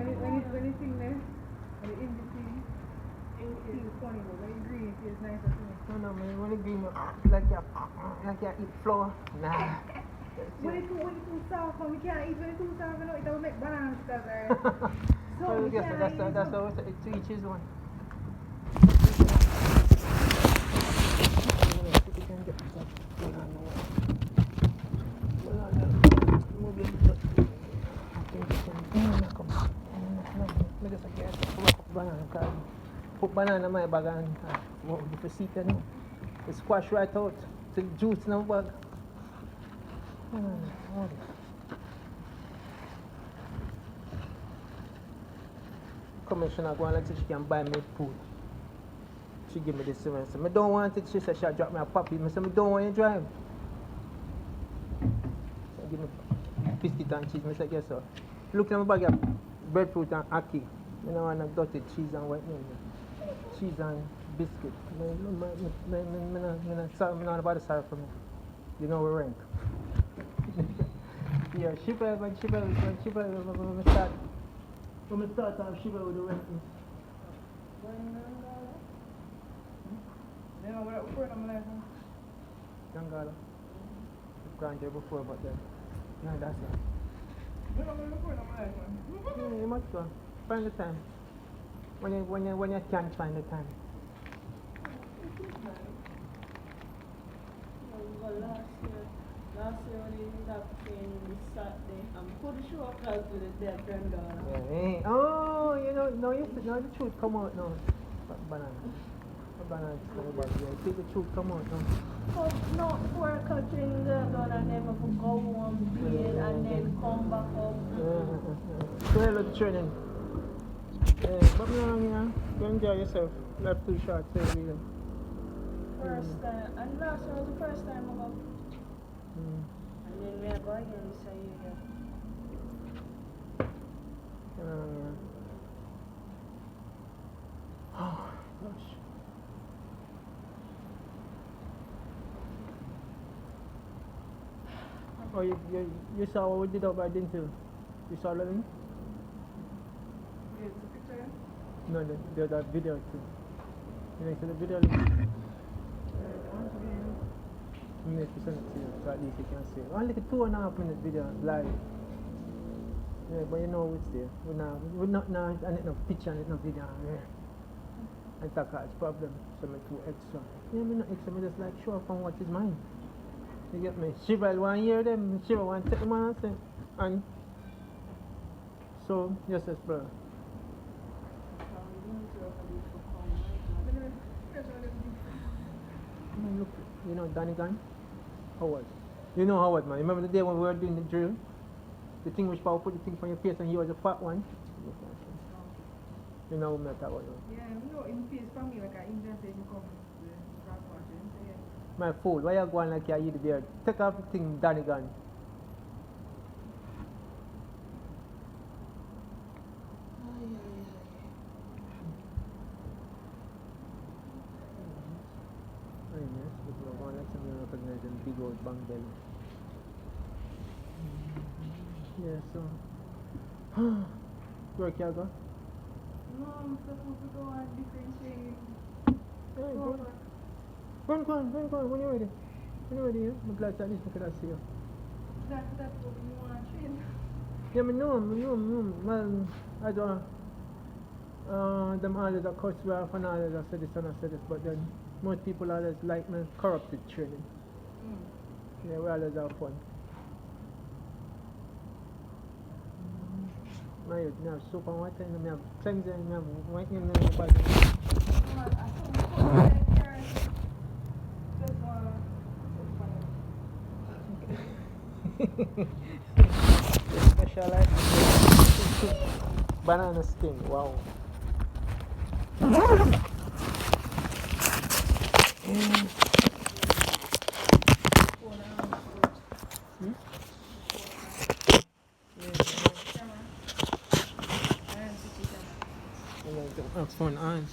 When you think there, when you in between, it feels funny, but when you green, it feels nicer to me. No, man, when you green, like you eat flour. Nah. When it's too soft, we can't eat when it's too soft, it will make bananas because so I we guess can't that's how it's to each his one. Put banana in my bag and the seat and the squash right out. The juice in my bag. Commissioner going like she can buy me food. She give me this and said, I don't want it. She said she'll drop me a puppy. I said, I don't want you to drive. She give me biscuit and cheese. I said, yes sir. Look at my bag of breadfruit and ackee. You know, and a dirty cheese and whitening. Cheese and biscuit. I'm not about to sorry for me. You know we're rank. Yeah, Shiva, when we start off Shiva with the ranking. Gangala. I've gone there before, but then, no, that's it. Yeah, you must go. Find the time. When you can't find the time. Last year when he was playing this Saturday, I'm pretty sure I was with his dead granddaughter. Yeah, oh, you know, no, the truth come out now. Banana. Banana is coming back. Yeah, see the truth come out now. Oh, no, before catching the gun and then we could go home, play and then come back up. So hello to training. Yeah, but no, go enjoy yourself. Life too short, so really. First time, and last year was the first time I go. And then we are going again this year. Oh, gosh. Oh, you saw what we did up, didn't you? You saw the link? Yes, the picture? No, the video too. You know, so the video link. I'm going to send it to you so at least you can see it. Only like a 2.5 minute video live. Yeah, but you know it's there. We're not now, and no picture and no video. Yeah. And that's a problem. So I'm too extra. Yeah, I'm not extra, I just like show up on what is mine. You get me? Shiva want to hear them, Shiva want to take them on and so, yes, bro. Look, you know Danny Gunn? Howard. You know Howard, man. Remember the day when we were doing the drill? The thing which Paul put the thing on your face and he was a fat one? You know who met that one? Yeah, I know in face from me like I invented him come to the rock watching. So yeah. My fool, why you going like you eat the beard? Take off the thing, Danny Gunn. Recognize them big old bang belly. Yeah, so where can I go? No, I'm supposed to go on different training. Hey, go on, when you're ready. When you're ready, yeah? I'm glad at least I could see you. That's what you want to train. Yeah, I know. Well, I don't them others are cuss me off and others I said this and I said this, but then most people always like me corrupted training. Yeah, we always have fun. I have soap and water, I have cleanser, I have whitening in my body. Special banana skin, wow. Phone on.